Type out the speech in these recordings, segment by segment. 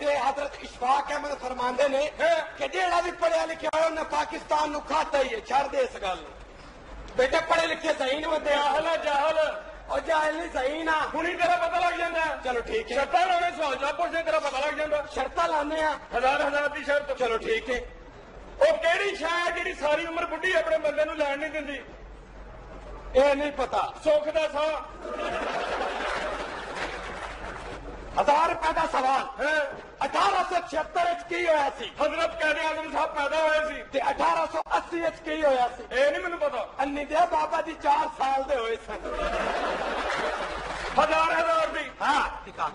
बेटे हजरत इशफाक अहमद फरमांदे ने कि जेड़ा भी पढ़िया लिखा हो उन्हें पाकिस्तान नूं खाता ही है। छड़ दे इस गल बेटे, पढ़े लिखे सही नहीं होते। जाहल और जाहिल नहीं सही ना, हुणी तेरा पता लग जाता। चलो ठीक है। शर्तां लाने सवाल जवाब पूछने तेरा पता लग जाता। शर्तां लाने हजार की शर्त। चलो ठीक है। वो केड़ी शाह जी सारी उम्र बुढ़ी अपने बंदे नूं लैण नहीं दिंदी? ये नहीं पता। सुख दा साह। 1000 रुपए का सवाल। 1876 की होया सी? हजरत कायदे आजम साहब पैदा होए सी ते 1880 की होया सी? ये नहीं मैनू पता। अन्नी दे बाबा जी 4 साल दे होए सन। हजार दी। हाँ,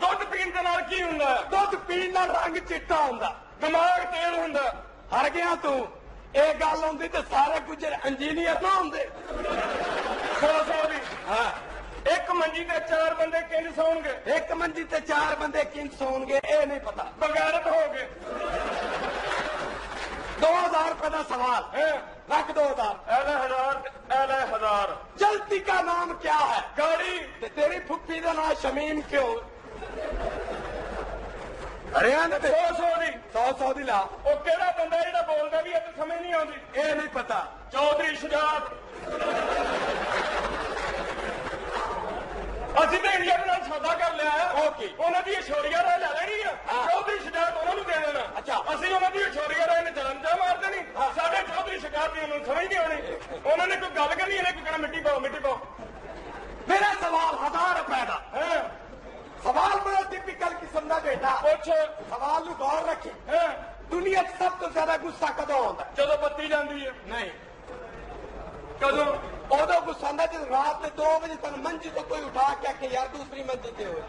दुध पीण दे नाल की हुंदा है? दुध पीण नाल रंग चिट्टा हुंदा, दिमाग तेज हुंदा। हर गया तू। ये गल होंदी ते सारे गुजर इंजीनियर ना होंदे। 100 दी। हाँ, एक मंजी ते 4 बंदे किंज सौणगे? एक मंजी ते 4 बंदे किंज सौणगे? ये नहीं पता। बगैरत हो गए। 2000 रुपए का सवाल। रख 2000। एले हजार। चलती का नाम क्या है? गाड़ी। ते तेरी फुप्पी का नाम शमीम क्यों? हरियाणा 100 दी। 100 दी ला। वो केड़ा बंदा जेड़ा बोलदा भी है ते समझ नहीं आउंदी? ये नहीं पता। चौधरी शुजात। ਅਸੀਂ ਤੇ ਇੰਡੀਆ ਨਾਲ ਸੌਦਾ ਕਰ ਲਿਆ ਹੈ। ਓਕੇ। ਉਹਨਾਂ ਦੀ ਛੋਰੀਆਂ ਰਾਹ ਲੈ ਲੈਣੀ ਆ। ਚੌਧਰੀ ਸ਼ਿਕਾਇਤ ਉਹਨਾਂ ਨੂੰ ਦੇ ਦੇਣਾ। ਅੱਛਾ। ਅਸੀਂ ਉਹਨਾਂ ਦੀ ਛੋਰੀਆਂ ਰਾਹ ਨੇ ਜਾਨ ਜਾ ਮਾਰ ਦੇਣੀ। ਸਾਡੇ ਚੌਧਰੀ ਸ਼ਿਕਾਇਤ ਦੀ ਉਹਨੂੰ ਸਮਝ ਨਹੀਂ ਆਉਣੀ। ਉਹਨਾਂ ਨੇ ਕੋਈ ਗੱਲ ਕਰਨੀ, ਇਹਨੇ ਕੋਈ ਕਹਿਣਾ ਮਿੱਟੀ ਪਾਓ ਮਿੱਟੀ ਪਾਓ। मेरा सवाल 1000 रुपए का। सवाल बड़ा टिपिकल किस्म का बेटा। ਪੁੱਛ। सवाल नूं गौर रखी। दुनिया च सब तो ज्यादा गुस्सा कदों आउंदा? ਜਦੋਂ ਬੱਤੀ ਜਾਂਦੀ ਹੈ। नहीं, ਕਦੋਂ? उदों गुस्सा आउंदा जब रात के 2 बजे तक मंजी तो कोई उठा के आके यार दूसरी मंजी ते हो।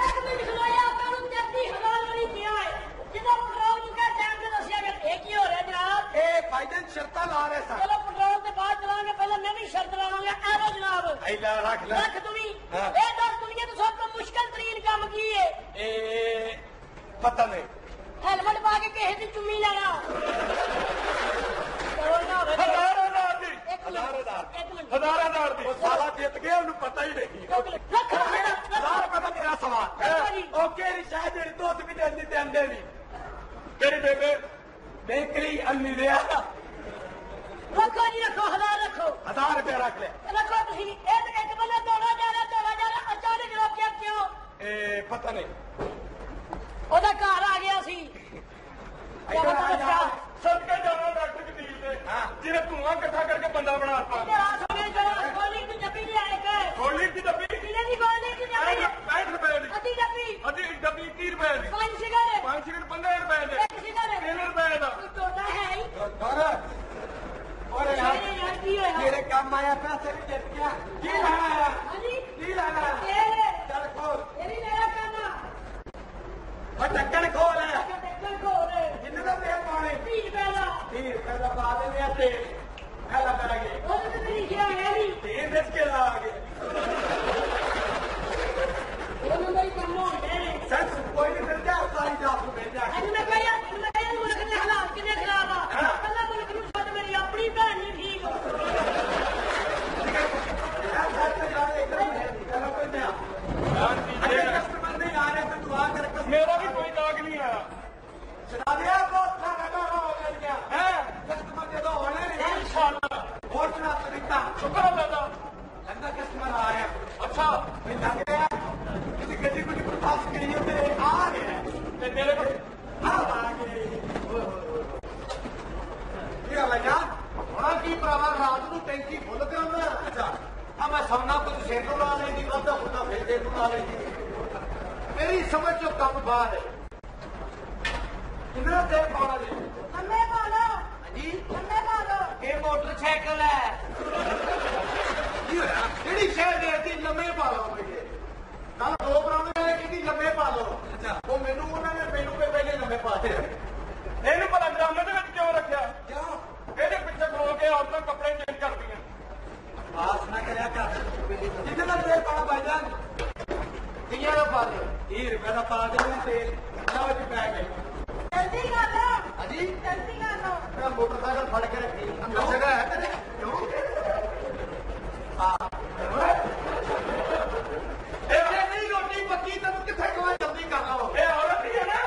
एक मिनट खलोया, आपको जल्दी हवाल नहीं किया है। जिदा पेट्रोल मुका टाइम से दसिया गया। एक ही हो रहा जनाब। ए भाईजान शर्तां ला रहे सन। चलो पेट्रोल के बाद चलाएंगे, पहले मैं भी शर्त लाऊंगा। एरो जनाब। ऐला रख ले। रख तू भी। ए दस दुनिया तो सब तो मुश्किल तरीन काम की है। ए पता नहीं। हेलमेट पा के किसी दी चुम्मी लेना। हजार दी। एक मिनट। हजार दी। वो साला जीत गया, उन्हें पता ही नहीं। रख 1000 रुपए का मेरा सवाल। ओके शायद जेडी दुध भी देंदी ते अंडे भी। केड़ी बेबे? बेकरी अन्नी दे। रखो जी, रखो 1000 रखो। 1000 रुपया रख ले। रखो तुसी। एक बंदा दौड़ा जा रहा अचानक रोकिया क्यों? ए पता नहीं। ਉਹਦਾ ਘਰ ਆ ਗਿਆ ਸੀ। ਸਦਕੇ ਜਾਣਾ ਡਾਕਟਰ ਕਤੀਰ ਦੇ। ਜਿਹਨੇ ਧੂਆਂ ਇਕੱਠਾ ਕਰਕੇ ਬੰਦਾ ਬਣਾਤਾ। ਗੋਲੀ ਦੀ ਡੱਬੀ ਲਿਆਏ ਕੇ। ਗੋਲੀ ਦੀ ਡੱਬੀ ਕਿੰਨੇ ਦੀ ਗੋਲੀ ਦੀ ਡੱਬੀ? 65 ਰੁਪਏ ਦੀ। ਅੱਧੀ ਡੱਬੀ। ਅੱਧੀ ਡੱਬੀ 30 ਰੁਪਏ ਦੀ। 5 ਸਿਗਰਟ। 5 ਸਿਗਰਟ 15 ਰੁਪਏ ਦੇ। ਇੱਕ ਸਿਗਰਟ 3 ਰੁਪਏ ਦਾ। ਕੋਈ ਟੋਟਾ ਹੈ ਹੀ। और यार यार की होया? मेरे काम आया पैसे भी दे दिया। की लाना है? ਹਾਂਜੀ की लाना है? ਇਹ चल खोल। ਇਹ ਵੀ ਮੇਰਾ ਕੰਮ ਆ। और ढक्कन खोल है। ਟੱਕਰ ਖੋਲ। कितने का तेल पाने? 30 ਰੁਪਏ ਦਾ। 30 रुपए का पा देने तेल। हेला पै गए। ਉਹਦੇ ਤੇ ਲਿਖਿਆ ਹੈ ਨਹੀਂ। 3 बेच के ला गए। ਉਹਨਾਂ ਦਾ ਹੀ ਕੰਮ ਹੋ ਗਿਆ ਨੇ। सच कोई नहीं मिल जाए सारी जात को मिल जाए। ਅੱਜ ਮੈਂ ਕਹਿਆ ਮੁਲਕ ਦੇ ਹਾਲਾਤ ਕਿੰਨੇ ਖਰਾਬ ਆ। ਕੱਲਾ ਮੁਲਕ ਨੂੰ ਛੱਡ ਮੇਰੀ ਆਪਣੀ ਭੈਣ ਨਹੀਂ ਠੀਕ। चलो कोई नहीं। अरे कस्टमर नहीं आ रहे तो दुआ कर। ਮੇਰਾ ਵੀ ਕੋਈ ਦਾਗ ਨਹੀਂ ਆਇਆ। सुना दिया बहुत सारा हो गया है। कस्टमर जो होने नहीं इंशाअल्लाह। और सुना तरीका। शुक्र अल्लाह का। अंदर कस्टमर आ रहे हैं। अच्छा मैं लग गया किसी गड्डी गुड्डी पास करी है मेरे आ गए ਤੇ ਤੇਰੇ ਕੋਲ आ गए। क्या लगा होना की भरावा रात को टैंकी फुल के आना। अच्छा अब मैं समझना कुछ सिर को ला लेंगी, वादा फुटा फिर सिर को ला लेंगी। मेरी समझ चो कम बाहर है। कितना तेल पाना जी? ਲੰਮੇ ਪਾ ਲਓ। जी ਲੰਮੇ ਪਾ ਲਓ। ये मोटरसाइकिल है। केड़ी शह देती लम्बे पा लो मुझे। कल 2 प्राणी ने कहती लम्बे पा लो। अच्छा वो मेनू उन्होंने मेनू पे पहले लम्बे पाते हैं। ਇਹਨੂੰ ਭਲਾ ਡਰਾਮੇ ਦੇ ਵਿੱਚ ਕਿਉਂ ਰੱਖਿਆ? क्यों ਇਹਦੇ ਪਿੱਛੇ ਖਲੋ ਕੇ ਔਰਤਾਂ ਕੱਪੜੇ ਚੇਂਜ ਕਰਦੀਆਂ। पास ना करे कर। कितना तेल पाना भाईजान? 30 का पा दो। 30 रुपए का पा देने तेल। जाओ जी पै गए। ਜਲਦੀ ਕਰ ਲਓ। हाजी ਜਲਦੀ कर लो। मेरा मोटरसाइकिल फड़ के रखी अंदर जगह है तेरे। क्यों ਇਹ नहीं रोटी पक्की तेन कितने कमा जल्दी कर लो। ਇਹ ਔਰਤ ਹੀ ਹੈ ਨਾ।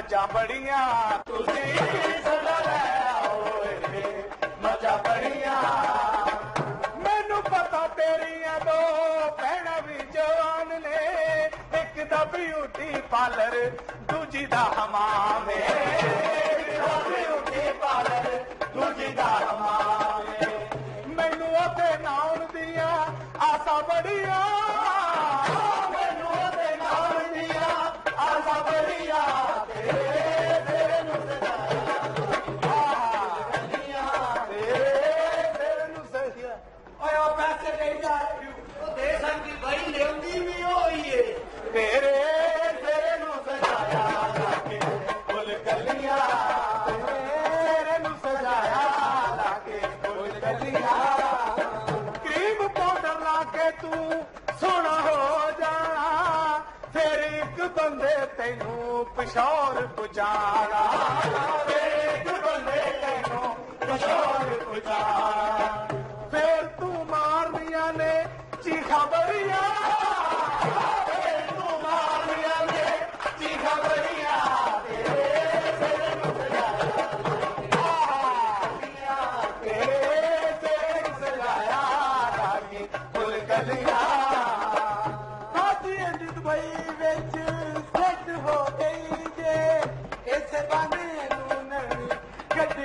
मजा बड़िया तुसी साडा लै आओ मजा बड़िया मैनू पता तेरिया दो भैणां भी जवान ने एक दा ब्यूटी पार्लर दूजी दा हमाम ब्यूटी पार्लर दूजी दा हमाम मैनू ओदे नाम दिया आसा बड़िया मैनू ओदे नाम दिया आसा बड़िया तेरे नू सजाया तेरे नू सजाया ਓਏ ਉਹ ਪੈਸੇ ਦੇ ਜਾ ਉਹ ਦੇ ਸਕਦੀ ਭਾਈ ਲਿਆਉਂਦੀ ਵੀ ਹੋਈ ਏ तेरे तेरे नू सजाया लाके फुल कलियां तेरे नू सजाया लाके फुल कलियां क्रीम पाउडर लाके तू सोना हो जाना फिर एक बंदे तेनू पिशौर पुजाना फिर एक बंदे तेनू पिशौर पुजाना फिर तू मारनिया ने चीखा बड़िया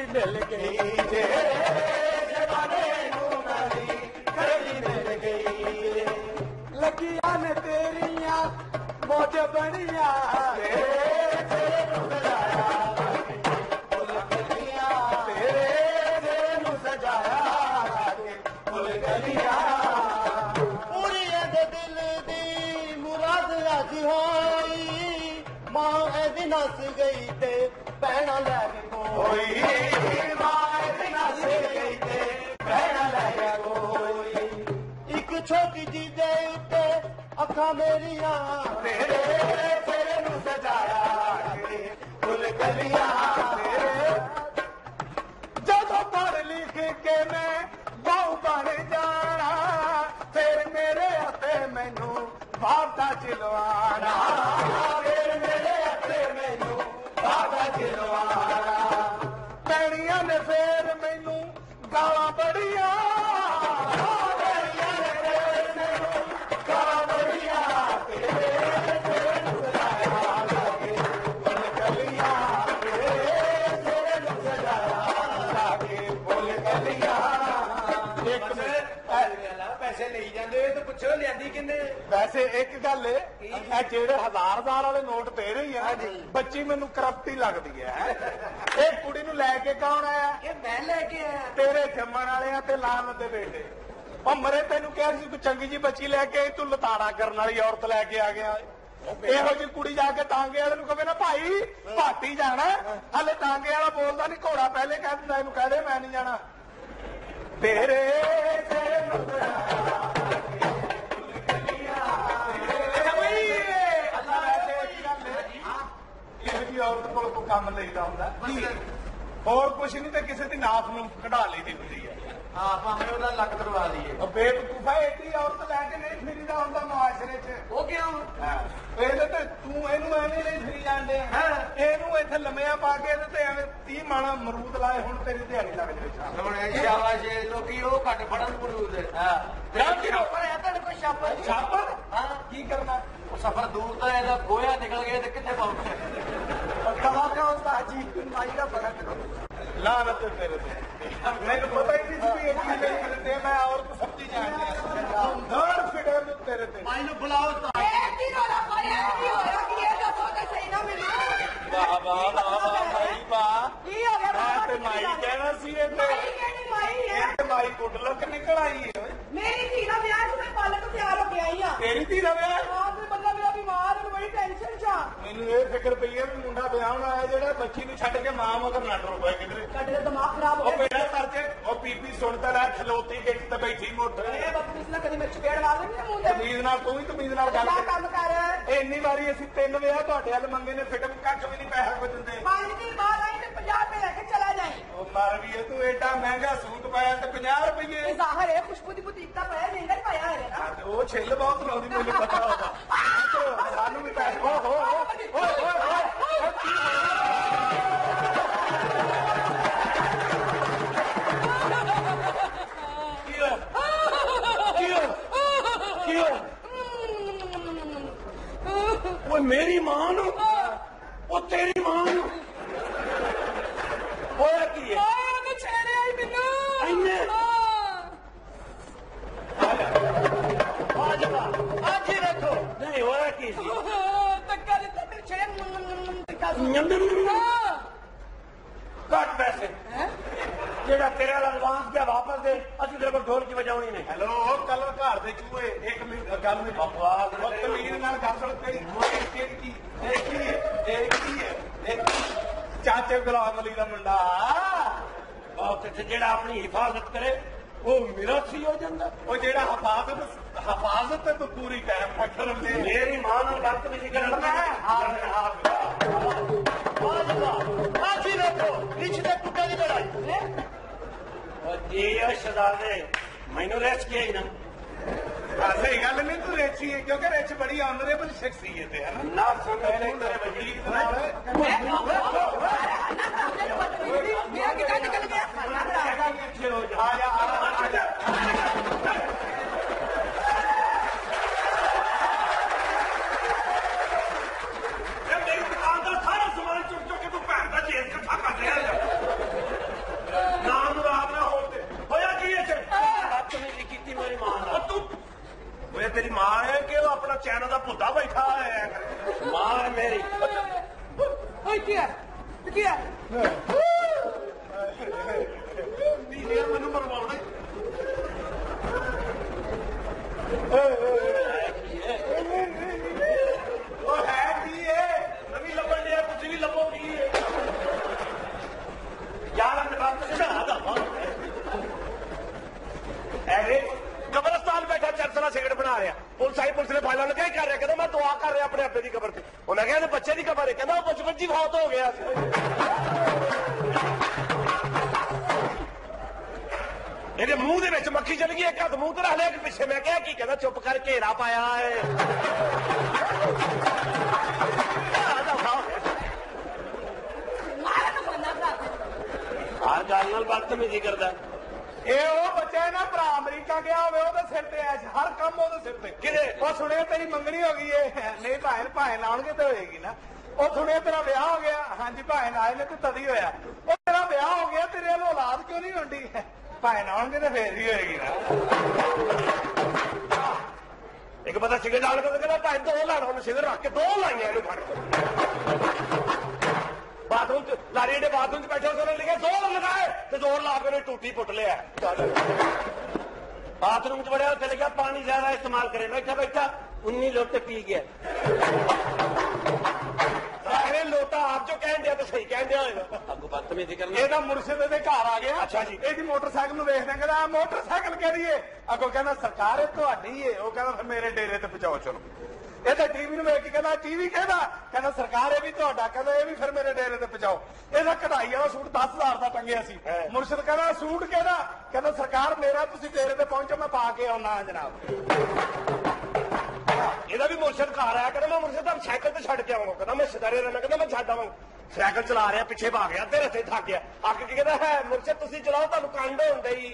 मिल गई जे जमाने नूं नवी कड़ी मिल गई लगिया ने तेरिया मौज बनिया तेरे नूं सजाया फुल गलियां तेरे नूं सजाया फुल गलियां ਕੁੜੀਆਂ ਦੇ ਦਿਲ ਦੀ ਮੁਰਾਦ ਅੱਜ ਹੋਈ ਮਾਂ ਐਦੀ ਨਸ ਗਈ ਤੇ ਭੈਣਾਂ ਲੈ ਕੇ कोई मां नस गई ते भैणा लै गया कोई ਇੱਕ ਛੋਟੀ ਜੀ ਦੇ ਉੱਤੇ ਅੱਖਾਂ ਮੇਰੀਆਂ तेरे तेरे नू सजाया फुल गलियां तेरे जदों पढ़ लिख के मैं बहु बन जाना फिर मेरे हथे मैनू वादा चिलवाना फिर मेरे हथे मैनू वादा चिलवाना पैणियां ने फिर मैनू गालां बड़िया पैणियां ने फिर मैनू गालां बड़िया तेरे नू सजाया लाके फुल कलियां तेरे नू सजाया लाके फुल कलियां एक मिनट ਪੈਸੇ ਲਈ ਜਾਂਦੇ ਤੇ ਪੁੱਛੋ ਲਿਆਂਦੀ ਕਿੰਨੇ ਵੈਸੇ ਇੱਕ ਗੱਲ ਏ ਇਹ ਜਿਹੜੇ ਹਜ਼ਾਰ ਵਾਲੇ ਨੋਟ ਦੇ ਰਹੀ ਆ ਬੱਚੀ ਮੈਨੂੰ ਕਰਪਟੀ ਲੱਗਦੀ ਹੈ ਇਹ ਕੁੜੀ ਨੂੰ ਲੈ ਕੇ ਕੌਣ ਆਇਆ ਇਹ ਮੈਂ ਲੈ ਕੇ ਆਇਆ ਤੇਰੇ ਜੰਮਣ ਵਾਲਿਆਂ ਤੇ ਲਾਲ ਦੇ ਬੇਟੇ ਉਹ ਮਰੇ ਤੈਨੂੰ ਕਿਹਾ ਸੀ ਕੋਈ ਚੰਗੀ ਜੀ ਬੱਚੀ ਲੈ ਕੇ ਆਈ ਤੂੰ ਲਤਾੜਾ ਕਰਨ ਵਾਲੀ ਔਰਤ ਲੈ ਕੇ ਆ ਗਿਆ ਇਹੋ ਜਿਹੀ ਕੁੜੀ ਜਾ ਕੇ ਟਾਂਗੇ ਵਾਲੇ ਨੂੰ ਕਹੇ ਨਾ ਭਾਈ ਭਾਟੀ ਜਾਣਾ ਹਲੇ ਟਾਂਗੇ ਵਾਲਾ ਬੋਲਦਾ ਨਹੀਂ ਘੋੜਾ ਪਹਿਲੇ ਕਹਿ ਦਿੰਦਾ ਇਹਨੂੰ ਕਹਿ ਦੇ ਮੈਂ ਨਹੀਂ ਜਾਣਾ तेरे तेरे नू औरत को काम लेदा हुंदा और कुछ नहीं तो किसी की नाफ नू कढ़ा लेदी हुंदी है ਹਾਂ ਭਾਵੇਂ ਉਹਦਾ ਲੱਕ ਕਰਵਾ ਲਈਏ और बेवकूफा एडी औरत लैके नहीं फिरीदा हुंदा मुआशरे च ਉਹ ਕਿਉਂ ਇਹਦੇ ਤੇ ਤੂੰ ਇਹਨੂੰ ਐਵੇਂ ਨਹੀਂ ਫਿਰੀ ਜਾਂਦੇ ਇਹਨੂੰ ਇੱਥੇ ਲੰਮਿਆ ਪਾ ਕੇ ਇਹਦੇ ਤੇ ਐਵੇਂ 30 ਮਾਣਾ ਅਮਰੂਦ ਲਾਏ ਹੁਣ ਤੇਰੀ ਦਿਹਾੜੀ ਲੱਗ ਜਾਵੇ ਹੁਣ ਸ਼ਾਬਾਸ਼ ਲੋਕੀ ਉਹ ਘੱਟ ਫੜਨ ਮਰੂਦ ਹਾਂ ਰਾਜੀ ਰੋ ਪਰ ਇਹ ਤੁਹਾਡੇ ਕੋਲ ਛਾਪਾ ਛਾਪਾ ਹਾਂ ਕੀ ਕਰਨਾ ਉਹ ਸਫ਼ਰ ਦੂਰ ਤਾਂ ਇਹਦਾ ਗੋਇਆ ਨਿਕਲ ਗਿਆ ਤੇ ਕਿੱਥੇ ਪਹੁੰਚੇ ਕਹਾ ਕਿ ਉਸਤਾਦ ਜੀ ਮਾਈ ਦਾ ਬੜਾ ਕਰੋ ਲਾਨਤ ਤੇਰੇ ਤੇ ਮੈਨੂੰ ਪਤਾ ਹੀ ਨਹੀਂ ਸੀ ਵੀ ਇਹ ਕੀ ਤੇ ਮੈਂ ਔਰਤ ਸਮਝੀ ਜਾਂਦੀ ਧੜ ਫਿਟਰ ਨੂੰ ਤੇਰੇ ਤੇ ਮਾਈ ਨੂੰ ਬੁਲਾਓ ਤਾਂ ਇਹ ਕੀ ਰੋਲਾ ਪਾਇਆ ਕੀ ਹੋਇਆ ਕੀ ਇਹ ਦੱਸੋ ਤਾਂ ਸਹੀ ਨਾ ਮੈਨੂੰ ਵਾਹ ਵਾਹ ਵਾਹ ਭਾਈ ਵਾਹ ਕੀ ਹੋ ਗਿਆ ਮੈਂ ਤੇ ਮਾਈ ਕਹਿਣਾ ਸੀ ਇਹ ਤੇ ਮਾਈ ਕਿਹੜੀ ਮਾਈ ਹੈ ਇਹ ਮਾਈ ਗੁੱਡ ਲੱਕ ਨਿਕਲ ਆਈ ਹੈ ਓਏ ਮੇਰੀ ਧੀ ਦਾ ਵਿਆਹ ਸੀ ਮੈਂ ਪਾਲਕ ਤੋਂ ਤਿਆਰ ਹੋ ਕੇ ਆਈ ਆ ਤੇਰੀ ਧੀ ਦਾ ਵਿਆਹ ਆਪ ਦੇ ਬੰਦਾ ਮੇਰਾ ਬਿਮਾਰ ਹੈ ਬੜੀ ਟੈਨਸ਼ਨ ਚ ਆ ਮੈਨੂੰ ਇਹ ਫਿਕਰ ਪਈ ਹੈ ਵੀ ਮੁੰਡਾ ਵਿਆਹਣ ਆਇਆ ਜਿਹੜਾ ਬੱਚੀ ਨੂੰ ਛੱਡ ਕੇ ਮਾਂ ਮਗਰ ਨਾ ਟੁਰ ਪਏ ਕਿਧਰੇ ਸਾਡੇ ਦਾ ਦਿਮਾਗ ਖਰਾਬ ਹੋ ਉਹ ਗਿਆ ਬੇੜਾ ਕਰਕੇ ਉਹ ਪੀਪੀ ਸੁਣਦਾ ਰਹਿ ਖਲੋਤੀ ਕਿ ਤੇ ਬੈਠੀ ਮੁੱਠ ਇਹ ਬਦਤਮੀਜ਼ ਨਾ ਕਦੀ ਮੇਰੇ ਚਪੇੜ ਮਾਰ ਲੈਂਦੀ ਮੂੰਹ ਤੇ ਤਮੀਜ਼ ਨਾਲ ਤੂੰ ਹੀ ਤਮੀਜ਼ ਨਾਲ ਗੱਲ ਕਿਆ ਕਰ ਕੰਮ ਕਰ ਇੰਨੀ ਵਾਰੀ ਅਸੀਂ 3 ਵਿਆਹ ਤੁਹਾਡੇ ਵੱਲ ਮੰਗੇ ਨੇ ਫਿਟਮ ਕੱਖ ਵੀ ਨਹੀਂ ਪੈਸਾ ਕੋ ਦਿੰਦੇ 5 ਦਿਨ ਬਾਅਦ ਆਈ ਤੇ 50 ਰੁਪਏ ਲੈ ਕੇ ਚਲਾ ਜਾਏ ਉਹ ਮਰ ਵੀ ਤੂੰ ਏਡਾ ਮਹਿੰਗਾ ਸੂਟ ਪਾਇਆ ਤੇ 50 ਰੁਪਏ ਇਹ ਜ਼ਾਹਰ ਹੈ ਖੁਸ਼ਬੂ ਦੀ ਬੁਟੀਕ ਦਾ ਪਾਇਆ ਮਹਿੰਗਾ ਹੀ ਪਾਇਆ ਹੈ ਨਾ ਉਹ ਛਿੱਲ ਬਹੁਤ ਲਾਉਂਦੀ ਮੈਨੂੰ ਪਤਾ ਹੋਗਾ ਸਾਨੂੰ ਵੀ ਪੈਸੇ ਓ ਹੋ ਓਏ ਓਏ ਓਏ घट पैसे जेड़ा तेरे वाला एडवांस दिया वापस दे असि तेरे को ढोलकी बजाउणी नहीं। हेलो कल घर दे चूहे एक मिनट गल में बकवास तमीज नाल गल सुन तेरी चाचे गुलाम अली दा मुंडा बहुत जेड़ा अपनी हिफाजत करे वो मिरासी हो जाता। वो जेड़ा हफाजत तो पूरी टाइम रखन दे मेरी मां नाल बात नहीं करना। देखो रिश्ते टूटे की लड़ाई जी शहजादे मैनू रेस किया ही ना। सही गल नहीं तू रेची है क्योंकि रेच बड़ी ऑनरेबल शख्सियत है ना समझ वजीर तेरी मां है कि वो अपना चैनल का भुद्दा बैठा है मां है मेरी। मैनू मरवाना है की है नवी लभन दिया कुछ भी लभो की है यार कब्रस्तान बैठा चरसला सिगरेट बना रहा पुलिस आई पुलिस ने फाइल लगे कर रहा कहता मैं दुआ कर रहा अपने अब्बे की कबर से उन्हें कहा बच्चे की कबर है कहता वो 55 फौत हो गया। ਇਹਦੇ ਮੂੰਹ ਦੇ ਵਿੱਚ ਮੱਖੀ ਚਲ ਗਈ ਇੱਕ ਹੱਥ ਮੂੰਹ ਤੇ ਰੱਖ ਲਿਆ ਕਿ ਪਿੱਛੇ ਮੈਂ ਕਿਹਾ ਕੀ ਕਹਿੰਦਾ ਚੁੱਪ ਕਰ ਘੇਰਾ ਪਾਇਆ ਹੈ। ਹਰ ਗੱਲ ਨਾਲ ਬਦਤਮੀਜ਼ੀ ਕਰਦਾ। ਇਹ ਉਹ ਬੱਚਾ ਹੈ ਨਾ ਭਰਾ ਅਮਰੀਕਾ ਗਿਆ ਹੋਵੇ ਉਹਦੇ ਸਿਰ ਤੇ ਐਸ਼ ਹਰ ਕੰਮ ਉਹਦੇ ਸਿਰ ਤੇ ਕਿਹਦੇ ਉਹ ਸੁਣਿਆ ਤੇਰੀ ਮੰਗਣੀ ਹੋ ਗਈ ਏ ਨਹੀਂ ਭਾਵੇਂ ਲਾਉਣਗੇ ਤੇ ਹੋਏਗੀ ਨਾ ਉਹ ਸੁਣਿਆ ਤੇਰਾ ਵਿਆਹ ਹੋ ਗਿਆ ਹਾਂਜੀ ਭਾਵੇਂ ਆਏ ਨੇ ਤੇ ਤਦ ਹੀ ਹੋਇਆ ਉਹ ਤੇਰਾ ਵਿਆਹ ਹੋ ਗਿਆ ਤੇਰੇ ਵੱਲੋਂ ਔਲਾਦ ਕਿਉਂ ਨਹੀਂ ਹੁੰਦੀ ਭਾਵੇਂ ਆਉਣਗੇ ਤੇ ਫੇਰ ਹੀ ਹੋਏਗੀ ਨਾ ਇੱਕ ਬੰਦਾ ਸਿਗਰਟ ਆਣ ਕੇ ਕਹਿੰਦਾ ਭਾਵੇਂ ਦੋ ਲਾਣਾ ਉਹਨੇ ਸਿਗਰਟ ਰੱਖ ਕੇ ਦੋ ਲਾਈਆਂ ਇਹਨੂੰ ਫੜ ਬਾਥਰੂਮ ਚ ਲਾਰੀ ਦੇ ਬਾਥਰੂਮ ਚ ਬੈਠੇ ਉਹਨੇ ਲਿਖਿਆ ਜ਼ੋਰ ਲਗਾਏ ਤੇ ਜ਼ੋਰ ਲਾ ਕੇ ਉਹਨੇ ਟੂਟੀ ਪੁੱਟ ਲਿਆ। ਬਾਥਰੂਮ ਚ ਵੜਿਆ ਉੱਥੇ ਲਿਖਿਆ ਪਾਣੀ ਜ਼ਿਆਦਾ ਇਸਤੇਮਾਲ ਕਰੇ ਬੈਠਾ ਬੈਠਾ 19 ਲੋਟੇ ਪੀ ਗਿਆ। ਸਾਰੇ ਲੋਟਾ ਆਪ ਜੋ ਕਹਿਣ ਦਿਆ ਤਾਂ ਸਹੀ ਕਹਿਣ ਦਿਆ ਹੋਏਗਾ ਅੱਗੋਂ ਬਦਤਮੀਜ਼ੀ ਕਰਨੀ। ਇਹਦਾ ਮੁਰਸ਼ਿਦ ਦੇ ਘਰ ਆ ਗਿਆ ਅੱਛਾ ਜੀ ਇਹਦੀ ਮੋਟਰਸਾਈਕਲ ਨੂੰ ਵੇਖਦੇ ਕਹਿੰਦਾ ਮੋਟਰਸਾਈਕਲ ਕਿਹੜੀ ਏ ਅੱਗੋਂ ਕਹਿੰਦਾ ਸਰਕਾਰ ਇਹ ਤੁਹਾਡੀ ਏ ਉਹ ਕਹਿੰਦਾ ਫਿਰ ਮੇਰੇ ਡੇਰੇ ਤੇ ਪਹੁੰਚਾਓ ਚਲੋ ਇਹ ਤਾਂ ਟੀਵੀ ਨੂੰ ਵੇਖ ਕੇ ਕਹਿੰਦਾ ਟੀਵੀ ਕਹਿੰਦਾ ਸਰਕਾਰ ਇਹ ਵੀ ਤੁਹਾਡਾ ਕਹਿੰਦਾ ਇਹ ਵੀ ਫਿਰ ਮੇਰੇ ਡੇਰੇ ਤੇ ਪਹੁੰਚਾਓ। ਇਹਦਾ ਕਢਾਈ ਵਾਲਾ ਸੂਟ 10,000 ਦਾ ਟੰਗਿਆ ਸੀ ਮੁਰਸ਼ਿਦ ਕਹਿੰਦਾ ਸੂਟ ਕਹਿੰਦਾ ਸਰਕਾਰ ਮੇਰਾ ਤੁਸੀਂ ਡੇਰੇ ਤੇ ਪਹੁੰਚੋ ਮੈਂ ਪਾ ਕੇ ਆਉਣਾ ਜਨਾਬ। ਇਹਦਾ ਵੀ ਮੁਰਸ਼ਿਦ ਘਰ ਆਇਆ ਕਹਿੰਦਾ ਮੈਂ ਮੁਰਸ਼ਿਦ ਤਾਂ ਸਾਈਕਲ ਤੇ ਛੱਡ ਕੇ ਆਵਾਂਗਾ ਕਹਿੰਦਾ ਮੈਂ ਸਿੱਧਾਰੇ ਰਹਿਣਾ ਕਹਿੰਦਾ ਮੈਂ ਛੱਡ ਆਵਾਂਗਾ ਸਾਈਕਲ ਚਲਾ ਰਿਹਾ ਪਿੱਛੇ ਭਾਗ ਗਿਆ ਤੇ ਰਸਤੇ ਥੱਕ ਗਿਆ ਅੱਕ ਕੇ ਕਹਿੰਦਾ ਹੈ ਮੁਰਸ਼ਿਦ ਤੁਸੀਂ ਚਲਾਓ ਤੁਹਾਨੂੰ ਕੰਡ ਹੁੰਦਾ ਹੀ।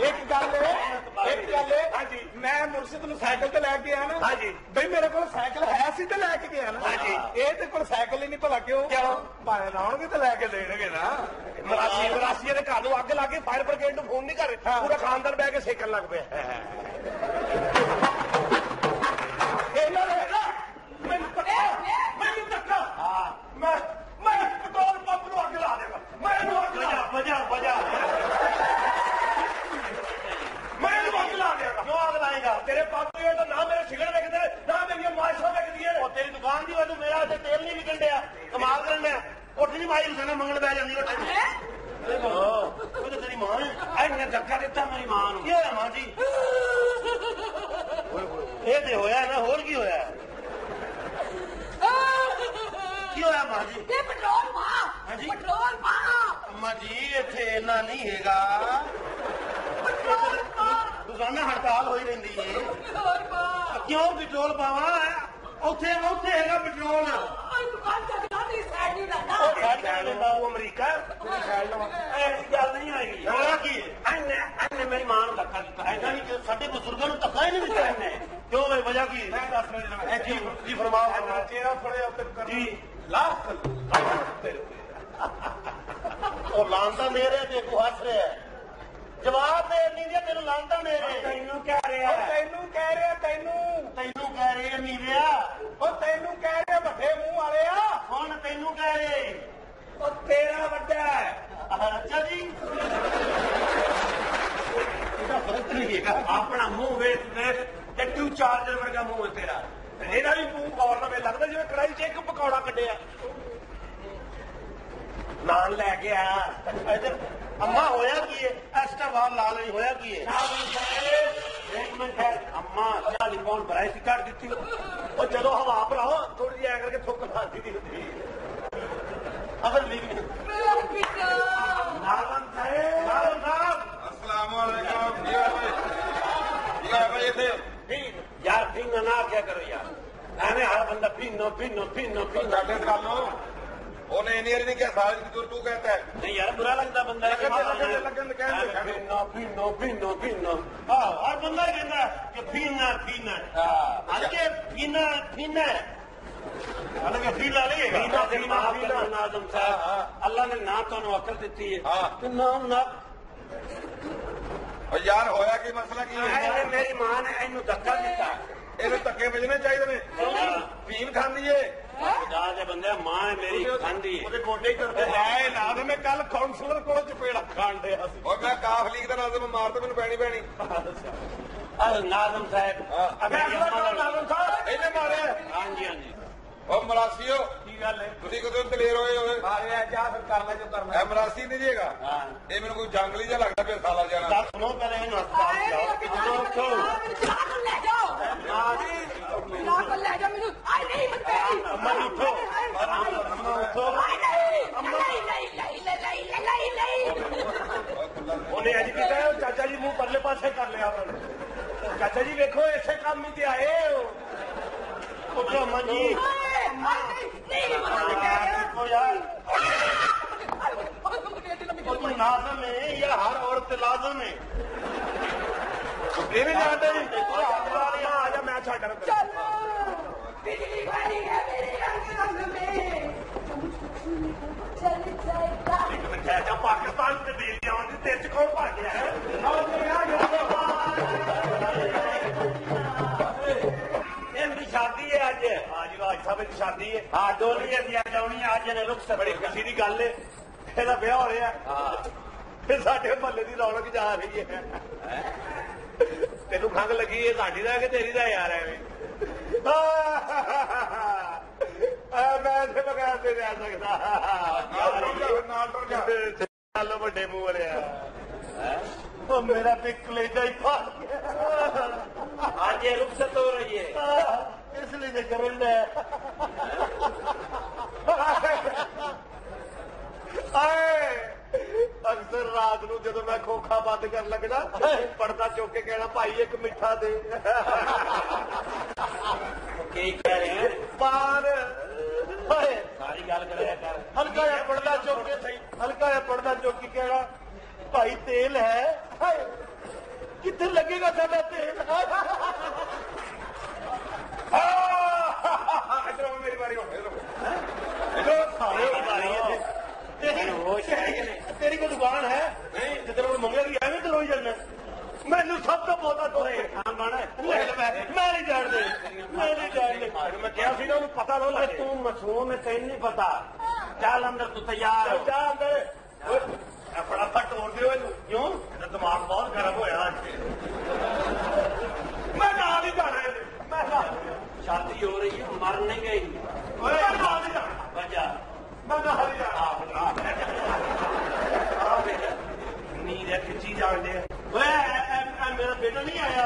ਇੱਕ ਗੱਲ ਹਾਂਜੀ ਮੈਂ ਮੁਰਸ਼ਿਦ ਨੂੰ ਸਾਈਕਲ ਤੇ ਲੈ ਕੇ ਆਇਆ ਨਾ ਹਾਂਜੀ ਬਈ ਮੇਰੇ ਕੋਲ ਸਾਈਕਲ ਹੈ ਸੀ ਤੇ ਲੈ ਕੇ ਗਿਆ ਨਾ ਹਾਂਜੀ ਇਹ ਤੇ ਕੋਲ ਸਾਈਕਲ ਹੀ ਨਹੀਂ ਭਲਾ ਕਿਉਂ ਭਾਵੇਂ ਲਾਉਣਗੇ ਤੇ ਲੈ ਕੇ ਦੇਣਗੇ ਨਾ। ਮਰਾਸੀ ਦੇ ਘਰ ਨੂੰ ਅੱਗ ਲਾ ਕੇ ਫਾਇਰ ਬ੍ਰਿਗੇਡ ਨੂੰ ਫੋਨ ਨਹੀਂ ਕਰ ਪੂਰਾ ਖਾਨਦਾਨ ਬਹਿ ਕੇ ਸੇਕਣ ਲੱਗ ਪਿਆ। ਇਹਨਾਂ ਨੇ ਮੈਨੂੰ ਧੱਕਾ ਮੈਂ ਪੈਟਰੋਲ ਪੰਪ ਨੂੰ ਅੱਗ ਲਾ ਦੇਗਾ ਮੈਨੂੰ ਅੱਗ ਲਾ ਵਜਾ ਮੈਨੂੰ ਅੱਗ ਲਾ ਦੇਗਾ ਕਿਉਂ ਅੱਗ ਲਾਏਗਾ ਤੇਰੇ ਪੰਪ ਤੇ ਤਾਂ ਨਾ ਮੇਰੇ ਸਿਗਰਟ ਵਿਕਦੇ ਨੇ ਨਾ ਮੇਰੀਆਂ ਮਾਸ਼ਾਂ ਵਿਕਦੀਆਂ ਨੇ ਉਹ ਤੇਰੀ ਦੁਕਾਨ ਦੀ ਵਜ੍ਹਾ ਮੇਰਾ ਤੇ ਤੇਲ ਨਹੀਂ ਵਿਕਣ ਡਿਆ ਕਮਾਲ ਕਰਨ ਡਿਆ ਉੱਠ ਨਹੀਂ ਮਾਈ ਉਸਨੇ ਮੰਗਣ ਬੈ ਜਾਂਦੀ ਉਹ ਤੇਰੀ ਮਾਂ ਐਨੇ ਧੱਕਾ ਦਿੱਤਾ ਮੇਰੀ ਮਾਂ ਨੂੰ ਕੀ ਹੋਇਆ ਮਾਂ ਜੀ ਇਹ ਤੇ ਹੋਇਆ ਨਾ ਹੋਰ ਕੀ ਹੋਇਆ ਕੀ ਹੋਇਆ ਮਾਂ ਜੀ ਇਹ ਪੈਟਰੋਲ ਪਾ ਹਾਂਜੀ ਪੈਟਰੋਲ ਪਾ ਅੰਮਾ ਜੀ ਇੱਥੇ ਇੰਨਾ ਨਹੀਂ ਹੈਗਾ ਰੋਜ਼ਾਨਾ ਹੜਤਾਲ ਹੋਈ ਰਹਿੰਦੀ ਹੈ ਕਿਉਂ ਪੈਟਰੋਲ ਪਾਵਾਂ ਉੱਥੇ ਹੈਗਾ ਪੈਟਰੋਲ ਦੁਕਾਨ ਤੇ ਨਹੀਂ ਸਾਈਡ ਨਹੀਂ ਲੱਗਦਾ ਉਹ ਅਮਰੀਕਾ ਐਸੀ ਗੱਲ ਨਹੀਂ ਆਏਗੀ ਹੋਇਆ ਕੀ ਐਨੇ ਮੇਰੀ ਮਾਂ ਨੂੰ ਧੱਕਾ ਦਿੱਤਾ ਐਨਾ ਨਹੀਂ ਕਿ ਸਾਡੇ ਬਜ਼ੁਰਗਾਂ ਨੂੰ ਧੱਕਾ ਹੀ ਨਹੀਂ ਦਿੱਤਾ ਇਹਨੇ ਕਿਉਂ ਬਈ ਵਜ੍ਹਾ ਕੀ ਮੈਂ ਦੱਸ ਰਿਹਾ ਜੀ ਫਰਮਾਓ ਚਿਹਰਾ ਫੜਿਆ ਉੱਤੇ ਜੀ ਲੱਖ ਉਹ ਲਾਂਦਾ ਦੇ ਰਿਹਾ ਤੇ ਕੋ ਹੱਸ ਰਿਹਾ ਜਵਾਬ ਦੇ ਨੀਰਿਆ ਤੈਨੂੰ ਲਾਂਦਾ ਮੇਰੇ ਤੈਨੂੰ ਕਹਿ ਰਿਹਾ ਤੈਨੂੰ ਕਹਿ ਰਿਹਾ ਤੈਨੂੰ ਕਹਿ ਰਹੇ ਨੀਰਿਆ ਉਹ ਤੈਨੂੰ ਕਹਿ ਰਿਹਾ ਵੱਡੇ ਮੂੰਹ ਵਾਲੇ ਆ ਹੁਣ ਤੈਨੂੰ ਕਹਿ ਰਹੇ ਉਹ ਤੇਰਾ ਵੱਡਾ ਹੈ ਅੱਛਾ ਜੀ ਇਹਦਾ ਫਰਕ ਨਹੀਂ ਹੈਗਾ ਆਪਣਾ ਮੂੰਹ ਵੇਖ ਦੇਖ ਟੱਟੂ ਚਾਰਜਰ ਵਰਗਾ ਮੂੰਹ ਹੈ ਤੇਰਾ ਇਹਦਾ ਵੀ ਮੂੰਹ ਗੌਰ ਨਾਲ ਲੱਗਦਾ ਜਿਵੇਂ ਕੜਾਈ 'ਚ ਇੱਕ ਪਕੌੜਾ ਕੱਢਿਆ ਨਾਨ ਲੈ ਕੇ ਆਇਆ ਇੱਧਰ ਅੰਮਾ ਹੋਇਆ ਕੀ ਹੈ ਐਕਸਟਰਾ ਵਾਲ ਲਾ ਲਈ ਹੋਇਆ ਕੀ ਹੈ ਇੱਕ ਮਿੰਟ ਹੈ ਅੰਮਾ 40 ਪਾਉਂਡ ਭਰਾਈ ਸੀ ਕੱਢ ਦਿੱਤੀ ਉਹ ਜਦੋਂ ਹਵਾ ਭਰਾਓ ਥੋੜੀ ਜਿਹੀ ਐ ਕਰਕੇ ਥੁੱਕ ਲਾਦੀ ਦੀ ਹੁੰਦੀ ਅਸਲ ਵੀ ਨਾਲਨ ਸਾਹਿਬ अस्सलाम वालेकुम क्या भाई थे यार पीना ना क्या करो यार ਐਵੇਂ ਹਰ ਬੰਦਾ ਪੀਨੋ साढ़े कर लो उन्हें इंजीनियर नहीं क्या सारी दूर तू कहता है नहीं यार बुरा लगता बंदा लगन पीनो हाँ हर बंदा कहता कि पीना आगे पीना हालांकि पीना नहीं है नाज़म साहब अल्लाह ने ना तो अकल दी है तो नाम ना और यार होया की मसला की है मेरी मां ने इन्हू धक्का दिता ਇਹਨੂੰ ਧੱਕੇ ਵੱਜਣੇ ਚਾਹੀਦੇ ਨੇ ਫੀਮ ਖਾਂਦੀ ਏ खुदा दे बंदे मां मेरी खांदी ਉਹਦੇ ਗੋਡੇ ਹੀ ਕਰਦੇ ਹੈ ਨਾ ਤੇ ਮੈਂ ਕੱਲ ਕਾਉਂਸਲਰ ਕੋਲ ਚਪੇੜਾ ਖਾਣ ਡਿਆ ਸੀ ਔਰ ਮੈਂ ਕਾਫ ਲੀਗ ਦਾ ਨਾਜ਼ਮ ਮਾਰ ਤੇ ਮੈਨੂੰ ਪੈਣੀ नाज़म साहब ਨਾਜ਼ਮ ਸਾਹਿਬ ਇਹਨੇ ਮਾਰਿਆ हाँ जी ਉਹ ਮਰਾਸੀਓ ਕੀ ਗੱਲ ਹੈ ਤੁਸੀਂ ਕਦੋਂ ਦਲੇਰ ਹੋਏ ਮਾਰਿਆ ਜਾ ਫਿਰ ਕਰ ਲੈ ਜੋ ਕਰਨਾ ਇਹ ਮਰਾਸੀ ਨਹੀਂ ਜੀਗਾ हाँ ਇਹ ਮੈਨੂੰ ਕੋਈ ਜੰਗਲੀ ਜਿਹਾ ਲੱਗਦਾ ਪਿਆ ਸਾਲਾ ਜਾਣਾ दस सुनो पहले इन अस्पताल जाओ कितना उठो ਲੈ ਜਾਓ ਲੈ ਜਾਓ ਮੈਨੂੰ ਆਈ ਨਹੀਂ अम्मा उठो अम्मा उठो ਨਹੀਂ ਉਹਨੇ ਅੱਜ ਕੀਤਾ ਚਾਚਾ ਜੀ ਮੂੰਹ ਪਰਲੇ ਪਾਸੇ ਕਰ ਲਿਆ ਉਹਨਾਂ ਨੇ ਚਾਚਾ ਜੀ ਵੇਖੋ ਇਸੇ ਕੰਮ ਹੀ ਤੇ ਆਏ ਹੋ उठो अम्मा जी देखो यार वो तो लाजम है या हर औरत लाजम है ਇਹ ਵੀ ਜਾਣਦੇ ਨਹੀਂ ਆ ਜਾ ਮੈਂ ਛੱਡ ਰਿਹਾ चाचा पाकिस्तान से भेज दिया तेरे कौन भाग गया है इनकी शादी है आज आज साहब की शादी है हाँ डोली दिया जानी आज इन्हें रुख से बड़ी खुशी की गल है ਇਹਦਾ ਵਿਆਹ ਹੋ ਰਿਹਾ ਫਿਰ ਸਾਡੇ ਮਹੱਲੇ ਦੀ ਰੌਣਕ ਜਾ ਰਹੀ ਹੈ ਤੈਨੂੰ ਖੰਗ ਲੱਗੀ ਹੈ ਸਾਡੀ ਦਾ ਕਿ ਤੇਰੀ ਦਾ ਯਾਰ ਐਵੇਂ ਮੈਂ ਇੱਥੇ ਬਗੈਰ ਤੇ ਰਹਿ ਸਕਦਾ ਨਾਲ ਟੁਰ ਜਾ ਚੱਲ ਵੱਡੇ ਮੂੰਹ ਵਾਲਿਆ ਉਹ ਮੇਰਾ ਪਿੱਕ ਲੈਦਾ ਹੀ ਫਸ ਗਿਆ ਅੱਜ ਇਹ ਰੁਖਸਤ ਹੋ ਰਹੀ ਹੈ ਇਸ ਲਈ ਤੇ ਕਰਨ ਦਾ ਅਕਸਰ ਰਾਤ ਨੂੰ ਜਦੋਂ ਮੈਂ ਖੋਖਾ ਬੰਦ ਕਰਨ ਲੱਗਦਾ ਪਰਦਾ ਚੁੱਕ ਕੇ ਕਹਿਣਾ ਭਾਈ ਇੱਕ ਮਿੱਠਾ ਦੇ ਕੀ ਕਹਿ ਰਹੇ ਪਾਰ ਸਾਰੀ ਗੱਲ ਕਰਿਆ ਕਰ ਹਲਕਾ ਜਿਹਾ ਪਰਦਾ ਚੁੱਕ ਕੇ ਸਹੀ ਹਲਕਾ ਜਿਹਾ ਪਰਦਾ ਚੁੱਕ ਕੇ ਕਹਿਣਾ ਭਾਈ ਤੇਲ ਹੈ ਕਿੱਥੇ ਲੱਗੇਗਾ ਸਾਡਾ ਤੇਲ ਇਧਰੋਂ ਮੇਰੀ ਵਾਰੀ ਹੁਣ तेरी कोई दुकान है जिधर मंगेगी एवं तो रोई जाना मैनू सब तो बहुता मैं नहीं जानते मैं क्या पता ना लगे तू मशहूर में तेन नहीं पता चल अंदर तू तैयार जा अंदर फटाफट तोड़ दो क्यों दिमाग बहुत गर्म होया मैं ना नहीं जाना मैं शादी हो रही है मर नहीं गई वजह नींद खिंची जान दे मेरा बेटा नहीं आया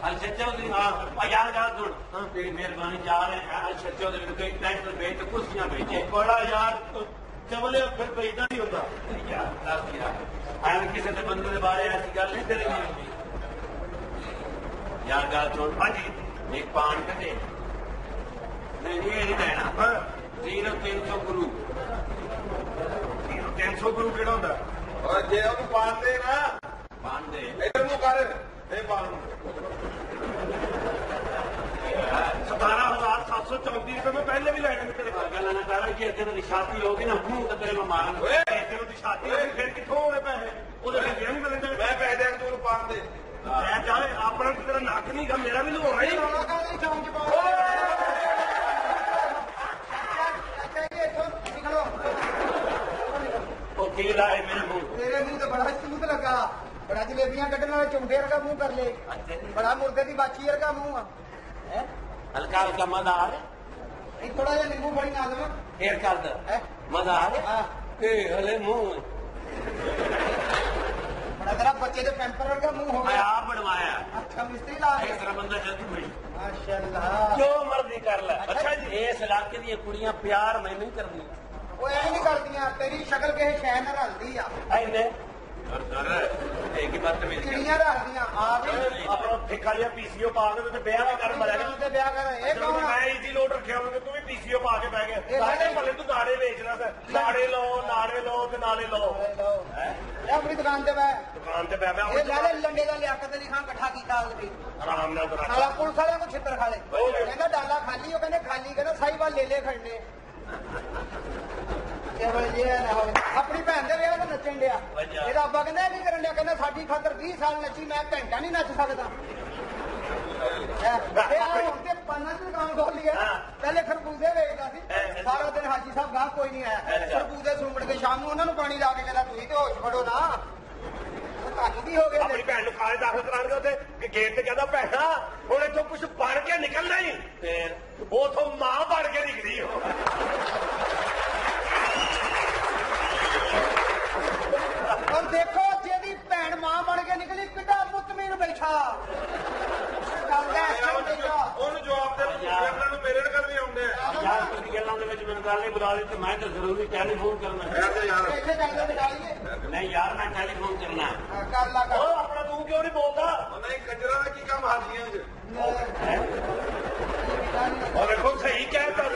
अच्छा चौधरी हाँ यार यार सुन तेरी मेहरबानी जा रहे हैं अच्छा चौधरी कोई नेशनल भेज कुर्सियां भेजे बड़ा यार चवले फिर भेजना नहीं होता यार किसी के बंदे के बारे ऐसी गल नहीं करेंगे यार गल सुन हाँ जी एक पान के दे नहीं ये नहीं देना 300 गुरु 300 गुरु केड़ा होंदा और जे ਉਹਨੂੰ ਪਾਉਂਦੇ ਨਾ पांडे ਇਧਰ ਨੂੰ ਕਰ ਇਹ ਪਾਣ 17,734 रुपए में पहले भी लेने तेरे गल ना कर कि तेरी शादी होगी ना हूं तो तेरे को मारन तेरे की शादी होगी फिर कितों होने पैसे ਉਹਦੇ ਵਿੱਚ ਨਹੀਂ ਮਿਲਦਾ ਮੈਂ ਪੈਸੇ ਦੇ ਤੂੰ ਪਾਣ ਦੇ ਮੈਂ ਚਾਹੇ ਆਪਣਾ ਤੇਰਾ ਨੱਕ ਨਹੀਂ ਗਾ ਮੇਰਾ ਵੀ ਲਵਾਉਣਾ ਹੀ ਉਹ ਕੀ ਲਾਏ ਮੇਰੇ ਮੂੰਹ ਤੇਰੇ ਮੂੰਹ ਤੇ ਬੜਾ ਸੂਤ ਲੱਗਾ ਬੜਾ ਜਲੇਬੀਆਂ ਕੱਢਣ ਵਾਲੇ ਚੁੰਡੇ ਵਰਗਾ ਮੂੰਹ ਕਰ ਲੈ ਬੜਾ ਮੁਰਗੇ ਦੀ ਬਾਛੀ ਵਰਗਾ ਮੂੰਹ ਆ ਹਲਕਾ ਹਲਕਾ ਮਜ਼ਾ ਆ ਰਿਹਾ ਇਹ ਥੋੜਾ ਜਿਹਾ ਨਿੰਬੂ ਪਾਣੀ ਨਾ ਦੇਵਾਂ ਫੇਰ ਕਰਦਾ ਮਜ਼ਾ ਆ ਰਿਹਾ ਇਹ ਹਲੇ ਮੂੰਹ ਬੜਾ ਤੇਰਾ ਬੱਚੇ ਦੇ ਪੈਂਪਰ ਵਰਗਾ ਮੂੰਹ ਹੋ ਮੈਂ ਗਿਆ ਆਪ ਬਣਵਾਇਆ ਅੱਛਾ ਮਿਸਤਰੀ ਲਾ ਇਸ ਤਰ੍ਹਾਂ ਬੰਦਾ ਜਲਦੀ ਮਿਲ ਮਾਸ਼ਾਅੱਲਾ ਜੋ ਮਰਜ਼ੀ ਕਰ ਲੈ ਅੱਛਾ ਜੀ ਇਸ ਇਲਾਕੇ ਦੀਆਂ ਕੁੜੀਆਂ ਪਿਆਰ ਮੈਨੂੰ ਨਹੀਂ ਕਰਦੀਆਂ ਉਹ ਐ ਨਹੀਂ ਕਰਦੀਆਂ ਤੇਰੀ ਸ਼ਕਲ ਕਿਸੇ ਸ਼ੈ ਨਾਲ ਰਲਦੀ ਆ ਐਨੇ ਇਹ ਕੀ ਬਾਤ ਹੈ ਕਿੜੀਆਂ ਰਲਦੀਆਂ ਆ ਵੀ ਆਪਣਾ ਠੇਕਾ ਜਿਹਾ ਪੀਸੀਓ ਪਾ ਕੇ ਤੇ ਵਿਆਹ ਵੀ ਕਰ ਮਰਿਆ ਤੇ ਵਿਆਹ ਕਰ ਇਹ ਕੌਣ ਆ ਮੈਂ ਈਜ਼ੀ ਲੋਡ ਰੱਖਿਆ ਹੋਵੇ ਤੂੰ ਵੀ ਪੀਸੀਓ ਪਾ ਕੇ ਬਹਿ ਇਹ ਗਿਆ ਸਾਰੇ ਭਲੇ ਤੂੰ ਨਾੜੇ ਵੇਚਣਾ ਨਾੜੇ ਲਓ ਤੇ ਨਾਲੇ ਲਓ ਇਹ ਆਪਣੀ ਦੁਕਾਨ ਤੇ ਬੈ ਦੁਕਾਨ ਤੇ ਬਹਿ ਇਹ ਲੈ ਲੈ ਲੰਡੇ ਦਾ ਲਿਆਕਤ ਅਲੀ ਖਾਨ ਇਕੱਠਾ ਕੀਤਾ ਅਗਲੀ ਆਰਾਮ ਨਾਲ ਕਰਾ ਸਾਲਾ ਪੁਲਿਸ ਵਾਲਿਆਂ ਨੂੰ ਛਿੱਤਰ ਖਾ ਲੈ ਕਹਿੰਦਾ ਡਾਲਾ ਖਾਲੀ ਉਹ ਕਹਿੰਦੇ ਖਾਲੀ ਕਹਿੰਦਾ ਸਾਈਵਾਲ ਲੈ ਲੈ ਖੜਨੇ ਆਪਣੀ ਭੈਣ ਦੇ ਵਿਆਹ ਤੇ ਨੱਚਣ ਡਿਆ ਇਹਦਾ ਅੱਬਾ ਕਹਿੰਦਾ ਇਹ ਕੀ ਕਰਨ ਡਿਆ ਕਹਿੰਦਾ ਸਾਡੀ ਖਾਤਰ 20 ਸਾਲ ਨੱਚੀ ਮੈਂ ਘੰਟਾ ਨਹੀਂ ਨੱਚ ਸਕਦਾ ਇਹ ਆ ਹੁਣ ਤੇ ਪਾਨਾਂ ਦੀ ਦੁਕਾਨ ਖੋਲ ਲਈ ਹੈ ਪਹਿਲੇ ਖਰਬੂਜ਼ੇ ਵੇਚਦਾ ਸੀ ਸਾਰਾ ਦਿਨ ਹਾਜੀ ਸਾਹਿਬ ਗਾਹ ਕੋਈ ਨਹੀਂ ਆਇਆ ਖਰਬੂਜ਼ੇ ਸੁੰਬੜ ਕੇ ਸ਼ਾਮ ਨੂੰ ਉਹਨਾਂ ਨੂੰ ਪਾਣੀ ਲਾ ਕੇ ਕਹਿੰਦਾ ਤੁਸੀਂ ਤੇ ਹੋਸ਼ ਫੜੋ ਨਾ ਤੁਹਾਨੂੰ ਕੀ ਹੋ ਗਿਆ ਆਪਣੀ ਭੈਣ ਨੂੰ ਕਾਲਜ ਦਾਖਲ ਕਰਾਉਣਗੇ ਉੱਥੇ ਗੇਟ ਤੇ ਕਹਿੰਦਾ ਭੈਣਾ ਹੁਣ ਇੱਥੋਂ ਕੁਝ ਬਣ ਕੇ ਨਿਕਲਣਾ ਹੀ ਫੇਰ ਉਥੋਂ ਮਾਂ ਬਣ ਕੇ ਨਿਕਲੀ ਉਹ ਔਰ ਦੇਖੋ ਜਿਹਦੀ ਭੈਣ ਮਾਂ ਬਣ ਕੇ ਨਿਕਲੀ ਕਿੱਡਾ ਮੁਤਮੀਨ ਬੈਠਾ ਉਹਨੂੰ ਜਵਾਬ ਦੇ ਇਹਨਾਂ ਨੂੰ ਮੇਰੇ ਨਾਲ ਵੀ ਆਉਂਦੇ ਆ ਯਾਰ ਤੁਸੀਂ ਗੱਲਾਂ ਦੇ ਵਿੱਚ ਮੈਨੂੰ ਗੱਲ ਨਹੀਂ ਬੁਲਾ ਲਈ ਤੇ ਮੈਂ ਤਾਂ ਜ਼ਰੂਰੀ ਟੈਲੀਫੋਨ ਕਰਨਾ ਮੈਂ ਤੇ ਯਾਰ ਇੱਥੇ ਜਾਂਦੇ ਬਿਠਾ ਲਈਏ ਨਹੀਂ ਯਾਰ ਮੈਂ ਟੈਲੀਫੋਨ ਕਰਨਾ ਕਰ ਲਾ ਕਰ ਉਹ ਆਪਣਾ ਤੂੰ ਕਿਉਂ ਨਹੀਂ ਬੋਲਦਾ ਨਹੀਂ ਕੰਜਰਾਂ ਦਾ ਕੀ ਕੰਮ ਹਾਜ਼ੀਆਂ 'ਚ ਉਹ ਵੇਖੋ ਸਹੀ ਕਹਿਤਾ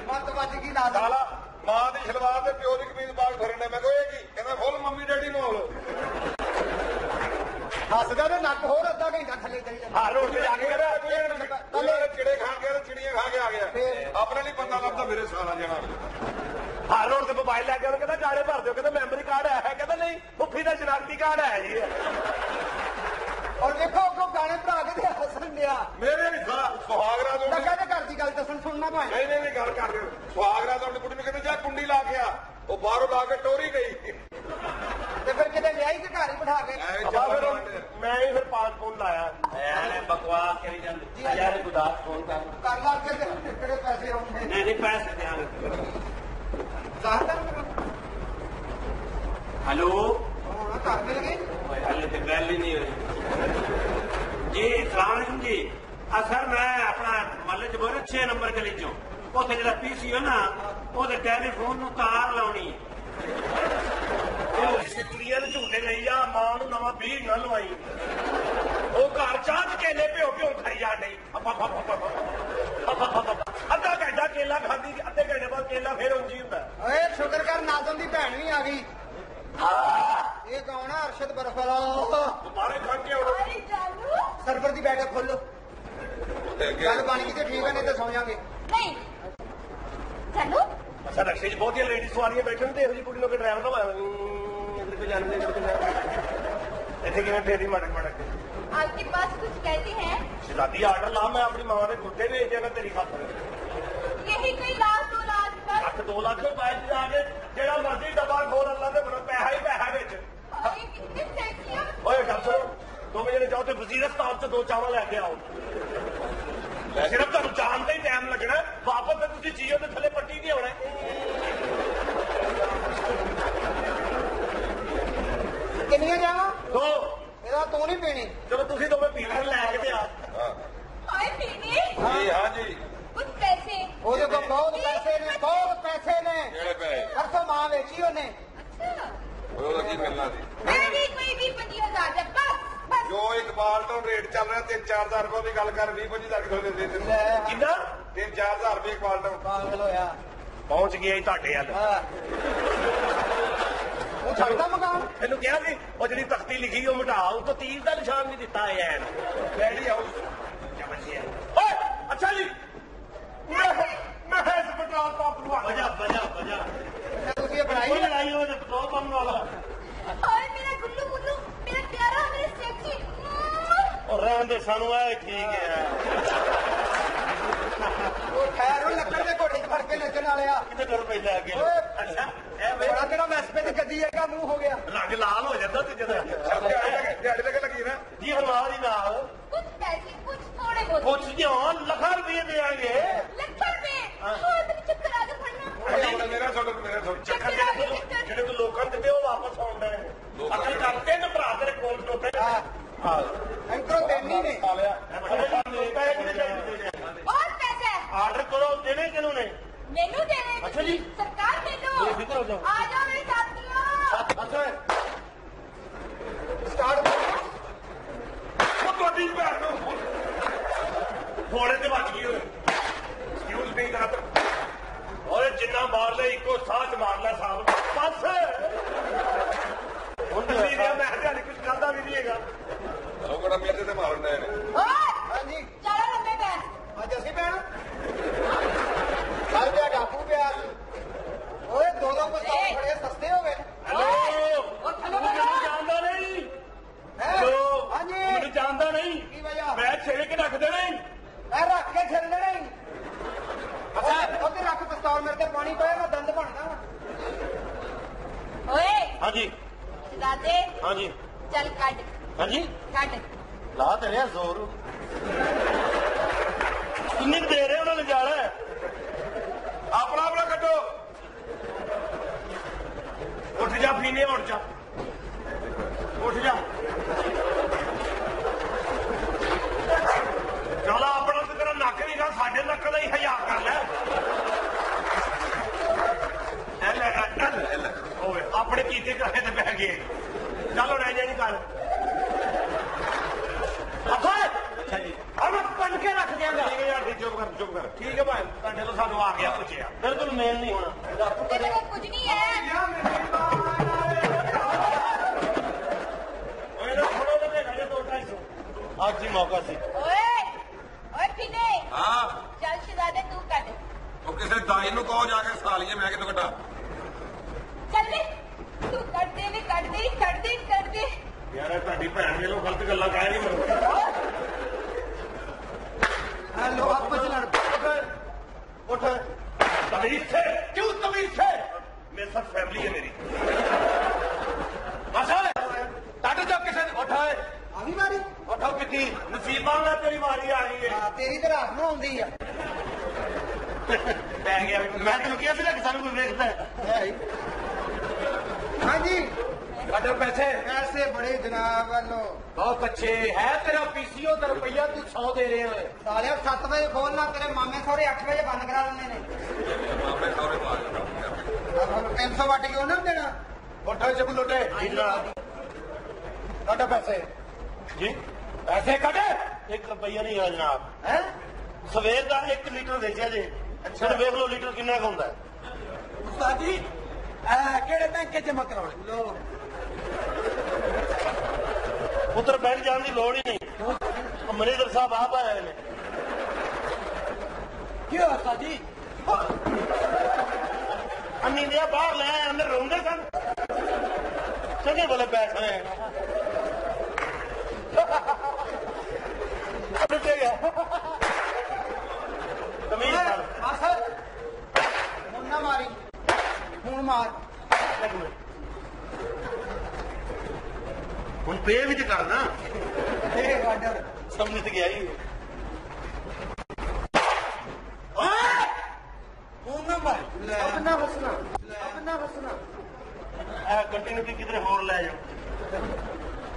ਮੱਤ ਵੱਜ ਗਈ ਲਾ ਸਾਲਾ ਮਾਂ ਦੀ ਸ਼ਲਵਾਰ ਤੇ ਪਿਓ ਦੀ ਕਮੀਜ਼ ਪਾ ਕੇ ਫਿਰਨੇ ਮੈਂ ਕਿਹਾ ਇਹ ਕੀ ਕਹਿੰਦਾ ਫੁੱਲ ਮੰਮੀ ਡੈਡੀ ਮਾਹੌਲ ਹੱਸਦਾ ਤੇ ਨੱਕ ਹੋਰ ਅੱਧਾ ਘੰਟਾ ਥੱਲੇ ਚੜੀ ਜਾਂਦਾ ਹਾਂ ਰੋਡ ਤੇ ਜਾ ਕੇ ਕਹਿੰਦਾ ਪਹਿਲੇ ਚਿੜੇ ਖਾ ਗਿਆ ਤੇ ਚਿੜੀਆਂ ਖਾ ਕੇ ਆ ਗਿਆ ਆਪਣੇ ਲਈ ਬੰਦਾ ਲੱਭਦਾ ਮੇਰੇ ਸਾਲਾ ਜਣਾ ਹਾਂ ਰੋਡ ਤੇ ਮੋਬਾਈਲ ਲੈ ਕੇ ਉਹਨੂੰ ਕਹਿੰਦਾ ਗਾੜੇ ਭਰ ਦਿਓ ਕਹਿੰਦਾ ਮੈਮਰੀ ਕਾਰਡ ਹੈ ਕਹਿੰਦਾ ਨਹੀਂ ਮੁੱਫੀ ਦਾ ਸ਼ਨਾਖਤੀ ਕਾਰਡ ਹੈ ਜੀ ਔਰ ਦੇਖੋ ਅੱਗੋਂ ਗਾਣੇ ਭਰਾ ਕੇ ਤੇ ਹੱਸਣ ਡਿਆ ਮੇਰੇ ਵੀ ਸਾਲਾ ਸੁਹਾਗਰਾ ਤੋਂ ਲੱਗਾ ਤੇ ਘਰ ਦੀ ਗੱਲ ਦੱਸਣ ਸੁਣਨਾ ਭਾਵੇਂ ਨਹੀਂ ਗੱਲ ਕਰ ਰਹੇ ਸੁਹਾਗਰਾ ਤੋਂ ਕੁੜੀ ਨੂੰ ਕਹਿੰਦੇ ਜਾ ਕੁੰਡੀ ਲਾ ਕੇ ਆ ਉਹ ਬਾਹਰੋਂ ਲਾ ਕੇ ਟੋਰੀ ਗਈ ਤੇ ਫਿਰ ਕਿਤੇ ਲਿਆਈ ਤੇ ਘਰ ਹੀ ਬਿਠਾ ਕੇ ਮੈਂ ਹੀ ਫਿਰ 5 ਫੋਨ ਲਾਇਆ ਐਨੇ ਬਕਵਾਸ ਕਰੀ ਜਾਂਦੇ ਯਾਰ ਗੁਦਾਸ ਫੋਨ ਕਰ ਲਾ ਕੇ ਤੇ ਕਿਹੜੇ ਪੈਸੇ ਆਉਂਦੇ ਨਹੀਂ ਪੈਸੇ ਧਿਆਨ ਸਾਹਤਾ ਹੈਲੋ ਹੁਣ ਕਰ ਦੇਣਗੇ ਹਲੇ ਤੇ ਗੱਲ ਹੀ ਨਹੀਂ ਹੋਈ ਜੀ ਸਲਾਮ ਜੀ ਸਰ ਮੈਂ ਆਪਣਾ ਮਹੱਲੇ ਚ ਬੋਲ 6 ਨੰਬਰ ਗਲੀ ਚੋਂ ਉੱਥੇ ਜਿਹੜਾ ਪੀਸੀ ਹੈ ਨਾ ਉਹਦੇ ਟੈਲੀਫੋਨ ਨੂੰ ਤਾਰ ਲਾਉਣੀ ਉਹ ਸਿੱਟੀਆਂ ਦੇ ਝੂਟੇ ਲਈ ਆ ਮਾਂ ਨੂੰ ਨਵਾਂ ਬੀੜ ਨਾ ਲਵਾਈ ਉਹ ਘਰ ਚਾਹ ਚ ਕੇਲੇ ਭਿਓ ਖਾਈ ਜਾ ਡਈ ਅੱਧਾ ਘੰਟਾ ਕੇਲਾ ਖਾਂਦੀ ਅੱਧੇ ਘੰਟੇ ਬਾਅਦ ਕੇਲਾ ਫੇਰ ਉਂਝ ਹੀ ਹੁੰਦਾ ਓਏ ਸ਼ੁਕਰ ਕਰ ਨਾਜ਼ਮ ਦੀ ਭੈਣ ਵੀ ਆ ਗਈ ਇਹ ਕੌਣ ਆ ਅਰਸ਼ਦ ਬਰਫ ਵਾਲਾ ਦੁਬਾਰੇ ਖਾ ਕੇ ਆਉਣਾ ਅਰੇ ਜਾਨੂ ਸਰਵਰ ਦੀ ਬੈਠਕ ਖੋਲੋ ਗੱਲ ਬਣ ਗਈ ਤੇ ਠੀਕ ਹੈ ਨਹੀਂ ਤਾਂ ਸੌ ਜਾਾਂਗੇ ਨਹੀਂ ਜਾਨੂ ਅੱਛਾ ਰਕਸ਼ੇ 'ਚ ਬਹੁਤੀਆਂ ਲੇਡੀ ਸਵਾਰੀਆਂ ਬੈਠਣ ਤੇ ਇਹੋ ਜਿਹੀ ਕੁੜੀ ਨੂੰ ਕਿ ਡਰਾਈਵਰ ਦਾ ਇੱਧਰ ਕੋ ਜਾਣਦੇ ਇੱਥੇ ਕਿਵੇਂ ਫੇਰੀ ਮੜਕ आपके पास कुछ कहते हैं ਸ਼ਰਾਬੀ ਆਰਡਰ ਲਾ ਮੈਂ ਆਪਣੀ ਮਾਂ ਦੇ ਗੁੱਡੇ ਵੇਚ ਜਾਣਾ ਤੇਰੀ ਖਾਤਰ यही कोई लाख 2 लाख बस 2 ਲੱਖ ਰੁਪਏ ਚ ਜਾ ਕੇ ਜਿਹੜਾ ਮਰਜ਼ੀ ਡੱਬਾ ਖੋਲ ਅੱਲਾ ਤੇ ਬਣਾ ਪੈਸਾ ਹੀ ਪੈਸਾ ਵਿੱਚ अरे कितने सेक्सी हो ਓਏ ਗੱਲ ਸੁਣੋ ਦੋਵੇਂ ਜਣੇ ਜਾਓ ਤੇ ਵਜ਼ੀਰਸਤਾਨ ਚ 2 ਚਾਵਲ ਲੈ ਕੇ ਆਓ ਸਿਰਫ ਤੁਹਾਨੂੰ ਜਾਣ ਤੇ ਹੀ ਟਾਈਮ ਲੱਗਣਾ ਵਾਪਸ ਤੇ ਤੁਸੀਂ ਜੀਓ ਦੇ ਥੱਲੇ ਪੱਟੀ ਨਹੀਂ ਆਉਣਾ ਕਿੰਨੀਆਂ ਜਾਵਾਂ 2 ਇਹਦਾ ਤੂੰ ਨਹੀਂ ਪੀਣੀ ਚਲੋ ਤੁਸੀਂ ਦੋਵੇਂ ਪੀ ਲੈ ਕੇ ਤੇ ਆ हाय पीने ਜੀ ਹਾਂ ਜੀ कुछ पैसे ਉਹਦੇ ਕੋਲ ਬਹੁਤ ਪੈਸੇ ਨੇ ਬਹੁਤ ਪੈਸੇ ਨੇ ਕਿਹੜੇ ਪਏ ਪਰਸੋਂ ਮਾਂ ਵੇਚੀ ਉਹਨੇ अच्छा ਉਹਦਾ ਕੀ ਮਿਲਣਾ ਸੀ मेरी कोई भी 25,000 है बस बस ਜੋ ਇਕਬਾਲ ਤੋਂ ਰੇਟ ਚੱਲ ਰਿਹਾ 3-4,000 ਰੁਪਏ ਦੀ ਗੱਲ ਕਰ 20-25 ਲੱਖ ਦੇ ਦੇ ਲੈ ਕਿੰਨਾ 3-4,000 ਰੁਪਏ ਇਕਬਾਲ ਤੋਂ ਪਾਗਲ ਹੋਇਆ ਪਹੁੰਚ ਗਿਆ ਤੁਹਾਡੇ ਵੱਲ ਹਾਂ ਉਹ ਛੱਡਦਾ ਮਕਾਨ ਇਹਨੂੰ ਕਿਹਾ ਸੀ ਉਹ ਜਿਹੜੀ ਤਖਤੀ ਲਿਖੀ ਉਹ ਮਿਟਾ ਉਹ ਤੋਂ ਤੀਰ ਦਾ ਨਿਸ਼ਾਨ ਨਹੀਂ ਦਿੱਤਾ ਐ ਡੈਡੀ ਆਉ ਓਏ ਅੱਛਾ ਜੀ ਮੈਂ ਇਸ ਪੈਟਰੋਲ ਪੰਪ ਨੂੰ ਵਜਾ ਤੁਸੀਂ ਇਹ ਬਣਾਈ ਲੜਾਈ ਹੋ ਜੇ ਪੈਟਰੋਲ ਪੰਪ ਵਾਲਾ हाय मेरा गुल्लू ਸਾਨੂੰ ਆਏ ਠੀਕ ਹੈ ਉਹ ਖੈਰ ਉਹ ਲੱਕੜ ਦੇ ਘੋੜੇ 'ਚ ਫੜ ਕੇ ਨੱਚਣ ਵਾਲਿਆ ਕਿਤੇ ਤੁਰ ਪੈਂਦਾ ਅੱਗੇ ਅੱਛਾ ਇਹ ਵੇ ਬੜਾ ਕਿਹੜਾ ਮੈਸਪੇ ਤੇ ਗੱਡੀ ਹੈਗਾ ਮੂੰਹ ਹੋ ਗਿਆ ਰੰਗ ਲਾਲ ਹੋ ਜਾਂਦਾ ਤੇ ਜਦੋਂ ਦਿਹਾੜੀ ਲੱਗੇ ਲੱਗੀ ਨਾ ਜੀ ਹਮਾਰ ਹੀ ਨਾਲ कुछ पैसे कुछ थोड़े बहुत ਕੁਛ ਜਿਉਂ ਲੱਖਾਂ ਰੁਪਏ ਦੇਾਂਗੇ ਲੱਖਾਂ ਰੁਪਏ ਹੋਰ ਤੇ ਚੱਕਰ ਆ ਕੇ ਫੜਨਾ ਮੇਰਾ ਛੋਟਾ ਚੱਕਰ ਜਿਹੜੇ ਤੂੰ ਲੋਕਾਂ ਨੂੰ ਦਿੱਤੇ ਉਹ ਵਾਪਸ ਆਉਂਦੇ ਨੇ ਅਕਲ ਕਰ ਤਿੰਨ ਭਰਾ ਤੇਰੇ ਕੋਲ ਟੋਟੇ ਹਾਂ ਐਂਕਰੋ ਤੈਨੀ ਨੇ ਆ ਲਿਆ और पैसे ਆਰਡਰ ਕਰੋ ਦੇਣੇ ਕਿਹਨੂੰ ਨੇ मेनू देने अच्छा जी। सरकार मेनू बेफिक्र हो जाओ। आ जाओ मेरे साथियों ਅੱਛਾ ਸਟਾਰਟ ਉਹ ਤੁਹਾਡੀ ਭੈਣ ਨੂੰ ਫੋੜੇ ਤੇ ਵੱਜ ਗਈ ਓਏ ਐਕਸਕਿਊਜ਼ ਮੀ ਦਾ ਓਏ ਜਿੰਨਾ ਮਾਰ ਲੈ ਇੱਕੋ ਸਾਹ ਚ ਮਾਰ ਲੈ ਸਾਹਿਬ ਬਸ ਹੁਣ ਤੁਸੀਂ ਨੇ ਮੈਂ ਹਜੇ ਕੁਝ ਕਰਦਾ ਵੀ ਨਹੀਂ ਹੈਗਾ ਉਹ ਕਿਹੜਾ ਮੇਰੇ ਤੇ ਮਾਰਨ ਆਏ ਨੇ ओए ਹਾਂਜੀ चलो लंबे बैठ ਅੱਜ ਅਸੀਂ ਭੈਣ ਕੱਲ ਪਿਆ ਡਾਕੂ ਪਿਆ ਓਏ ਦੋ ਪਿਸਤੌਲ ਬੜੇ ਸਸਤੇ ਹੋ ਗਏ ਹੈਲੋ और चलो ਮੈਨੂੰ ਜਾਣਦਾ ਨਹੀਂ ਹੈਂ? ਹੈਲੋ ਹਾਂਜੀ ਮੈਨੂੰ ਜਾਣਦਾ ਨਹੀਂ ਕੀ ਵਜ੍ਹਾ ਮੈਂ ਛੇੜ ਕੇ ਰੱਖ ਦੇਣਾ ਈ। ਮੈਂ ਰੱਖ ਕੇ ਛੱਡਣਾ ਨਹੀਂ ਅੱਛਾ ਉਹਦੇ ਰੱਖ ਪਿਸਤੌਲ ਮੇਰੇ ਤੇ ਪਾਣੀ ਪਾਇਆ ਮੈਂ ਦੰਦ ਬਣਦਾ ओए ਹਾਂਜੀ दादे ਹਾਂਜੀ चल काट ਹਾਂਜੀ काट ਲਾ ਤੇ ਰਿਹਾ ਜ਼ੋਰ ਕਿੰਨੀ ਕੁ ਦੇ ਰਹੇ ਉਹਨਾਂ ਨੇ ਜਾਣਾ ਹੈ? ਆਪਣਾ ਆਪਣਾ ਕੱਢੋ ਉੱਠ ਜਾ ਪੀਨੇ ਉੱਠ ਜਾ ਉੱਠ ਜਾ ਚਲ ਆਪਣਾ ਤੇ ਤੇਰਾ ਨੱਕ ਨਹੀਂ ਗਾ ਸਾਡੇ ਨੱਕ ਦਾ ਹੀ ਹਯਾ ਕਰ ਲੈ ਓਏ ਆਪਣੇ ਕੀਤੇ ਕਹੇ ਤੇ ਬਹਿ ਗਏ ਚਲੋ ਰਹਿ ਜਾ ਨਹੀਂ ਕਰ ਅੱਛਾ ਜੀ ਅਬ ਪੜ ਕੇ ਰੱਖ ਦਿਆਂਗਾ ਠੀਕ ਹੈ ਯਾਰ ਚੁੱਪ ਕਰ ਠੀਕ ਹੈ ਭਾਈ ਤੁਹਾਡੇ ਤੋਂ ਸਾਨੂੰ ਆ ਗਿਆ ਪੁੱਛਿਆ ਬਿਲਕੁਲ ਮੇਲ ਨਹੀਂ ਹੋਣਾ तेरे को कुछ नहीं है ਓਏ ਨਾ ਫੜੋ ਤੇ ਘਰੇ 2-250 ਅੱਜ ਹੀ ਮੌਕਾ ਸੀ ओए ओए फिने ਹਾਂ चल शहजादे तू काट ਉਹ ਕਿਸੇ ਦਾਈ ਨੂੰ ਕਹੋ ਜਾ ਕੇ ਸਾਲੀਏ ਮੈਂ ਕਿਤੋਂ ਕੱਢਾਂ चल बे तू काट दे भी काट दे कर दे ਯਾਰ ਤੁਹਾਡੀ ਭੈਣ ਨੇ ਲੋ ਗਲਤ ਗੱਲਾਂ ਕਹਿ ਨਹੀਂ ਮੈਨੂੰ ਹੈਲੋ ਆਪਸ ਚ ਲੜ ਉੱਠ ਤਮੀਜ਼ ਸੇ ਕਿਉਂ ਤਮੀਜ਼ ਸੇ ਮੇਰੇ ਸਾਥ ਫੈਮਿਲੀ ਹੈ ਮੇਰੀ ਮਸਾਲੇ ਟੱਟ ਜਾ ਕਿਸੇ ਨੇ ਉਠਾਏ ਆ ਵੀ ਮਾਰੀ ਉਠਾਓ ਕਿੱਤੀ ਨਸੀਬਾਂ ਨਾਲ ਤੇਰੀ ਵਾਰੀ ਆ ਗਈ ਹੈ ਆ ਤੇਰੀ ਤਾਂ ਰਾਤ ਨੂੰ ਆਉਂਦੀ ਆ ਪੈ ਗਿਆ ਮੈਂ ਤੈਨੂੰ ਕਿਹਾ ਸੀ ਨਾ ਕਿ ਸਾਨੂੰ ਕੋਈ ਵੇਖਦਾ ਹੈ ਹਾਂਜੀ ਕੱਢੋ ਪੈਸੇ ਪੈਸੇ ਬੜੇ ਜਨਾਬ ਵੱਲੋਂ ਬਹੁਤ ਅੱਛੇ ਹੈ ਤੇਰਾ ਪੀਸੀਓ ਦਾ ਰੁਪਈਆ ਤੂੰ 100 ਦੇ ਰਿਹਾ ਹੈ ਸਾਲਿਆ 7 ਵਜੇ ਖੋਲਣਾ ਤੇਰੇ ਮਾਮੇ ਸਹੁਰੇ 8 ਵਜੇ ਬੰਦ ਕਰਾ ਦਿੰਦੇ ਨੇ ਮਾਮੇ ਸਾਰੇ ਪਾ ਦਿੱਤਾ 300 ਵੱਟ ਕੇ ਉਹਨਾਂ ਨੂੰ ਦੇਣਾ ਉੱਠੋ ਜਬ ਲੋਟੇ ਕੱਢੋ ਪੈਸੇ ਜੀ ਪੈਸੇ ਕੱਢ 1 ਰੁਪਈਆ ਨਹੀਂ ਆ ਜਨਾਬ ਹੈ ਸਵੇਰ ਦਾ 1 ਲੀਟਰ ਵੇਚਿਆ ਜੇ ਅੱਛਾ ਵੇਖ ਲਓ ਲੀਟਰ ਕਿੰਨਾ ਕੁ ਹੁੰਦਾ ਉਸਤਾਦ ਜੀ ਕਿਹੜੇ ਬੈਂਕ 'ਚ ਜਮਾ ਕਰਾਉਣਾ ਲੋ ਉੱਧਰ ਬੈਠ ਜਾਣ ਦੀ ਲੋੜ ਹੀ ਨਹੀਂ ਮੈਨੇਜਰ ਸਾਹਿਬ ਆਪ ਆਏ ਨੇ ਕੀ ਹੋਇਆ ਉਸਤਾਦ ਜੀ ਅੰਨੀ ਦੇ ਬਾਹਰ ਲੈ ਆਏ ਅੰਦਰ ਰੋਂਦੇ ਸਨ ਚੰਗੇ ਬੋਲੇ ਬੈਠ ਰਹੇ ਤਮੀਜ਼ ਨਾਲ ਬਸ ਹੁਣ ਨਾ ਮਾਰੀ ਹੁਣ ਮਾਰ ਇੱਕ ਮਿੰਟ ਹੁਣ ਪੇ ਵਿੱਚ ਕਰਨਾ ਇਹ ਆਰਡਰ ਸਮਝ ਤੇ ਗਿਆ ਹੀ ਹੁਣ ਨਾ ਮਾਰ ਆਪਣਾ ਹੱਸਣਾ ਇਹ ਕੰਟੀਨਿਊਟੀ ਕਿਧਰੇ ਹੋਰ ਲੈ ਜਾਓ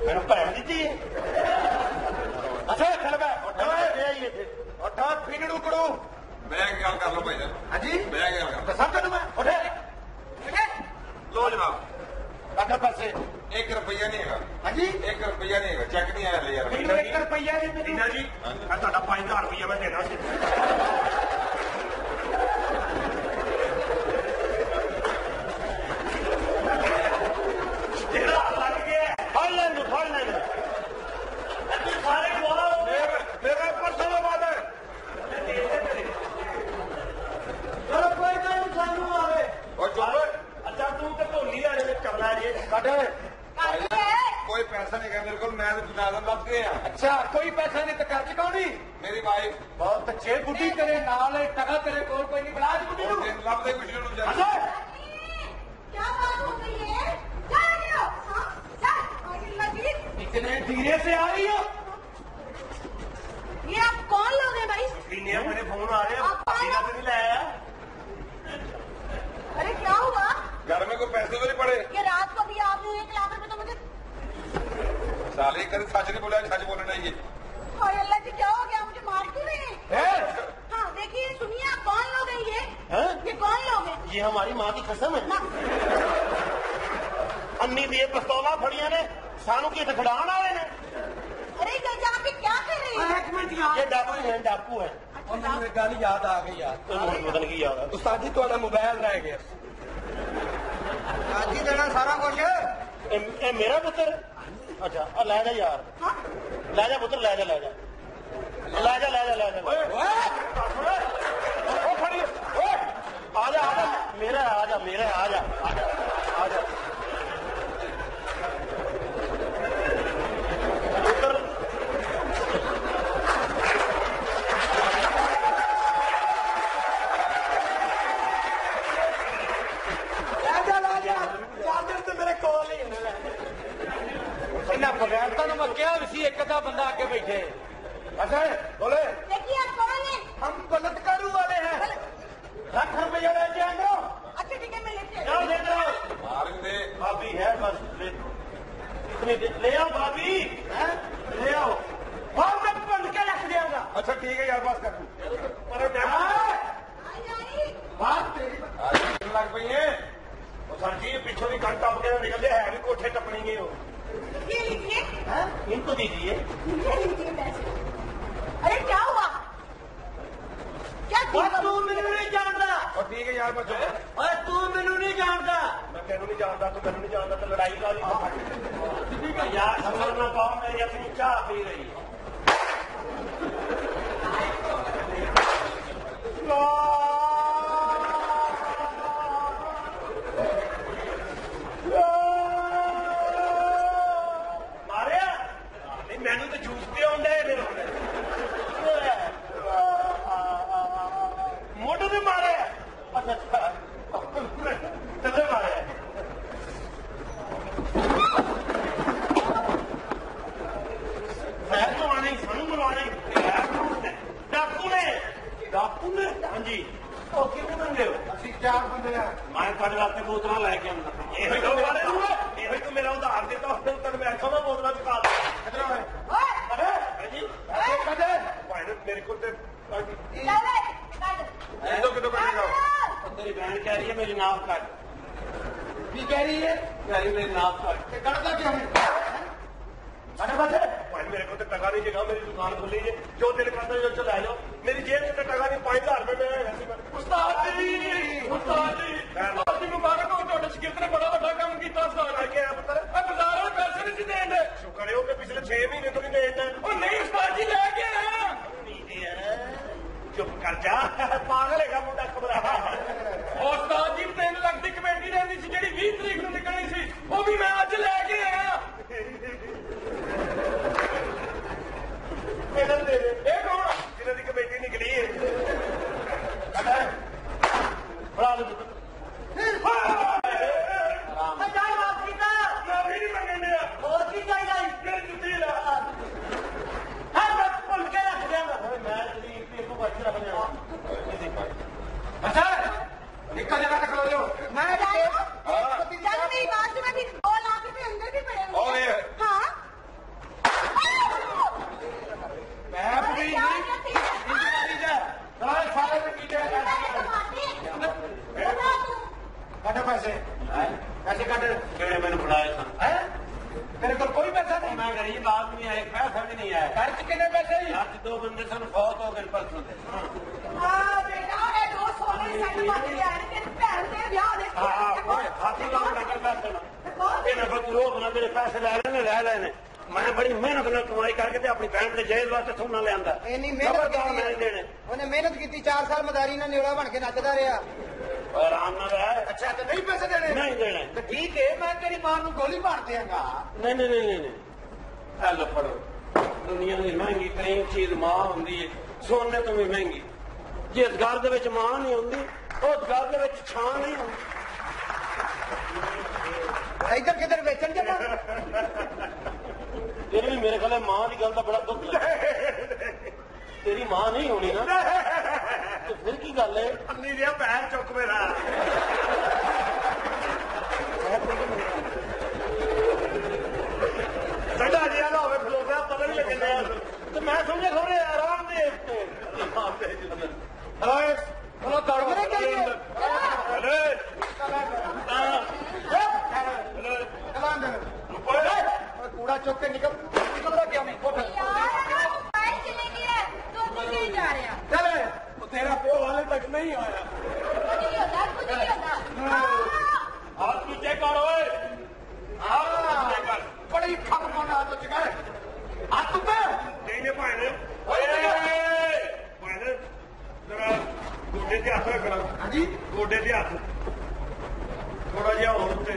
ਮੈਨੂੰ ਭੈਣ ਦਿੱਤੀ ਹੈ ਅੱਛਾ ਖੜ ਬੈ ਉੱਠਾ ਫਿਗੜੂ ਕੜੂ ਬਹਿ ਕੇ ਗੱਲ ਕਰ ਲਓ ਭਾਈ ਹਾਂਜੀ ਬਹਿ ਕੇ ਗੱਲ ਕਰ ਦੱਸਾਂ ਤੈਨੂੰ ਮੈਂ ਉੱਠੇ ਲੋ ਜਨਾਬ ਕੱਢ ਪੈਸੇ 1 ਰੁਪਈਆ ਨਹੀਂ ਹੈਗਾ ਹਾਂਜੀ 1 ਰੁਪਈਆ ਨਹੀਂ ਹੈਗਾ ਚੈੱਕ ਨਹੀਂ ਆਇਆ ਲੈ ਯਾਰ ਮੈਨੂੰ 1 ਰੁਪਈਆ ਨਹੀਂ ਮੈਨੂੰ ਰੀਨਾ ਜੀ ਆ ਤੁਹਾਡਾ 5000 ਰੁਪਈਆ ਮੈਂ ਦੇਣਾ ਸੀ ਜਿਹੜਾ ਲੱਗ ਗਿਆ ਫੜ ਲੈਣ ਤੂੰ ਸਾਰੇ ਗਵਾਹ ਮੇਰਾ ਪਰਸਨਲ ਵਾਦਾ ਚਲੋ ਕੋਈ ਗੱਲ ਨਹੀਂ ਸਾਨੂੰ ਆਵੇ ਉਹ ਚੁੱਪ ਅੱਛਾ ਤੂੰ ਤੇ ਢੋਲੀ ਵਾਲੇ ਵਿੱਚ ਚੱਲਣਾ ਜੇ ਕੱਢ काट है ਕੋਈ ਪੈਸਾ ਨਹੀਂ ਹੈਗਾ ਮੇਰੇ ਕੋਲ ਮੈਂ ਤਾਂ ਬਤਾ ਦਿੰਦਾ गए हैं। अच्छा कोई पैसा नहीं तो कर चुकाउणी मेरी वाइफ बहुत अच्छे बुढ़ी तेरे नाल है टका तेरे कोल कोई नहीं बड़ा बुढ़ी नूं लभदे कुछ नहीं जा क्या बात हो गई है क्या हो हाँ चल आगे लगी इतने धीरे से आ रही हो ये आप कौन लोग हैं भाई पीने मेरे फोन आ रहे हैं आप कौन पीना तो नहीं लाया अरे क्या हुआ घर में कोई पैसे तो नहीं पड़े ये रात को भी आपने 1 लाख रुपए तो मुझे साले कभी सच नहीं बोला सच बोलना चाहिए और अल्लाह जी क्या हो गया मुझे मार क्यों रहे हैं हाँ देखिए सुनिए आप कौन लोग हैं ये कौन लोग हैं ये हमारी माँ की कसम है ना अन्नी दिए पिस्तौला फड़िया ने सानू की खड़ान आए ने अरे ये यहाँ पे क्या कर रहे हैं ये डाकू है ਮੈਨੂੰ ਇੱਕ ਗੱਲ ਯਾਦ ਆ ਗਈ ਯਾਰ ਤੁਹਾਨੂੰ ਪਤਾ ਨਹੀਂ ਕੀ ਯਾਦ ਆ ਉਸਤਾਦ ਜੀ ਤੁਹਾਡਾ ਮੋਬਾਈਲ ਰਹਿ ਗਿਆ ਅੱਜ ਹੀ ਦੇਣਾ ਸਾਰਾ ਕੁਝ ਇਹ ਮੇਰਾ ਪੁੱਤਰ ਅੱਛਾ ਆ ਲੈ ਜਾ ਯਾਰ ਲੈ ਜਾ ਪੁੱਤਰ ਲੈ ਜਾ ਲੈ ਜਾ ਓਏ ਉਹ ਫੜੀ ਓਏ ਆ ਜਾ ਮੇਰਾ ਆ ਜਾ ਪੁੱਤਰ ਚਾਰਜਰ ਤੇ ਮੇਰੇ ਕੋਲ ਹੀ ਹੁੰਦਾ ਇਹਨਾਂ ਬਗੈਰ ਤਾਂ ਮੈਂ ਕਿਹਾ ਵੀ ਸੀ ਇੱਕ ਅੱਧਾ ਬੰਦਾ ਅੱਗੇ ਬੈਠੇ ਅੱਛਾ बोले देखिए आप कौन है हम बलात्कारू वाले हैं लाख रुपया ले जाएंगे अच्छा ठीक है मैं लेते जाओ दे दो मार दे भाभी है बस इतनी ले आओ भाभी ले आओ और मैं बंद के रख देगा अच्छा ठीक है यार बस कर पर बात तेरी लग पई है सर जी पिछों भी कण टप के निकलते है भी कोठे टपनी गए हो ये लीजिए इनको दीजिए ये लीजिए पैसे अरे क्या हुआ क्या तू मैनू नहीं जानता और ठीक है यार बस ओए तू मैनू नहीं जानता मैं तेनू नहीं जानता तू मैनू नहीं जानता तो लड़ाई का यार समझना पाओ मेरी अपनी चाह पी रही है मारिया नहीं मैनू तो जूस पे आंदा है मोटे से मारे अच्छा चले मारे मैं तो आने सानू मरवाने डाकू ने हाँ जी ਉਹ ਕਿਵੇਂ ਬੰਦੇ ਹੋ ਅਸੀਂ ਚਾਰ ਬੰਦੇ ਆ ਮੈਂ ਤੁਹਾਡੇ ਵਾਸਤੇ ਬੋਤਲਾਂ ਲੈ ਕੇ ਆਉਂਦਾ ਇਹੋ ਹੀ ਤੂੰ ਮੇਰਾ ਉਧਾਰ ਦਿੱਤਾ ਉਸ ਦਿਨ ਤੱਕ ਮੈਂ ਆਖਾਂ ਮੈਂ ਬੋਤਲਾਂ ਚੁਕਾ ਦੇ ਕਿਧਰ ਹੋਏ ਅਰੇ ਹਾਂਜੀ ਕਦੇ ਭਾਈ ਮੇਰੇ ਕੋਲ ਤੇ किधर किधर करेगा तेरी बहन कह रही है मेरी नाव काट ਕੀ ਕਹਿ ਰਹੀ ਹੈ कह रही मेरी नाव काट ਤੇ ਕੱਢਦਾ ਕਿਉਂ ਹੈ अरे बच्चे भाई मेरे को तो टका नहीं जगह मेरी दुकान खुली है जो दिल करता है जो चला लो मेरी जेब में तो टका नहीं 5000 रुपए में ਉਸਤਾਦ ਜੀ ਮੁਬਾਰਕ ਹੋ ਤੁਹਾਡੇ ਸ਼ਾਗਿਰਦ ਨੇ ਬੜਾ ਵੱਡਾ ਕੰਮ ਕੀਤਾ ਉਸਤਾਦ करके आया पुत्र ਇਹ ਬਾਜ਼ਾਰ ਵਾਲੇ ਪੈਸੇ ਨਹੀਂ ਸੀ ਦੇਣ शुक्र है कि पिछले 6 महीने तो नहीं देता ਉਹ ਨਹੀਂ ਉਸਤਾਦ ਜੀ ਲੈ ਕੇ ਆਇਆ चुप कर जा पागल है मुंडा घबरा ਉਸਤਾਦ ਜੀ 3 ਲੱਖ ਦੀ ਕਮੇਟੀ ਰਹਿੰਦੀ ਸੀ ਜਿਹੜੀ 20 ਤਰੀਕ ਨੂੰ ਨਿਕਲਣੀ ਸੀ ਉਹ ਵੀ ਮੈਂ ਅੱਜ ਲੈ ਕੇ ਆਇਆ किधर दे दे ਇਹ ਕੌਣ जिन्हों की कमेटी निकली है बड़ा ਅੱਛਾ ਇੱਕੋ ਜਗ੍ਹਾ ਤੇ ਖਲੋ ਜਾਓ मैं चल मेरी बात सुना भी 2 लाख रुपए अंदर भी पड़े और हुए ये हाँ ਮੈਂ ਪੂਰੀ ਨਹੀਂ ਇੰਤਜ਼ਾਰੀ ਜਾ ਸਾਰੇ ਸਾਰੇ ਨੇ ਕੀਤੇ ਕੱਢ ਪੈਸੇ ਪੈਸੇ ਕੱਢ ਕਿਹੜੇ ਮੈਨੂੰ ਫੜਾਏ ਸਨ ਹੈ ਤੇਰੇ ਕੋਲ ਕੋਈ ਪੈਸਾ ਨਹੀਂ मैं गरीब आदमी है एक पैसा भी नहीं आया ਖਰਚ ਕਿੰਨੇ ਪੈਸੇ ਹੀ आज 2 बंदे सन फौत हो गए परसों दे हाँ बेटा ये 2 सोने की सेट बात लिया है तेरी भैन दे ब्याह दे हाथी काम करके पैसे ना ਇਹਨਾਂ ਕੋਲ ਰੋਕ ਨਾ ਮੇਰੇ ਪੈਸੇ ਲੈ ਲੈਣੇ ਮੈਂ ਬੜੀ ਮਿਹਨਤ ਨਾਲ ਕਮਾਈ ਕਰਕੇ ਤੇ ਆਪਣੀ ਭੈਣ ਦੇ ਜੇਲ੍ਹ ਵਾਸਤੇ ਸੋਨਾ ਲਿਆਂਦਾ ਇੰਨੀ ਮਿਹਨਤ ਖਬਰਦਾਰ ਮੈਂ ਨਹੀਂ ਕੀਤੀ ਦੇਣੇ ਉਹਨੇ ਮਿਹਨਤ ਕੀਤੀ 4 ਸਾਲ ਮਦਾਰੀ ਨਾਲ ਨਿਉਲਾ ਬਣ ਕੇ ਨੱਚਦਾ ਰਿਹਾ ਆਰਾਮ ਨਾਲ ਰਹਿ ਅੱਛਾ ਤੇ ਨਹੀਂ ਪੈਸੇ ਦੇਣੇ ਨਹੀਂ ਦੇਣੇ ਤੇ ਠੀਕ ਹੈ ਮੈਂ ਤੇਰੀ ਮਾਂ ਨੂੰ ਗੋਲੀ ਮਾਰ ਦਿਆਂਗਾ ਨਹੀਂ ਇਹ ਲੋ ਫੜੋ ਦੁਨੀਆ ਦੀ ਮਹਿੰਗੀ ਤਰੀਨ ਚੀਜ਼ ਮਾਂ ਹੁੰਦੀ ਹੈ, ਸੋਨੇ ਤੋਂ ਵੀ ਮਹਿੰਗੀ। ਜਿਸ ਘਰ ਦੇ ਵਿੱਚ ਮਾਂ ਨਹੀਂ ਹੁੰਦੀ ਉਸ ਘਰ ਦੇ ਵਿੱਚ ਛਾਂ ਨਹੀਂ ਹੁੰਦੀ। ਇੱਧਰ ਕਿਧਰ ਵੇਚਣ ਜਾਣਾ? ਤੇਰੇ ਵੀ ਮੇਰੇ ਖਿਆਲ ਮਾਂ ਦੀ ਗੱਲ ਦਾ ਬੜਾ ਦੁੱਖ ਲੱਗਦਾ। ਤੇਰੀ ਮਾਂ ਨਹੀਂ ਹੋਣੀ ਨਾ ਤੇ ਫਿਰ ਕੀ ਗੱਲ ਹੈ? ਅੰਨੀ ਦੀਆਂ ਪੈਰ ਚੁੱਕ ਮੇਰਾ। ਸਾਡਾ ਜਿਹਾ ਨਾ ਹੋਵੇ ਖਲੋਗਾ ਪਤਾ ਨਹੀਂ ਲੱਗਣਾ ਤੇ ਮੈਂ ਸਮਝਿਆ ਖੋਰੇ ਆਰਾਮ ਦੇ ਉਹਨੂੰ ਦੌੜ ਕੇ ਕਰੀਏ ਕੂੜਾ ਚੁੱਕ ਕੇ ਨਿਕਲਦਾ ਕਿਉਂ ਨਹੀਂ? ਚੱਲ ਉਹ ਤੇਰਾ ਪਿਓ ਹਾਲੇ ਤੱਕ ਨਹੀਂ ਆਇਆ। ਹੱਥ ਨੂੰ ਚੈੱਕ ਕਰ ਓਏ। ਬੜੀ ਖੱਪ ਪਾਉਣਾ ਹੱਥ ਚ ਕਰ। ਹੱਥ ਉੱਤੇ ਨਹੀਂ ਭਾਣੇ ਭਾਣੇ ਜਰਾ ਗੋਡੇ ਤੇ ਹੱਥ ਰੱਖਣਾ। ਹਾਂਜੀ ਗੋਡੇ ਤੇ ਹੱਥ ਥੋੜਾ ਜਿਹਾ ਹੋਰ ਉੱਤੇ,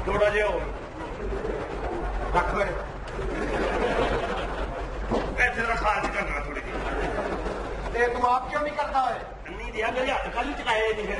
ਥੋੜਾ ਜਿਹਾ ਹੋਰ ਰੱਖ ਲੈ। ਇੱਥੇ ਦਾ ਖਾਜ ਕਰਨਾ ਥੋੜੀ ਜਿਹੀ। ਤੇ ਤੂੰ ਆਪ ਕਿਉਂ ਨਹੀਂ ਕਰਦਾ ਓਏ? ਅੰਨੀ ਦਿਆ ਮੇਰੇ ਹੱਥ ਖਾਲੀ ਚਕਾਏ ਨਹੀਂ ਫਿਰ।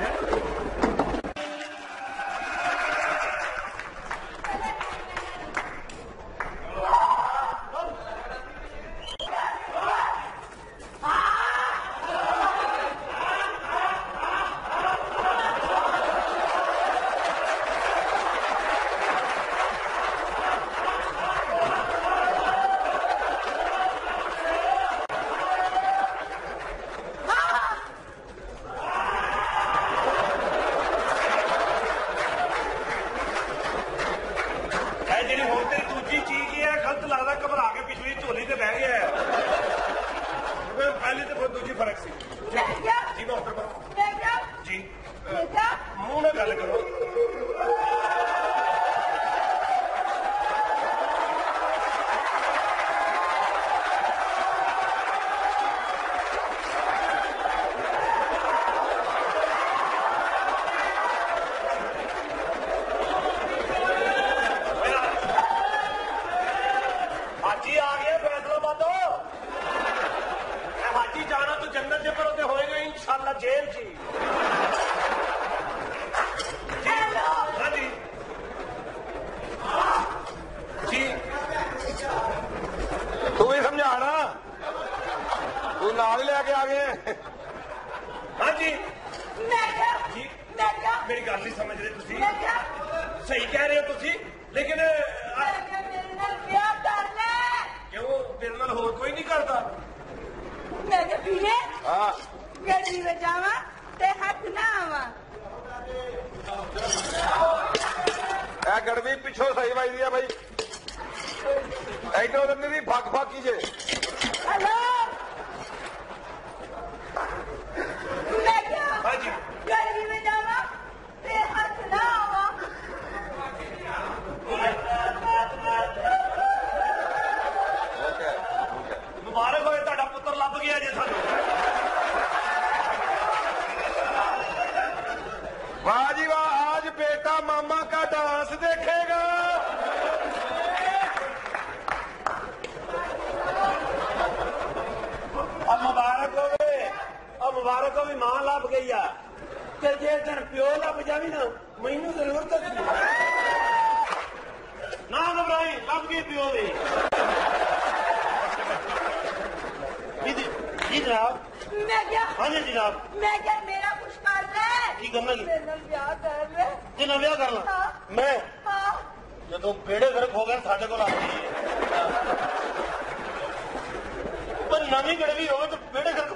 ਜਿਹੜੀ ਹੋਰ ਤੇਰੀ ਦੂਜੀ ਚੀਜ਼ ਕੀ ਹੈ ਗਲਤ ਲੱਗਦਾ, ਘਬਰਾ ਕੇ ਪਿਛਲੀ ਝੋਲੀ ਤੇ ਬਹਿ ਗਿਆ। ਪਹਿਲੀ ਤੇ ਬਹੁਤ ਦੂਜੀ ਫਰਕ ਸੀ। ਜੀ ਡਾਕਟਰ ਜੀ ਮੂੰਹ ਨਾਲ ਗੱਲ ਕਰੋ। हाजी आ गया फैसलाबाद। हाजी जाना तो जन्नत के पर होएगा इंशाल्लाह जेल जी। हाँ जी जी तू भी समझाना, तू नाल लेके आ गए। हाँ जी जी मेरी गल नहीं समझ रहे तुसी। सही कह रहे हो तुसी, लेकिन क्यों तेरे नाल होर कोई नहीं करता? हाँ गड्डी में जावा ते हाथ ना आवा। ਇਹ ਗੜਵੀ ਪਿੱਛੋਂ ਸਹੀ ਵੱਜਦੀ ਆ ਬਾਈ। ਐਡੋ ਦੰਦੀ ਦੀ ਫੱਕ ਫਾਕੀ ਜੇ। हेलो हाँ जी गड्डी में जावा ते हाथ ना आवा। मुबारक होए ਤੁਹਾਡਾ ਪੁੱਤਰ ਲੱਭ ਗਿਆ ਜੇ ਸਾਨੂੰ। वाह जी वाह, आज बेटा मामा का डांस देखेगा। अब मुबारक हो भी मां ਲੱਭ ਗਈ ਆ ਤੇ ਜੇ ਤੇਰ ਪਿਓ ਲੱਭ ਜਾਵੀ ਨਾ ਮੈਨੂੰ ਜ਼ਰੂਰ ਦੱਸੀ ਨਾ ਘਬਰਾਈ, ਲੱਭ ਗਈ ਪਿਓ ਦੀ। जी जनाब। मैं क्या हाँ जी जनाब। मैं क्या मेरा कुछ कर ले की करना जी? मेरे नाल ब्याह कर ले। जी ना ब्याह कर ला हाँ। मैं हाँ जो बेड़े गर्क हो गए साढ़े को पर नवी गड़वी हो तो बेड़े गर्क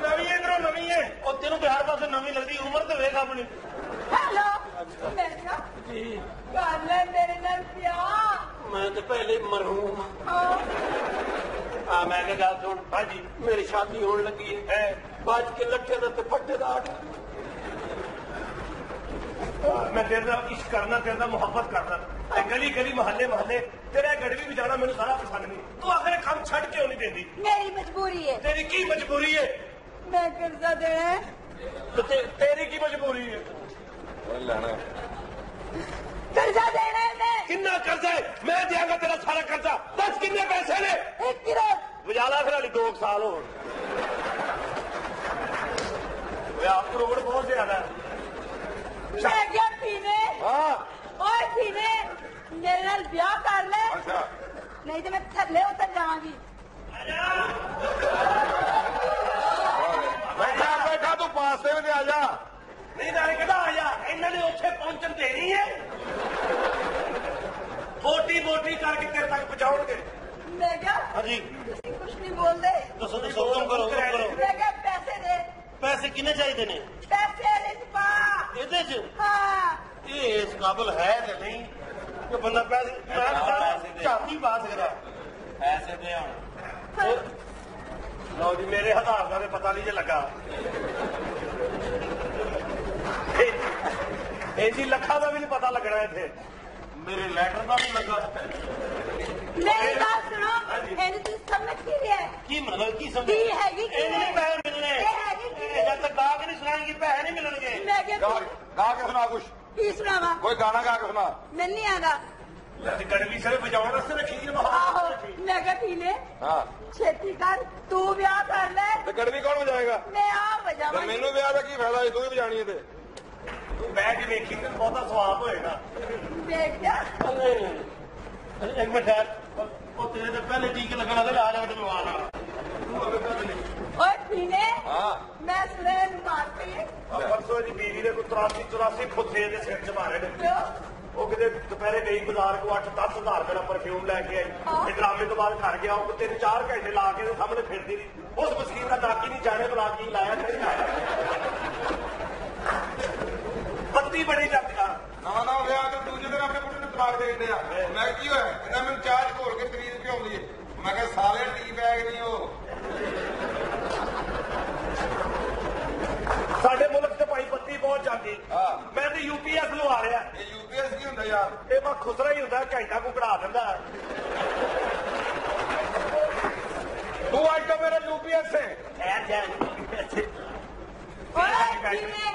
नवी है करो नवी है और तेन बिहार पास नवी लगती उम्र तो वेख अपनी। हेलो मैं क्या जी कर ले मेरे नाल ब्याह। मैं तो पहले मरहूम हाँ मैं क्या गल सुन। हाँ जी मेरी शादी होने लगी है बाज के लट्ठे दे फट्टे दा मैं तेरे नाल इश्क करना, तेरे नाल मुहब्बत करना। गली गली महल्ले महल्ले तेरा गड़वी भी जाना मैंने सारा पसंद नहीं। तू आखिर काम छड़ क्यों नहीं देती? मेरी मजबूरी है। तेरी की मजबूरी है? मैं कर्जा देना है। तो तेरी की मजबूरी है? लेना कर्जा देना है मैं। कितना कर्जा है? मैं देंगा तेरा सारा कर्जा। 10 कितने पैसे ने? 1 करोड़। बजाला फिर हाली 2 साल हो आप करोड़ बहुत ज्यादा है। मैं क्या पीने हाँ और पीने मेरे नाल ब्याह कर ले अच्छा नहीं तो मैं थल्ले उतर जाऊंगी। बैठा बैठा तू पास में आ जा नहीं नाले कहता आ जा इन्होंने उत्थे पहुंचन देनी है वोटी वोटी करके तेरे तक पहुंचाओगे। मैं क्या हाँ जी तुसी कुछ नहीं बोलते। दसो दसो तुम करो मैं क्या पैसे दे पैसे किन्ने चाहिए ने पैसे रिश्पा। ਇਹਦੇ ਚ हाँ ਇਹ ਇਸ ਕਾਬਲ ਹੈ ਤੇ ਨਹੀਂ ਕਿ ਬੰਦਾ ਪੈਸੇ ਝਾਤੀ ਪਾ ਸਕਦਾ ਪੈਸੇ ਦੇ ਹੁਣ ਲਓ ਜੀ ਮੇਰੇ ਹਜ਼ਾਰ ਦਾ ਤੇ ਪਤਾ ਨਹੀਂ ਜੇ ਲੱਗਾ ਇਹ ਜੀ ਲੱਖਾਂ ਦਾ ਵੀ ਨਹੀਂ ਪਤਾ ਲੱਗਣਾ ਇੱਥੇ ਮੇਰੇ ਲੈਟਰ ਦਾ ਵੀ ਲੱਗਾ मेरी बात सुनो मैंने तुझे समझ की लिया है ਕੀ ਮਤਲਬ ਕੀ ਸਮਝ की हैगी की ਇਹ ਨਹੀਂ ਪੈਸੇ ਮਿਲਣੇ ये हैगी की ਜਦ ਤੱਕ ਗਾ ਕੇ ਨਹੀਂ ਸੁਣਾਏਗੀ ਪੈਸੇ ਨਹੀਂ ਮਿਲਣਗੇ मैं क्या ਗਾ ਗਾ ਕੇ ਸੁਣਾ ਕੁਛ की सुनावा ਕੋਈ ਗਾਣਾ ਗਾ ਕੇ ਸੁਣਾ मैं नहीं आना। ਤੇ ਗੜਵੀ ਸਿਰਫ ਵਜਾਉਣ ਵਾਸਤੇ ਰੱਖੀ ਜੀ आहो मैं क्या पीने ਹਾਂ छेती कर तू ब्याह कर ले ਤੇ ਗੜਵੀ ਕੌਣ ਵਜਾਏਗਾ मैं आ ਤੇ बजावा। ਮੈਨੂੰ ਵਿਆਹ ਦਾ ਕੀ ਫਾਇਦਾ ਜੇ ਤੂੰ ਹੀ ਵਜਾਣੀ ਹੈ ਤੇ ਤੂੰ ਬਹਿ ਕੇ ਵੇਖੀ ਤੇ ਬਹੁਤਾ ਸਵਾਦ ਹੋਏਗਾ देख क्या ਇੱਕ ਮਿੰਟ ਠਹਿਰ ਉਹ ਤੇਰੇ ਤੇ ਪਹਿਲੇ ਟੀਕੇ ਲੱਗਣਾ ਤੇ ਲਾ ਜਾ ਤੇ ਲਵਾ ਲਾ ਤੂੰ ਅਗੇ ਕਰ ਲੈ ओए पीने ਹਾਂ मैं सुने मारती है ਪਰਸੋਂ ਦੀ ਬੀਵੀ ਦੇ ਕੋਈ 83 ਖੁੱਥੇ ਦੇ ਸਿਰ ਚ ਮਾਰੇ ਨੇ क्यों ਉਹ ਕਿਤੇ ਦੁਪਹਿਰੇ ਗਈ ਬਾਜ਼ਾਰ ਕੋ 8-10 ਹਜ਼ਾਰ ਰੁਪਏ ਦਾ ਪਰਫਿਊਮ ਲੈ ਕੇ ਆਈ ਤੇ ਡਰਾਮੇ ਤੋਂ ਬਾਅਦ ਘਰ ਗਿਆ ਉਹ 3-4 ਘੰਟੇ ਲਾ ਕੇ ਸਾਹਮਣੇ ਫਿਰਦੀ ਰਹੀ ਉਸ ਮਸਕੀਨ ਦਾ ਨਾਕੀ ਨਹੀਂ ਜਾਣੇ ਬਲਾ ਕੀ ਲਾਇਆ ਨਹੀਂ ਲਾਇਆ ਬੱਤੀ ਬੜੀ ਜੱਟਾ ਨਵਾਂ ਨਵਾਂ ਵਿਆਹ ਤੇ ਦੂਜੇ ਦਿਨ ਆਪਣੇ ਮੁੰਡੇ ਨੂੰ ਤਲਾਕ ਦੇ ਦਿੰਦੇ ਆ ਮੈਂ ਕੀ ਹੋਇਆ ਕਹਿੰਦਾ ਮੈਨੂੰ ਚਾਹ ਚ ਘੋਲ ਕੇ ਤਰੀਕ ਭਿਉਂਦੀ ਹੈ ਮੈਂ ਕਿਹਾ ਸਾਲੇ ਟੀ ਬੈਗ ਨਹੀਂ ਉਹ ਸਾਡੇ ਮੁਲਕ ਤੇ ਭਾਈ ਬੱਤੀ ਪਹੁੰਚ ਜਾਂਦੀ ਹਾਂ ਮੈਂ ਤੇ UPS ਲਵਾ ਰਿਹਾ ਇਹ ਯੂਪੀਐਸ ਕੀ ਹੁੰਦਾ ਯਾਰ ਇਹ ਬਾ ਖੁਸਰਾ ਹੀ ਹੁੰਦਾ ਘੰਟਾ ਕੋ ਕਢਾ ਦਿੰਦਾ ਤੂੰ ਅੱਜ ਤਾਂ ਮੇਰਾ ਯੂਪੀਐਸ ਹੈ ਐ ਜਾ ओए पीने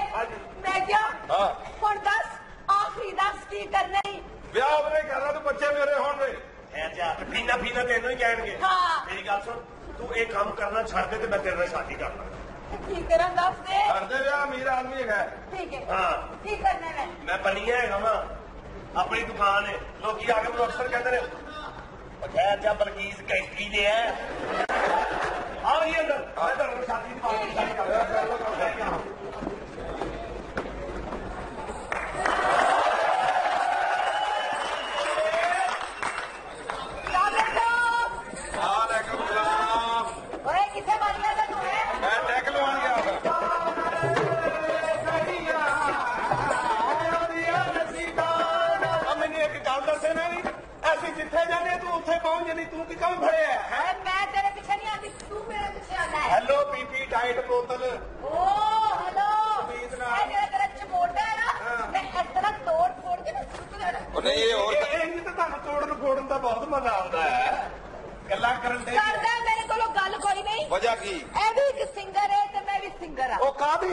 मैं क्या ਹਾਂ और 10 आखिरी 10 की करने ही ਵਿਆਹ ਉਹਨੇ ਕਰਨਾ ਤੂੰ ਬੱਚੇ ਮੇਰੇ ਹੋਣ ਦੇ ਐ ਜਾ ਪੀਣਾ ਪੀਣਾ ਤੈਨੂੰ ਹੀ ਕਹਿਣਗੇ हाँ ਮੇਰੀ ਗੱਲ ਸੁਣ ਤੂੰ ਇਹ ਕੰਮ ਕਰਨਾ ਛੱਡ ਦੇ ਤੇ ਮੈਂ ਤੇਰੇ ਨਾਲ ਸ਼ਾਦੀ ਕਰਨਾ की करा 10 दे ਕਰਦੇ ਵਿਆਹ ਅਮੀਰ ਆਦਮੀ ਹੈਗਾ ठीक है ਹਾਂ की करने में ਮੈਂ ਬਣੀਆ ਹੈਗਾ ਵਾ ਆਪਣੀ ਦੁਕਾਨ ਹੈ ਲੋਕੀ ਆ ਕੇ ਮੈਨੂੰ ਅਕਸਰ ਕਹਿੰਦੇ ਨੇ ਖੈਰ ਜਾਂ ਬਲਕੀਸ ਕੈਂਟੀ ਦੇ ਹੈ ਆਓ ਜੀ ਅੰਦਰ ਮੈਂ ਤੁਹਾਨੂੰ ਸ਼ਾਦੀ ਦੀ ਪਾਰਟੀ ਕਰਦਾ ਵਾਲੇਕੁਮ ਸਲਾਮ ओए किसे मार गया था तू है ਮੈਂ ਟੈਕ ਲਵਾਉਣ ਗਿਆ ਸੀ ਮੈਨੂੰ ਇੱਕ ਗੱਲ ਦੱਸੇ ਨਾ ਵੀ ਅਸੀਂ ਜਿੱਥੇ ਜਾਂਦੇ ਤੂੰ ਉੱਥੇ ਪਹੁੰਚ ਜਾਂਦੀ ਤੂੰ ਕੀ ਕੰਮ ਫੜਿਆ ਹੈ अरे मैं तेरे पीछे नहीं आती तू मेरे पीछे आना है ਹੈਲੋ ਪੀਪੀ ਡਾਈਟ ਬੋਤਲ ओ हेलो उम्मीद ना। ये तेरा तेरा चमोटा है ना मैं इस तरह तोड़ फोड़ के ना सुट देना ਉਹ ਨਹੀਂ ਇਹ ਹੋਰ ਇਹ ਤਾਂ ਤੁਹਾਨੂੰ ਤੋੜਨ ਫੋੜਨ ਦਾ ਬਹੁਤ ਮਜ਼ਾ ਆਉਂਦਾ ਹੈ ਗੱਲਾਂ ਕਰਨ ਦੇ करदा मेरे को गल कोई नहीं ਵਜ੍ਹਾ ਕੀ ए भी एक सिंगर है ते मैं भी सिंगर हां ਉਹ ਕਾਹਦੀ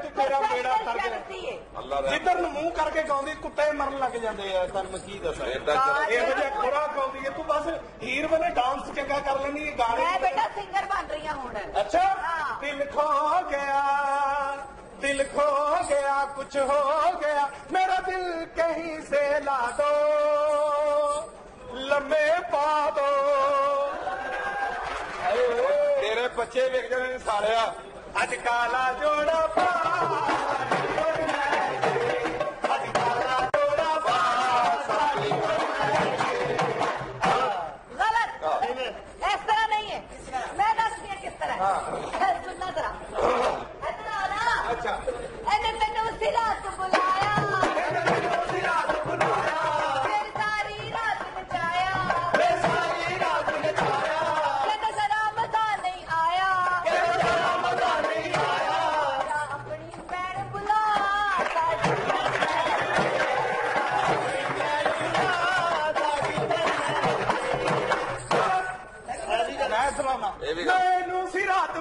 ਤੂੰ ਤੇਰਾ ਬੇੜਾ ਕਰ ਦੇ ਅੱਲਾ ਦਾ ਜਿੱਧਰ ਨੂੰ ਮੂੰਹ ਕਰਕੇ ਗਾਉਂਦੀ ਕੁੱਤੇ ਮਰਨ ਲੱਗ ਜਾਂਦੇ ਆ ਤੈਨੂੰ ਮੈਂ ਕੀ ਦੱਸਾਂ ਏਦਾਂ ਇਹੋ ਜਿਹਾ ਖੋਰਾ ਗਾਉਂਦੀ ਹੈ ਤੂੰ ਬਸ ਹੀਰ ਬਣੇ ਡਾਂਸ ਚੰਗਾ ਕਰ ਲੈਂਦੀ ਹੈ ਗਾਣੇ मैं बेटा सिंगर बन रही हूं हुण अच्छा हाँ। दिल खो गया कुछ हो गया मेरा दिल कहीं से ला दो लम्बे पा दो ਤੇਰੇ ਬੱਚੇ ਵੇਖ ਜਾਣੇ ਨੇ ਸਾਲਿਆ अज काला जोड़ा पा अज काला जोड़ा पा गलत इस तरह नहीं है मैं दसती हूं किस तरह सुनना जरा इतना आना अच्छा एने मैंने उसी रात बुलाया फिर सारी रात नचाया कहता जरा मजा नहीं आया अपनी भैन बुला मैं सुनाना ਇਹ ਵੀ मैनू सी रात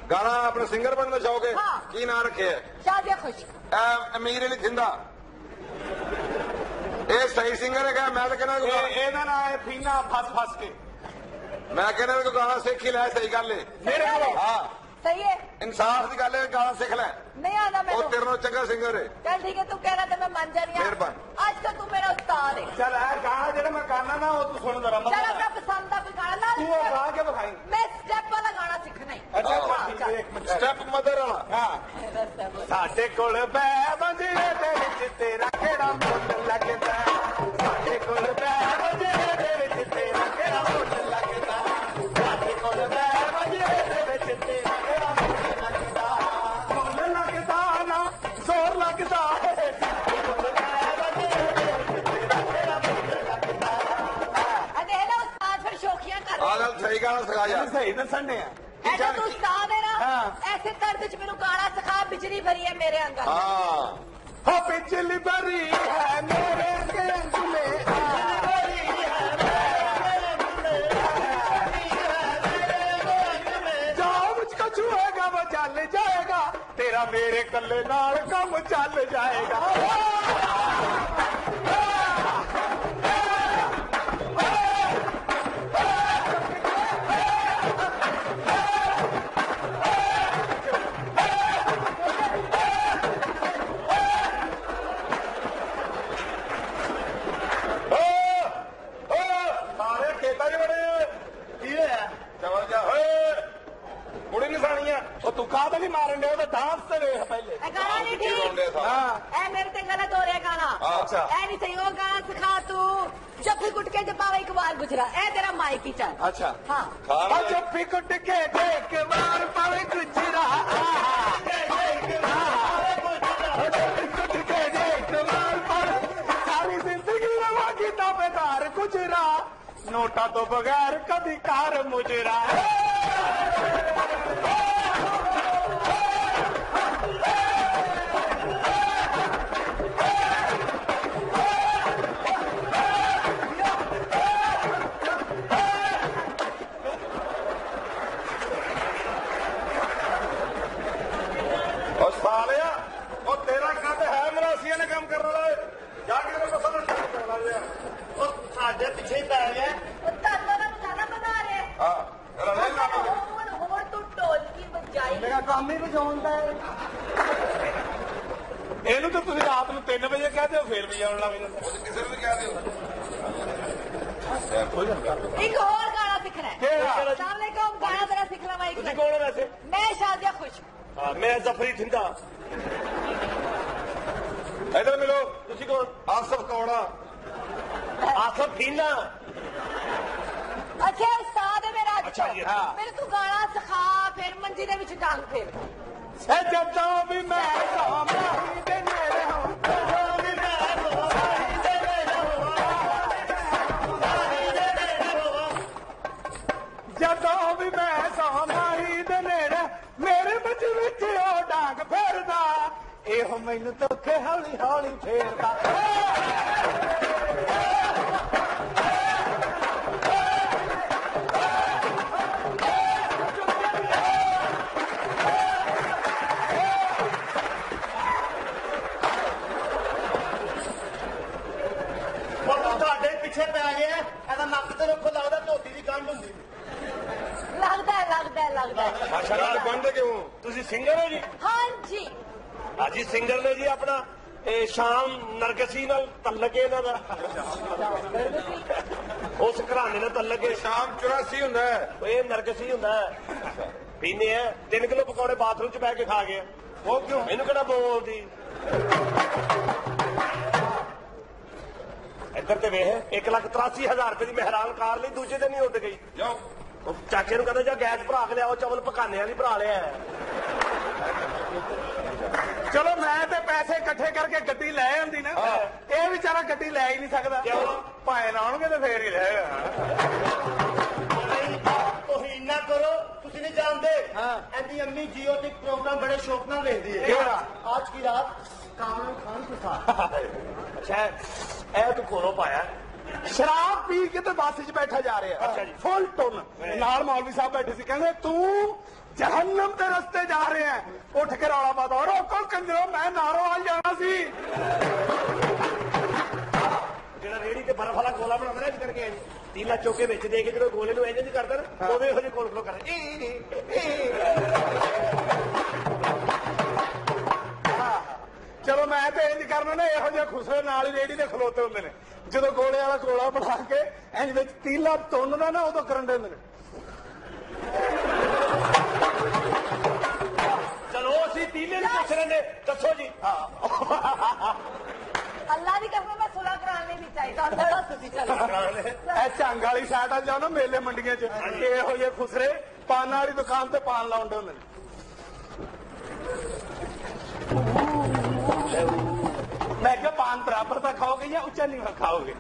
ਗਾਣਾ ਆਪਣੇ ਸਿੰਗਰ ਬਣਨ ਦਾ ਸ਼ੌਕ ਹੈ ਹਾਂ। ਕੀ ਨਾਂ ਰੱਖਿਆ ਸ਼ਾਦੀਆ ਖੁਸ਼ ਅਮੀਰ ਅਲੀ ਥਿੰਦਾ ਇਹ ਸਹੀ ਸਿੰਗਰ ਹੈਗਾ ਮੈਂ ਤਾਂ ਕਹਿੰਦਾ ਇਹਦਾ ਨਾਂ ਹੈ ਫੀਨਾ ਫਸ ਕੇ ਮੈਂ ਕਹਿੰਦਾ ਕੋਈ ਗਾਣਾ ਸਿੱਖ ਹੀ ਲੈ ਸਹੀ ਗੱਲ ਹੈ ਮੇਰੇ ਕੋਲ ਹਾਂ ਸਹੀ ਹੈ ਇਨਸਾਫ ਦੀ ਗੱਲ ਹੈ ਗਾਣਾ ਸਿੱਖ ਲੈ ਨਹੀਂ ਆਦਾ ਉਹ ਮੈਨੂੰ ਤੇਰੇ ਨਾਲ ਚੰਗਾ ਸਿੰਗਰ ਹੈ ਚੱਲ ਠੀਕ ਹੈ ਤੂੰ ਕਹਿ ਰਿਹਾ ਤੇ ਮੈਂ ਮੰਨ ਜਾਣੀ ਮਿਹਰਬਾਨੀ। ਅੱਜ ਤਾਂ ਤੂੰ ਮੇਰਾ ਉਸਤਾਦ ਹੈ ਚੱਲ ਇਹ ਗਾਣਾ ਜਿਹੜਾ ਮੈਂ ਗਾਣਾ ਨਾ ਉਹ ਤੂੰ ਸੁਣ ਜ਼ਰਾ ਚੱਲ ਆਪਣਾ ਪਸੰਦ ਦਾ ਕੋਈ ਗਾਣਾ ਲਾ ਤੂੰ ਉਹ ਗਾ ਕੇ ਵਿਖਾਈ ਮੈਂ ਸਟੈਪ ਵਾਲਾ ਗਾਣਾ ਸਿੱਖਣਾ ਹੈ ਅੱਛਾ ਇੱਕ ਮਿੰਟ ਸਟੈਪ ਮਦਰ ਵਾਲਾ ਹਾਂ ਸਾਡੇ ਕੋਲ ਬੈ ਬੰਜਰੇ ਦੇ ਵਿੱਚ ਤੇਰਾ ਕਿਹੜਾ ਮੁੱਲ ਲੱਗਦਾ ਸਾਡੇ ਕੋਲ ਬੈ ਬੰਜਰੇ ਦੇ ਵਿੱਚ ਤੇਰਾ ਕਿਹੜਾ ਮੁੱਲ ਲੱਗਦਾ ਸਾਡੇ ਕੋਲ ਬੈ ਬੰਜਰੇ ਦੇ ਵਿੱਚ ਤੇਰਾ ਕਿਹੜਾ ਮੁੱਲ ਲੱਗਦਾ ਮੁੱਲ ਲੱਗਦਾ ਨਾ ਜ਼ੋਰ ਲੱਗਦਾ ਹੈ ਸਾਡੇ ਕੋਲ ਬੈ ਬੰਜਰੇ ਦੇ ਵਿੱਚ ਤੇਰਾ ਕਿਹੜਾ ਮੁੱਲ ਲੱਗਦਾ ਅਨੇ ਨਾ ਉਸਤਾਦ ਫਿਰ ਸ਼ੌਕੀਆਂ ਕਰ ਆ ਗੱਲ ਸਹੀ ਗਾਣਾ ਸਿਖਾ ਯਾਰ ਸਹੀ ਦੱਸਣ ਨੇ ਆ ऐसा तू उस्ताद है ना हाँ। ऐसे तर्ज च मेनू गाना सिखा बिजली भरी है मेरे अंदर ਹਾਂ हो बिजली भरी है मेरे अंग में जो मुझको छुएगा वो चल जाएगा तेरा मेरे कल्ले नाल कम चल जाएगा ਸਾਰੇ ਖੇਤਾਂ 'ਚ ਬੜੇ ਕੀ ਹੋਇਆ ਚਵਲ ਜਾ ਓਏ ਕੁੜੀ ਨਹੀਂ ਸਾਣੀਆਂ ਉਹ ਤੂੰ ਕਾਹਦਾ ਨਹੀਂ ਮਾਰਨ ਡਿਆ ਉਹਦਾ ਡਾਂਸ ਤੇ ਵੇਖ ਪਹਿਲੇ ए गाना नहीं ਕੀ ਰੋਂਦੇ ठीक ਸਾਂ ए मेरे ते गलत हो रहा है गाना अच्छा। ए नहीं सही वो गाना सिखा तू जब भी गुट के जब पावे एक बार गुजरा ए तेरा माइक ही चल अच्छा हाँ ਖਾਣਾ जब भी कुट के देख मार पावे गुजरा कुट के देख मार पावे सारी जिंदगी रवा की बेकार गुजरा नोटा तो बगैर कभी कार मुजरा ਉਹ ਸਾਲਿਆ ਉਹ ਤੇਰਾ ਕੱਦ ਹੈ ਮਰਾਸੀਆਂ ਨੇ ਕੰਮ ਕਰਨ ਵਾਲਾ ਜਾ ਕੇ ਮੈਨੂੰ ਸਮਝ ਕਰਨਾ ਲਿਆ ਉਹ ਸਾਡੇ ਪਿੱਛੇ ਹੀ ਪੈ ਗਿਆ उस्ताद ना गाना बना रहे ਹਾਂ ਰਲੇ ਨਾ होर तू ढोल की बजाई ਮੇਰਾ ਕੰਮ ਹੀ ਵਜਾਉਣ ਦਾ ਹੈ ਇਹਨੂੰ ਤਾਂ ਤੁਸੀਂ ਰਾਤ ਨੂੰ 3 ਵਜੇ ਕਹਦੇ ਹੋ ਫੇਰ ਵੀ ਆਉਣ ਲੱਗ ਜਾਂਦਾ ਕਿਸੇ ਨੂੰ ਵੀ ਕਹਿ ਦਿਓ एक और गाना सीखना है केड़ा? अस्सलामुअलैकुम गाना तेरा सीखना मैं ਤੁਸੀਂ ਕੌਣ ਹੋ ਵੈਸੇ मैं शादिया खुश ਹਾਂ ਮੈਂ ਜ਼ਫਰੀ ਥਿੰਦਾ ਇਧਰ ਮਿਲੋ ਤੁਸੀਂ ਕੌਣ ਆਸਫ ਕੌੜਾ ਆਸਫ ਫੀਨਾ अच्छा उस्ताद है मेरा अच्छा जी, हाँ। फिर तू गाना सिखा फिर मंजी दे विच टांग फेर ਜਦੋਂ ਵੀ ਮੈਂ ਸਾਹਮਣੇ ਦੇ ਨੇੜੇ ਹਾਂ ਜਦੋਂ ਵੀ ਮੈਂ ਸਾਹਮਣੇ ਦੇ ਨੇੜੇ ਮੇਰੇ ਮੱਝ ਵਿੱਚ ਉਹ ਡਾਂਗ ਫੇਰਦਾ ਇਹੋ ਮੈਨੂੰ ਧੋਖੇ ਹੌਲੀ ਹੌਲੀ ਫੇਰਦਾ ਉਹ ਤੂੰ ਤੁਹਾਡੇ ਪਿੱਛੇ ਪੈ ਗਿਆ ਇਹਦਾ ਨੱਕ ਤੇ ਰੱਖੋ ਲੱਗਦਾ ਧੋਤੀ ਦੀ ਗੰਢ ਹੁੰਦੀ लगता है ਮਾਸ਼ਾਅੱਲਾ ਬੰਦ ਕਿਉਂ ਤੁਸੀਂ ਸਿੰਗਰ ਹੋ ਜੀ हाँ जी ਹਾਂਜੀ ਸਿੰਗਰ ਨੇ ਜੀ ਆਪਣਾ ਇਹ ਸ਼ਾਮ ਨਰਗਸੀ ਨਾਲ ਤਲਕ ਹੈ ਇਹਨਾਂ ਦਾ ਉਸ ਘਰਾਣੇ ਨਾਲ ਤਲਕ ਹੈ ਸ਼ਾਮ 84 ਹੁੰਦਾ ਹੈ ਇਹ ਨਰਗਸੀ ਹੁੰਦਾ ਹੈ ਪੀਨੇ ਆ 3 ਕਿਲੋ ਪਕੌੜੇ ਬਾਥਰੂਮ 'ਚ ਬਹਿ ਕੇ ਖਾ ਗਿਆ ਉਹ ਕਿਉਂ ਇਹਨੂੰ ਕਿਹੜਾ ਬੋਲਦੀ ਇੱਧਰ ਤੇ ਵੇਖ 1,83,000 ਰੁਪਏ ਦੀ ਮਹਿਰਾਨ ਕਾਰ ਲਈ ਦੂਜੇ ਦਿਨ ਹੀ ਉੱਡ ਗਈ ਜਾਓ ਉਹ ਚਾਚੇ ਨੂੰ ਕਹਿੰਦਾ ਜਾ ਗੈਸ ਭਰਾ ਕੇ ਲਿਆਓ ਚਵਲ ਪਕਾਨੇ ਵਾਲੀ ਭਰਾ ਲਿਆ ਚਲੋ ਮੈਂ ਤੇ ਪੈਸੇ ਇਕੱਠੇ ਕਰਕੇ ਗੱਡੀ ਲੈ ਆਂਦੀ ਨਾ ਇਹ ਵਿਚਾਰਾ ਗੱਡੀ ਲੈ ਹੀ ਨਹੀਂ ਸਕਦਾ ਕਿਉਂ? ਭਾਵੇਂ ਲਾਉਣਗੇ ਤੇ ਫੇਰ ਹੀ ਲੈ ਤੁਸੀਂ ਇੰਨਾ ਕਰੋ ਤੁਸੀਂ ਨਹੀਂ ਜਾਣਦੇ ਇਹਦੀ ਅੰਮੀ ਜੀਓ ਤੇ ਪ੍ਰੋਗਰਾਮ ਬੜੇ ਸ਼ੌਕ ਨਾਲ ਵੇਖਦੀ ਹੈ ਕਿਹੜਾ? ਅੱਜ ਕੀ ਰਾਤ ਕਾਮਰਾਨ ਖਾਨ ਕੇ ਸਾਥ ਅੱਛਾ ਇਹ ਤੂੰ ਕੋਲੋਂ ਪਾਇਆ ਸ਼ਰਾਬ ਪੀ ਕੇ ਤੇ ਬੱਸ 'ਚ ਬੈਠਾ ਜਾ ਰਿਹਾ ਅੱਛਾ ਜੀ। ਫੁੱਲ ਟੁੰਨ ਨਾਲ ਮੌਲਵੀ ਸਾਹਿਬ ਬੈਠੇ ਸੀ ਕਹਿੰਦੇ ਤੂੰ ਜਹੰਨਮ ਦੇ ਰਸਤੇ ਜਾ ਰਿਹਾ ਹੈ। ਉੱਠ ਕੇ ਰੌਲਾ ਪਾਦਾ ਰੋਕੋ ਕੰਜਰੋ ਮੈਂ ਨਾਰੋਵਾਲ ਜਾਣਾ ਸੀ। ਜਿਹੜਾ ਰੇੜੀ ਤੇ ਬਰਫ ਵਾਲਾ ਗੋਲਾ ਬਣਾਉਂਦਾ ਨਾ ਇਸ ਕਰਕੇ ਤੀਲਾ ਚੋਕੇ ਵਿੱਚ ਦੇ ਕੇ ਜਦੋਂ ਗੋਲੇ ਨੂੰ ਇੰਜ ਨਹੀਂ ਕਰਦਾ ਨਾ ਉਹਦੇ ਇਹੋ ਜਿਹੇ ਕੋਲ ਖਲੋ ਕਰ ਚਲੋ ਮੈਂ ਤੇ ਇੰਜ ਕਰਨਾ ਨਾ ਇਹੋ ਜਿਹੇ ਖੁਸਰੇ ਨਾਲ ਹੀ ਰੇੜੀ ਤੇ ਖਲੋਤੇ ਹੁੰਦੇ ਨੇ ਜਦੋਂ ਗੋਲੇ ਵਾਲਾ ਗੋਲਾ ਬਣਾ ਕੇ ਇੰਜ ਵਿੱਚ ਤੀਲਾ ਤੁੰਨਦਾ ਨਾ ਉਦੋਂ ਕਰਨ ਦੇ ਹੁੰਦੇ ਨੇ। ਚਲੋ ਅਸੀਂ ਤੀਲੇ ਨੂੰ ਪੁੱਛ ਰਹੇ ਨੇ ਦੱਸੋ ਜੀ। ਅੱਲਾ ਦੀ ਕਸਮ ਮੈਂ ਸੁਲਾ ਕਰਾਣੇ ਨਹੀਂ ਚਾਹੀਦਾ ਬੜਾ ਤੁਸੀਂ ਚਲੋ ਇਹ ਝੰਗ ਵਾਲੀ ਸਾਈਡ ਆ ਜਾਓ ਨਾ ਮੇਲੇ ਮੰਡੀਆਂ 'ਚ ਇਹੋ ਜਿਹੇ ਖੁਸਰੇ ਪਾਨ ਵਾਲੀ ਦੁਕਾਨ ਤੇ ਪਾਨ ਲਾਉਂਦੇ ਹੁੰਦੇ ਨੇ। ਮੈਂ ਕਿਹਾ ਪਾਨ ਬਰਾਬਰ ਤਾਂ ਖਾਓਗੇ ਜਾਂ ਉੱਚਾ ਨੀਵਾਂ ਖਾਓਗੇ?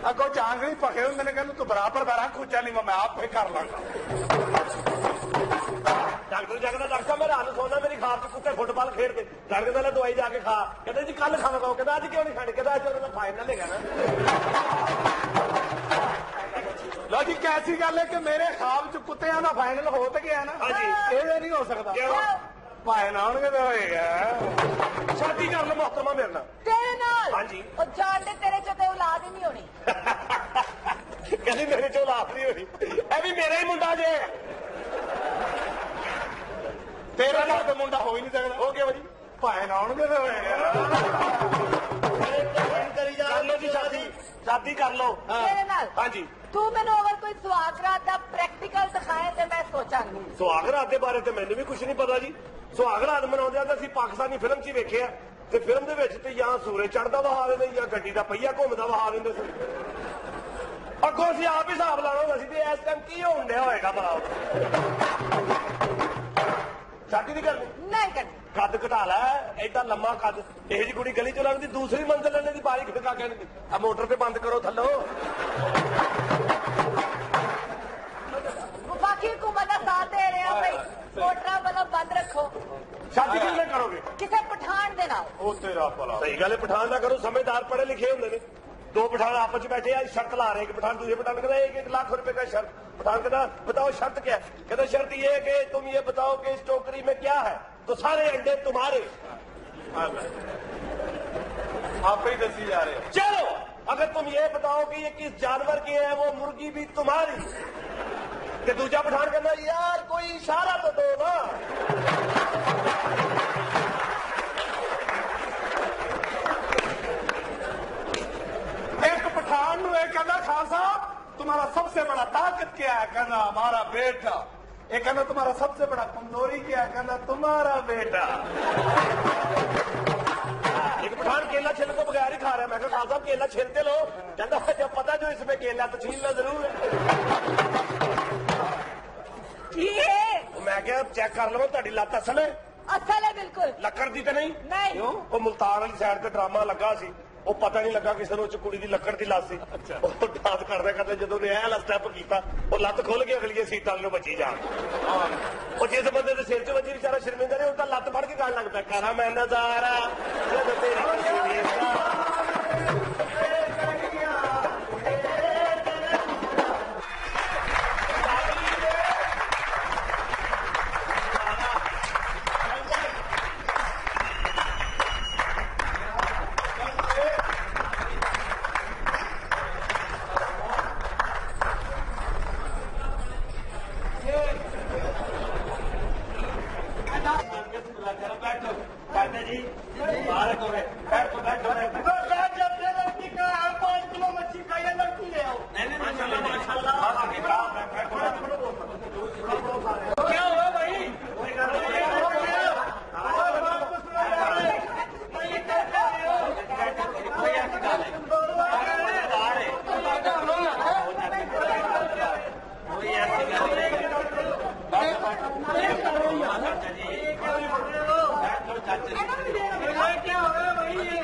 ਅੱਗੋਂ ਚਾਂਗਲੀ ਭਖੇ ਹੁੰਦੇ ਨੇ ਕਹਿੰਦੇ ਤੂੰ ਬਰਾਬਰ ਦਾ ਰੱਖ ਉੱਚਾ ਨੀਵਾਂ ਮੈਂ ਆਪੇ ਕਰ ਲਾਂਗਾ। ਡਾਕਟਰ ਜਗਦਾ ਡਾਕਟਰ ਸਾਹਿਬ ਮੈਂ ਰਾਤ ਨੂੰ ਸੌਂਦਾ ਮੇਰੀ ਖਾਬ 'ਚ ਕੁੱਤੇ ਫੁੱਟਬਾਲ ਖੇਡਦੇ ਡਾਕਟਰ ਕਹਿੰਦਾ ਦਵਾਈ ਜਾ ਕੇ ਖਾ ਕਹਿੰਦਾ ਜੀ ਕੱਲ ਖਾਣਾ ਖਾਓ ਕਹਿੰਦਾ ਅੱਜ ਕਿਉਂ ਨਹੀਂ ਖਾਣੀ ਕਹਿੰਦਾ ਅੱਜ ਉਹਦਾ ਫਾਈਨਲ ਹੈਗਾ ਨਾ। ਲੋ ਜੀ ਕੈਸੀ ਗੱਲ ਹੈ ਕਿ ਮੇਰੇ ਖਾਬ 'ਚ ਕੁੱਤਿਆਂ ਦਾ ਫਾਈਨਲ ਹੋ ਤੇ ਗਿਆ ਨਾ। ਹਾਂਜੀ। ਇਹ ਨਹੀਂ ਹੋ ਸਕਦਾ ਕਿਉਂ? ਭਾਏ ਨਾ ਆਉਣਗੇ ਤਾਂ ਹੋਏਗਾ। ਸ਼ਾਦੀ ਕਰ ਲਓ ਮੁਹਤਰਮਾ ਮੇਰੇ ਨਾਲ। ਤੇਰੇ ਨਾਲ ਹਾਂਜੀ। ਉਹ ਜਾਣਦੇ ਤੇਰੇ ਚ ਤੇ ਔਲਾਦ ਹੀ ਨਹੀਂ ਹੋਣੀ। ਕਹਿੰਦੀ ਮੇਰੇ ਚੋਂ ਔਲਾਦ ਨਹੀਂ ਹੋਣੀ ਇਹ ਵੀ ਮੇਰਾ ਹੀ ਮੁੰਡਾ ਜੇ। ਤੇਰੇ ਨਾਲ ਤਾਂ ਮੁੰਡਾ ਹੋ ਹੀ ਨਹੀਂ ਸਕਦਾ। ਹੋ ਗਿਆ ਜੀ ਭਾਏ ਨਾ ਆਉਣਗੇ ਤਾਂ ਹੋਏਗਾ। ਕਰ ਲਓ ਜੀ ਸ਼ਾਦੀ ਕਰ ਲਓ। ਤੇਰੇ ਨਾਲ ਹਾਂਜੀ। ਤੂੰ ਮੈਨੂੰ ਅਗਰ ਕੋਈ ਸੁਹਾਗ ਰਾਤ ਦਾ ਪ੍ਰੈਕਟੀਕਲ ਦਿਖਾਏ ਤੇ ਮੈਂ ਸੋਚਾਂਗੀ। ਸੁਹਾਗ ਰਾਤ ਦੇ ਬਾਰੇ ਤੇ ਮੈਨੂੰ ਵੀ ਕੁਝ ਨਹੀਂ ਪਤਾ ਜੀ। ਸੁਹਾਗ ਰਾਤ ਮਨਾਉਂਦੇ ਆ ਤਾਂ ਅਸੀਂ ਪਾਕਿਸਤਾਨੀ ਫਿਲਮ 'ਚ ਹੀ ਵੇਖਿਆ ਤੇ ਫਿਲਮ ਦੇ ਵਿੱਚ ਤੇ ਜਾਂ ਸੂਰਜ ਚੜ੍ਹਦਾ ਵਹਾ ਦਿੰਦੇ ਜਾਂ ਗੱਡੀ ਦਾ ਪਹੀਆ ਘੁੰਮਦਾ ਵਹਾ ਦਿੰਦੇ ਸੀ। ਅੱਗੋਂ ਅਸੀਂ ਆਪ ਹੀ ਹਿਸਾਬ ਲਾਉਣਾ ਹੁੰਦਾ ਸੀ ਤੇ ਇਸ ਟਾਈਮ ਕੀ ਹੋਣ ਡਿਆ ਹੋਏਗਾ ਭਲਾ। ਸ਼ਾਦੀ ਨਹੀਂ ਕਰਨੀ ਨਹੀਂ ਕਰਨੀ। ਕੱਦ ਘਟਾ ਲੈ ਏਡਾ ਲੰਮਾ ਕੱਦ ਇਹੋ ਜਿਹੀ ਕੁੜੀ ਗਲੀ 'ਚ ਲੱਗਦੀ ਦੂਸਰੀ ਮੰਜ਼ਿਲ ਲੈਣੇ ਦੀ ਬਾਰੀ ਖੜਕਾ ਕਹਿੰਦੀ ਆ ਮੋਟਰ ਤੇ ਬੰਦ ਕਰੋ ਥੱਲੋ। ਬਾਕੀ ਹੁਕੂਮਤ ਦਾ ਸਾਥ ਦੇ ਰਹੇ ਆ ਭਾਈ ਮੋਟਰਾਂ ਮਤਲਬ ਬੰਦ ਰੱਖੋ। ਸ਼ਾਦੀ ਕਿਹਦੇ ਨਾਲ ਕਰੋਗੇ? ਕਿਸੇ ਪਠਾਨ ਦੇ ਨਾਲ। ਉਹ ਤੇਰਾ ਭਲਾ। ਸਹੀ ਗੱਲ ਹੈ ਪਠਾਨ ਦਾ ਕਰੋ ਸਮਝਦਾਰ ਪੜ੍ਹੇ ਲਿਖੇ ਹੁੰਦੇ ਨੇ। दो पठान आपस में बैठे आज शर्त ला रहे हैं कि पठान दूसरे पठान कहता है 1-1 लाख रुपए का शर्त। पठान कहता बताओ शर्त क्या है? कहता शर्त ये है कि तुम ये बताओ कि इस टोकरी में क्या है तो सारे अंडे तुम्हारे। आप ही दसी जा रहे हो। चलो अगर तुम ये बताओ कि ये किस जानवर की है वो मुर्गी भी तुम्हारी। कि दूसरा पठान कहता यार कोई इशारा तो दो ना। एक पठान कहना खान साहब तुम्हारा सबसे बड़ा ताकत क्या है? कहना हमारा बेटा। एक कहना तुम्हारा सबसे बड़ा कमजोरी क्या है? कहना तुम्हारा बेटा। एक पठान केला छिल को बगैर ही खा रहा है। मैं कहा खान साहब केला छिलते लो कहता जब पता जो इसमें केला तो छीलना जरूर है। मैं क्या चेक कर लवा ਤੁਹਾਡੀ ਲੱਤ ਅਸਲ ਹੈ? ਅਸਲ ਹੈ ਬਿਲਕੁਲ। ਲੱਕੜ ਦੀ ਤੇ ਨਹੀਂ? ਨਹੀਂ। ਉਹ ਮੁਲਤਾਨ ਵਾਲੀ ਸਾਈਡ ਤੇ ਡਰਾਮਾ ਲੱਗਾ ਸੀ ਉਹ ਪਤਾ ਨਹੀਂ ਲੱਗਾ ਕਿਸੇ ਨੂੰ ਕੁੜੀ ਦੀ ਲੱਕੜ ਦੀ ਲੱਤ ਸੀ। ਉਹ ਡਾਂਸ ਕਰਦੇ ਕਰਦੇ ਜਦੋਂ ਨੇ ਇਹ ਵਾਲਾ ਸਟੈਪ ਕੀਤਾ ਉਹ ਲੱਤ ਖੁੱਲ ਗਈ ਅਗਲੀਆਂ ਸੀਟਾਂ ਨੂੰ ਬਚੀ ਜਾਣ। ਉਹ ਜਿਸ ਬੰਦੇ ਦੇ ਸਿਰ 'ਚ ਵੱਜੀ ਵਿਚਾਰਾ ਸ਼ਰਮਿੰਦਾ ਨੇ ਉਹ ਤਾਂ ਲੱਤ ਫੜ ਕੇ ਗਾਣ ਲੱਗ ਪਿਆ ਕਰਾਂ ਮੈਂ ਨਜ਼ਾਰਾ ਜਦੋਂ ਤੇਰੀ ਖੁਸ਼ੀ ਵੇਖਦਾ।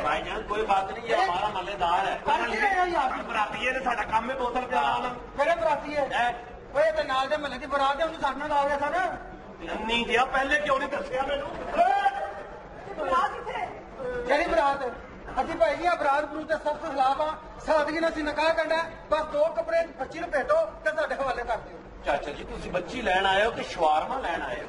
भाईजान कोई बात नहीं है हमारा मल्लेदार है बराती है साडा काम है बोतल पिलाना। ਕਿਹੜੇ ਬਰਾਤੀ ਹੈ ਓਏ ਤੇ ਨਾਲ ਦੇ ਮਹੱਲੇ ਦੀ ਬਰਾਤ ਹੈ ਉਹਨੂੰ ਸਾਡੇ ਨਾਲ ਆ ਗਿਆ ਸਨ। ਨਹੀਂ ਗਿਆ ਪਹਿਲੇ ਕਿਉਂ ਨਹੀਂ ਦੱਸਿਆ ਮੈਨੂੰ? ਬਰਾਤ ਕਿੱਥੇ? ਕਿਹੜੀ ਬਰਾਤ? ਅਸੀਂ ਭਾਈ ਜੀ ਅਪਰਾਧ ਵਿਰੁੱਧ ਦੇ ਸਖਤ ਖਿਲਾਫ ਆ। ਸਾਦਗੀ ਨਾਲ ਅਸੀਂ ਨਿਕਾਹ ਕਰਨਾ, ਬਸ 2 ਕੱਪੜੇ ਬੱਚੀ ਨੂੰ ਭੇਟੋ ਤੇ ਸਾਡੇ ਹਵਾਲੇ ਕਰ ਦਿਓ। ਚਾਚਾ ਜੀ ਤੁਸੀਂ ਬੱਚੀ ਲੈਣ ਆਏ ਹੋ ਕਿ ਸ਼ਵਾਰਮਾ ਲੈਣ ਆਏ ਹੋ?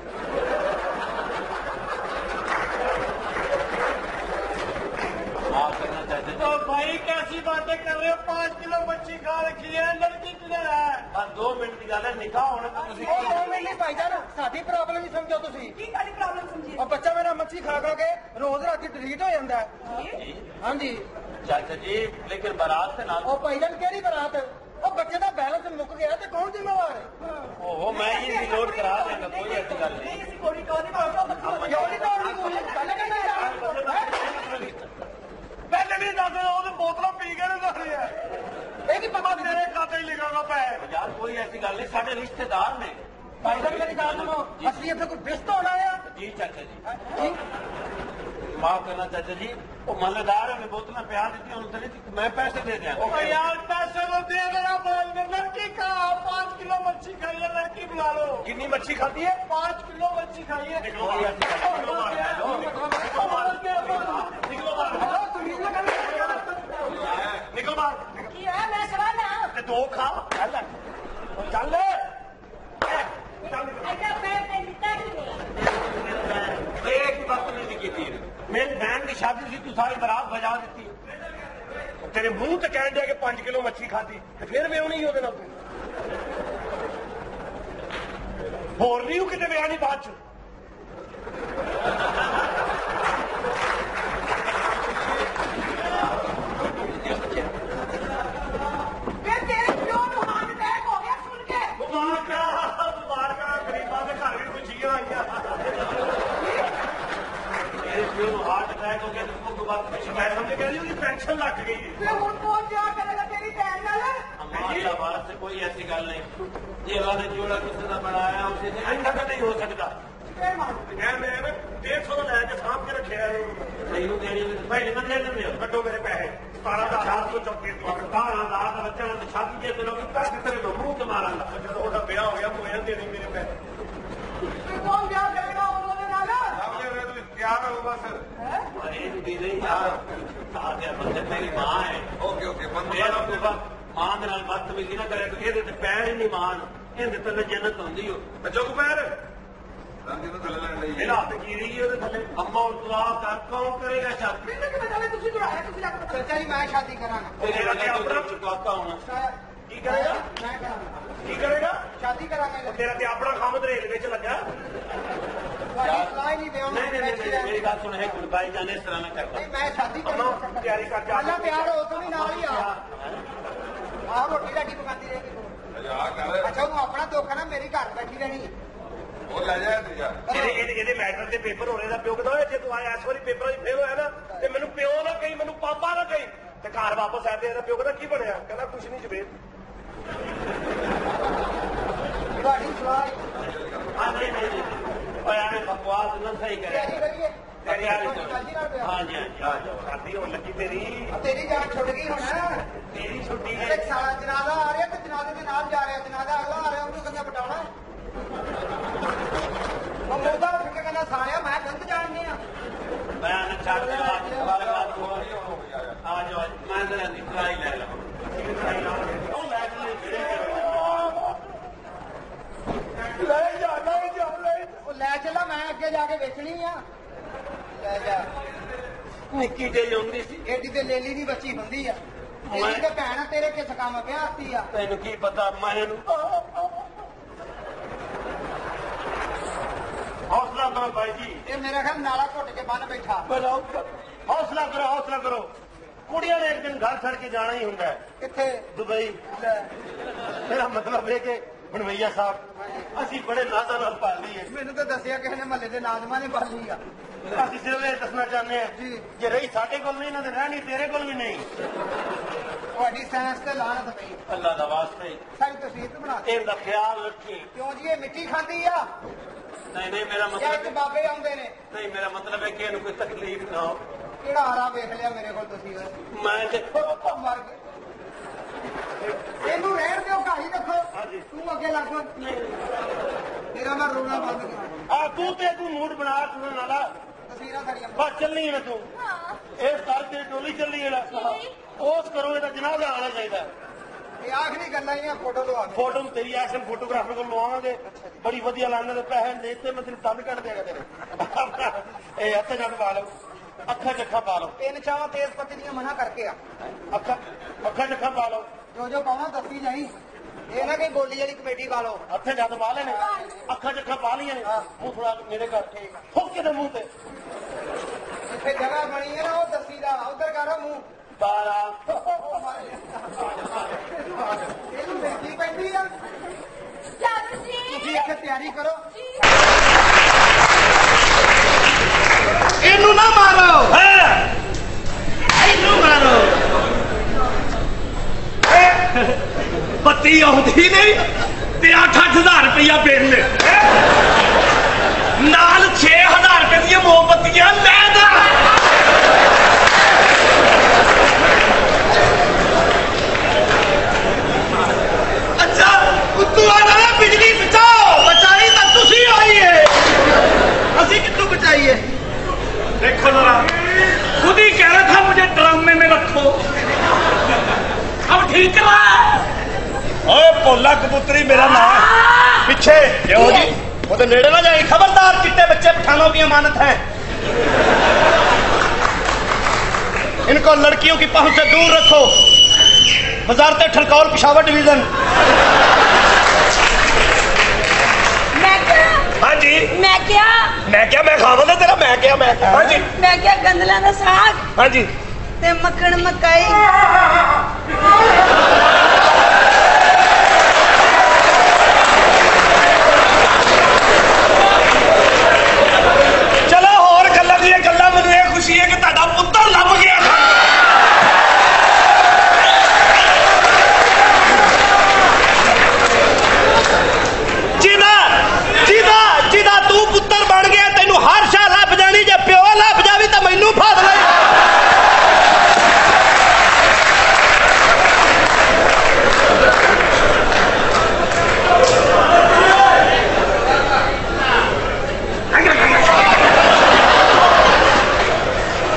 माफ करना चाहते तो भाई कैसी बातें कर रहे हो? 5 किलो मच्छी खा रखी है, लड़की किधर है? बस 2 मिनट की गल है, निकाह होने तो तुसी ਉਹ 2 ਮਿੰਟ ਨਹੀਂ ਭਾਈ ਜਾਨ, ਸਾਡੀ ਪ੍ਰੋਬਲਮ ਹੀ ਸਮਝੋ ਤੁਸੀਂ। ਕੀ ਕਾਲੀ ਪ੍ਰੋਬਲਮ ਸਮਝੀ? ਉਹ ਬੱਚਾ ਮੇਰਾ ਮੱਛੀ ਖਾ ਖਾ ਕੇ ਰੋਜ਼ ਰਾਤੀ ਡਿਲੀਟ ਹੋ ਜਾਂਦਾ ਹੈ। जी ਹਾਂਜੀ चाचा जी लेकिन बारात से नाल ਉਹ ਭਾਈ ਜਾਨ ਕਿਹੜੀ ਬਰਾਤ? ਉਹ ਬੱਚੇ ਦਾ बैलेंस मुक गया ਤੇ ਕੌਣ ਜ਼ਿੰਮੇਵਾਰ है? ओहो मैं ये रिलोड करा देंगे, कोई ऐसी गल नहीं। ਅਸੀਂ ਕੋਈ ਕਾਲ ਨਹੀਂ ਮਾਰਦਾ ਕਿਉਂ ਨਹੀਂ ਤੋੜਨੀ ਕੋਈ ਗੱਲ ਕਰਨਾ ਯਾਰ। पहले नहीं दस वो बोतलों पी के नहीं दस रही है। ਇਹ ਕੀ ਪਤਾ तेरे खाते ही लिखा हुआ पैसे। यार कोई ऐसी गल नहीं, साडे रिश्तेदार ने। ਭਾਈ ਜਾਨ ਮੇਰੀ ਗੱਲ ਸੁਣੋ, ਅਸੀਂ ਇੱਥੇ ਕੋਈ ਬਿਸਤ ਹੋਣਾ ਆ? जी चाचा जी ਜੀ माफ करना चाचा जी, वो मालेदार है, बोतलें प्यार दी उन्होंने, मैं पैसे दे दिया। ओ यार पैसे तो दे देना, बोल दे लड़की का 5 किलो मच्छी खाई है, लड़की बुला लो। कितनी मच्छी खाती है? 5 किलो मच्छी खाई है। निकलो ऐसी गल निकलो बाहर। निकल बाहर। ਕੀ ਹੈ? ਮੈਂ ਸਵਾਨਾ ते 2 खा चल चल ਅੱਛਾ ਮੈਂ ਤੇ ਦਿੱਤਾ ਨਹੀਂ। एक ही बात नहीं की थी, मेरी बहन की शादी थी, तू सारी बारात बजा दी। तेरे मुंह ते कह दिया कि 5 किलो मच्छी खाती, ते फिर मैं नहीं होते ना होर नहीं हूं किते विआह नहीं बाद च। ਮੈਂ ਤੇਰੇ ਪਿਓ ਨੂੰ ਹਾਰਟ ਅਟੈਕ ਹੋ ਗਿਆ ਸੁਣ ਕੇ। मुबारक गरीबां दे घर भी खुशियां आईयां। मेरे प्यो को हार्ट अटैक हो गया, तो उसको बाद मैं समझ गया जी पेंशन लग गई है। ਤੇ ਹੁਣ ਕੌਣ ਵਿਆਹ ਕਰੇਗਾ ਤੇਰੀ ਭੈਣ ਨਾਲ? हमारे बात से कोई ऐसी गल नहीं, ये अल्लाह ने जोड़ा किसी का बनाया उसे ऐसा का नहीं हो सकता। ਫੇਰ ਮਾਰ मैं 150 ਦਾ ਲੈ ਕੇ ਸਾਂਭ ਕੇ ਰੱਖਿਆ नहीं देनी पहले मैं दे देंगे ਕੱਢੋ ਮੇਰੇ ਪੈਸੇ 17,734 12,000 का बच्चा ने शादी के दिनों की पैसे तेरे को मुंह के मारा। ਜਦੋਂ ਉਹਦਾ ਵਿਆਹ ਹੋ ਗਿਆ ਹੋਇਆ ਦੇਣੇ ਮੇਰੇ ਪੈਸੇ। ਤੇ ਕੌਣ ਵਿਆਹ ਕਰੇਗਾ ਉਹਦੇ ਨਾਲ? ਸਮਝ ਰਹੇ ਤੁਸੀਂ ਤਿਆਰ ਹੋ ਬਸ। अरे दी नहीं यार, कहा गया बंदे मेरी मां है, ਓਕੇ ਓਕੇ ਬੰਦ मेरा तो बस मां के नाल बदतमीजी ना करे, तो ये पैर ही नहीं मान, ये तो जन्नत होंगी हो। ਚੁੱਕ ਪੈਰ ਰੰਗ ਨੂੰ ਥੱਲੇ ਲੈਣ ਲਈ मेरा हाथ गिरी है ਉਹਦੇ ਥੱਲੇ। अम्मा और दुआ कर कौन करेगा शादी? ਮੈਨੂੰ ਕਿਵੇਂ ਜਾਣੇ ਤੁਸੀਂ ਦੁਰਾਇਆ ਤੁਸੀਂ ਲੱਗ ਚਾਚਾ ਜੀ ਮੈਂ ਸ਼ਾਦੀ ਕਰਾਂਗਾ। तेरे लगे तो चुकाता हूं। ਕੀ ਕਰੇਗਾ? ਮੈਂ ਕਰਾਂਗਾ, ਕੀ ਕਰੇਗਾ? ਸ਼ਾਦੀ ਕਰਾਂਗੇ। ਤੇਰਾ ਤੇ ਆਪਣਾ ਕੰਮ ਰੇਲ ਵਿੱਚ ਲੱਗਾ। ਤੁਹਾਡੀ ਸਲਾਹ ਹੀ ਨਹੀਂ ਦਿਓ। नहीं नहीं नहीं मेरी बात सुन, है भाई जाने इस तरह ना करता। ਨਹੀਂ ਮੈਂ ਸ਼ਾਦੀ ਅਮਾ ਕਰਾਂਗਾ। ਤਿਆਰੀ ਕਰ ਜਾ। ਅੱਲਾ ਤਿਆਰ ਹੋ ਤੂੰ ਵੀ ਨਾਲ ਹੀ ਆ। ਆਹ ਰੋਟੀ ਰਾਟੀ ਪਕਾਉਂਦੀ ਰਹੇਗੀ। ਆ ਕਰ ਅੱਛਾ ਉਹ ਆਪਣਾ ਦੁੱਖ ਹੈ ਨਾ, ਮੇਰੀ ਘਰ ਬੈਠੀ ਰਹਿਣੀ। ਉਹ ਲੈ ਜਾ ਤੂੰ ਜਾ। ਇਹਦੇ ਮੈਟਰ ਦੇ ਪੇਪਰ ਹੋਣੇ ਦਾ ਪਿਓ ਕਹਿੰਦਾ ਜੇ ਤੂੰ ਆਇਆ ਇਸ ਵਾਰੀ ਪੇਪਰਾਂ 'ਚ ਫੇਲ ਹੋਇਆ ਨਾ ਤੇ ਮੈਨੂੰ ਪਿਓ ਨਾ ਕਹੀ, ਮੈਨੂੰ ਪਾਪਾ ਨਾ ਕਹੀ, ਤੇ ਘਰ ਵਾਪਸ ਆਏ ਤੇ ਇਹਦਾ ਪਿਓ ਕਹਿੰਦਾ ਕੀ ਬਣਿਆ? ਕਹਿੰਦਾ ਕੁਛ ਨਹੀਂ ਜਵੇਦ। ਤੁਹਾਡੀ ਸਲਾਹ ਹੀ। हाँ नहीं नहीं और यार बकवास ना सही करे। ਤਿਆਰੀ ਕਰੀਏ। तैयारी ਤੁਹਾਡੀ ਮਰਜ਼ੀ ਨਾਲ ਪਿਆ। हाँ जी हाँ जी आ जाओ। ਸ਼ਾਦੀ ਹੋਣ ਲੱਗੀ ਤੇਰੀ। ਤੇਰੀ ਜਾਨ ਛੁੱਟ ਗਈ ਹੁਣ। तेरी छुट्टी है। ਇੱਕ ਸਾਲਾ ਜਨਾਜ਼ਾ ਆ ਰਿਹਾ ਤੇ ਜਨਾਜ਼ੇ ਦੇ ਨਾਲ ਜਾ ਰਿਹਾ, ਜਨਾਜ਼ਾ ਅਗਲਾ ਆ ਰਿਹਾ, ਉਹਨੂੰ ਕਹਿੰਦਾ ਬਟਾਉਣਾ। ਉਹ ਮੋਦਾ ਉੱਠ ਕੇ ਕਹਿੰਦਾ ਸਾਲਿਆ ਮੈਂ ਗਲਤ ਜਾਣਦੇ ਆ। मैं चार दिन बाद आ जाओ, मैं जरा निकलाई ले लो। ਲੈ ਜਾ ਲੈ ਜਾ ਲੈ ਜਾ। ਉਹ ਲੈ ਚੱਲਾ, ਮੈਂ ਅੱਗੇ ਜਾ ਕੇ ਵੇਚਣੀ ਆ। ਲੈ ਜਾ। निक्की जी होंगी सी, ਏਡੀ ਤੇ ਲੇਲੀ ਦੀ ਬੱਚੀ ਹੁੰਦੀ ਆ। ਤੇਰੀ ਤੇ ਭੈਣ ਆ, ਤੇਰੇ ਕਿਸ ਕੰਮ ਵਿਆਹਤੀ ਆ। तेन की पता मैनू। हौसला करो भाई जी। ਇਹ ਮੇਰਾ ਖਿਆਲ ਨਾਲਾ ਘੁੱਟ ਕੇ ਬੰਨ ਬੈਠਾ। ਹੌਸਲਾ ਕਰੋ ਹੌਸਲਾ ਕਰੋ। ਕੁੜੀਆਂ ਨੇ ਇੱਕ ਦਿਨ ਘਰ ਛੱਡ ਕੇ ਜਾਣਾ ਹੀ ਹੁੰਦਾ ਹੈ। ਕਿੱਥੇ? ਦੁਬਈ। ਮੇਰਾ ਮਤਲਬ ਹੈ ਕਿ ਬਣਵਈਆ ਸਾਹਿਬ ਅਸੀਂ ਬੜੇ ਨਾਜ਼ਾਂ ਨਾਲ ਪਾਲੀ ਹੈ। ਮੈਨੂੰ ਤਾਂ ਦੱਸਿਆ ਕਿਸੇ ਨੇ ਮਹੱਲੇ ਦੇ ਨਾਜ਼ਮਾਂ ਨੇ ਪਾਲੀ ਆ। ਅਸੀਂ ਸਿਰਫ ਇਹ ਦੱਸਣਾ ਚਾਹੁੰਦੇ ਹਾਂ ਜੀ। ਜੇ ਰਹੀ ਸਾਡੇ ਕੋਲ ਨਹੀਂ ਇਹਨਾਂ ਦੇ ਰਹਿਣੀ ਤੇਰੇ ਕੋਲ ਵੀ ਨਹੀਂ। ਤੁਹਾਡੀ ਸਾਇੰਸ ਤੇ ਲਾਹਨਤ ਪਈ। अल्लाह का वास्ता ही ਸਾਡੀ ਤਸਵੀਰ ਤੇ ਬਣਾ ਦੇ। इनका ख्याल रखी। ਕਿਉਂ ਜੀ ਇਹ ਮਿੱਟੀ ਖਾਂਦੀ ਆ? नहीं नहीं मेरा ਜਾਂ ਇੱਥੇ मतलब ਬਾਬੇ ਆਉਂਦੇ ਨੇ? नहीं मेरा मतलब है कि इन्हें कोई तकलीफ ना हो। ਕਿਹੜਾ ਹਾਰਾ ਵੇਖ ਲਿਆ ਮੇਰੇ ਕੋਲ ਤੁਸੀਂ ਓਏ? मैं ਉਹ ਮਰ ਗਏ। ਇਹਨੂੰ ਰਹਿਣ ਦਿਓ, ਘਰ ਹੀ ਰੱਖੋ। ਤੂੰ ਅੱਗੇ ਲੱਗ। ਤੇਰਾ ਮੈਂ ਰੋਣਾ ਬੰਦ ਕਰ। ਆ ਤੂੰ ਤੇ ਤੂੰ ਮੂਡ ਬਣਾ ਤੂੰ ਨਾਲਾ ਤਸਵੀਰਾਂ ਸਾਡੀਆਂ बस चलनी है तू इस घर से टोली चलनी है उस करो तो जनाजा आना चाहिए ਇਹ ਆਖਰੀ ਗੱਲਾਂ ਹੀ ਆ ਫੋਟੋ ਲਵਾ ਦੇ फोटो तेरी ऐसे फोटोग्राफर को लवावे बड़ी वधिया लाने दे पैसे देते मैं तेरे दंद कट देगा तेरे ए हत्थ जट पा लो अखा चखा पा लो ਤਿੰਨ ਚਾਵਾਂ ਤੇਜ਼ ਪੱਤੀ ਦੀਆਂ ਮਨਾ ਕਰਕੇ ਆ अखा चखा पा लो ਜੋ ਪਾਵਾਂ ਦੱਸੀ ਜਾਈ ਇਹ ਨਾ ਕਿ ਬੋਲੀ ਵਾਲੀ ਕਮੇਟੀ ਪਾ ਲਓ हत्थ जट पा लेने अखा चखा पा लिया ने मुंह थोड़ा मेरे घर फुक के मुंह ते ਜਿੱਥੇ ਜਗ੍ਹਾ ਬਣੀ ਹੈ ਨਾ ਉਹ ਦੱਸੀ ਦਾ ਉਧਰ ਕਰੋ ਮੂੰਹ 12 ਇਹਨੂੰ ਮਿਰਗੀ ਪੈਂਦੀ ਆ ਚਾਚੂ ਜੀ ਤੁਸੀਂ ਇੱਥੇ ਤਿਆਰੀ ਕਰੋ ਇਹਨੂੰ ਨਾ ਮਾਰੋ ਇਹਨੂੰ ਮਾਰੋ ਬੱਤੀ ਆਉਂਦੀ ਨਹੀਂ ਤੇ 8-8000 ਰੁਪਇਆ ਬਿੱਲ ਨਾਲ 6000 ਰੁਪਏ ਦੀਆਂ ਮੋਮਬੱਤੀਆਂ ਲੈ ਦਾ ਅੱਛਾ ਕੁੱਤੂ ਆਣਾ ਨਾ ਬਿਜਲੀ ਬਚਾਓ ਬਚਾਈ ਤਾਂ ਤੁਸੀਂ ਹੋਈ ਏ ਅਸੀਂ ਕਿੱਥੋਂ ਬਚਾਈਏ देखो जरा खुद ही कह रहा था मुझे ड्रामे में रखो अब ठीक करा ओए भोला कबूतरी मेरा नाम पीछे क्यों जी वो तो नेड़े ना जाए खबरदार चिट्टे बच्चे पठानों की अमानत है इनको लड़कियों की पहुंच से दूर रखो वजारत ठरकौल पिशावर डिवीजन हाँ जी मैं खावा था तेरा मैं क्या हाँ जी ਮੈਂ ਕਿਹਾ ਗੰਦਲਾਂ ਦਾ ਸਾਗ हाँ जी ਤੇ ਮੱਖਣ ਮਕਾਈ चलो और गल्लां दी गल्लां मैनूं ये खुशी है कि तुहाडा पुत्तर लभ गया जिदा तू पुत्तर बन गया तेनू हर शा लभ जानी जे प्यो लभ जावी तो मैनू फड़ ले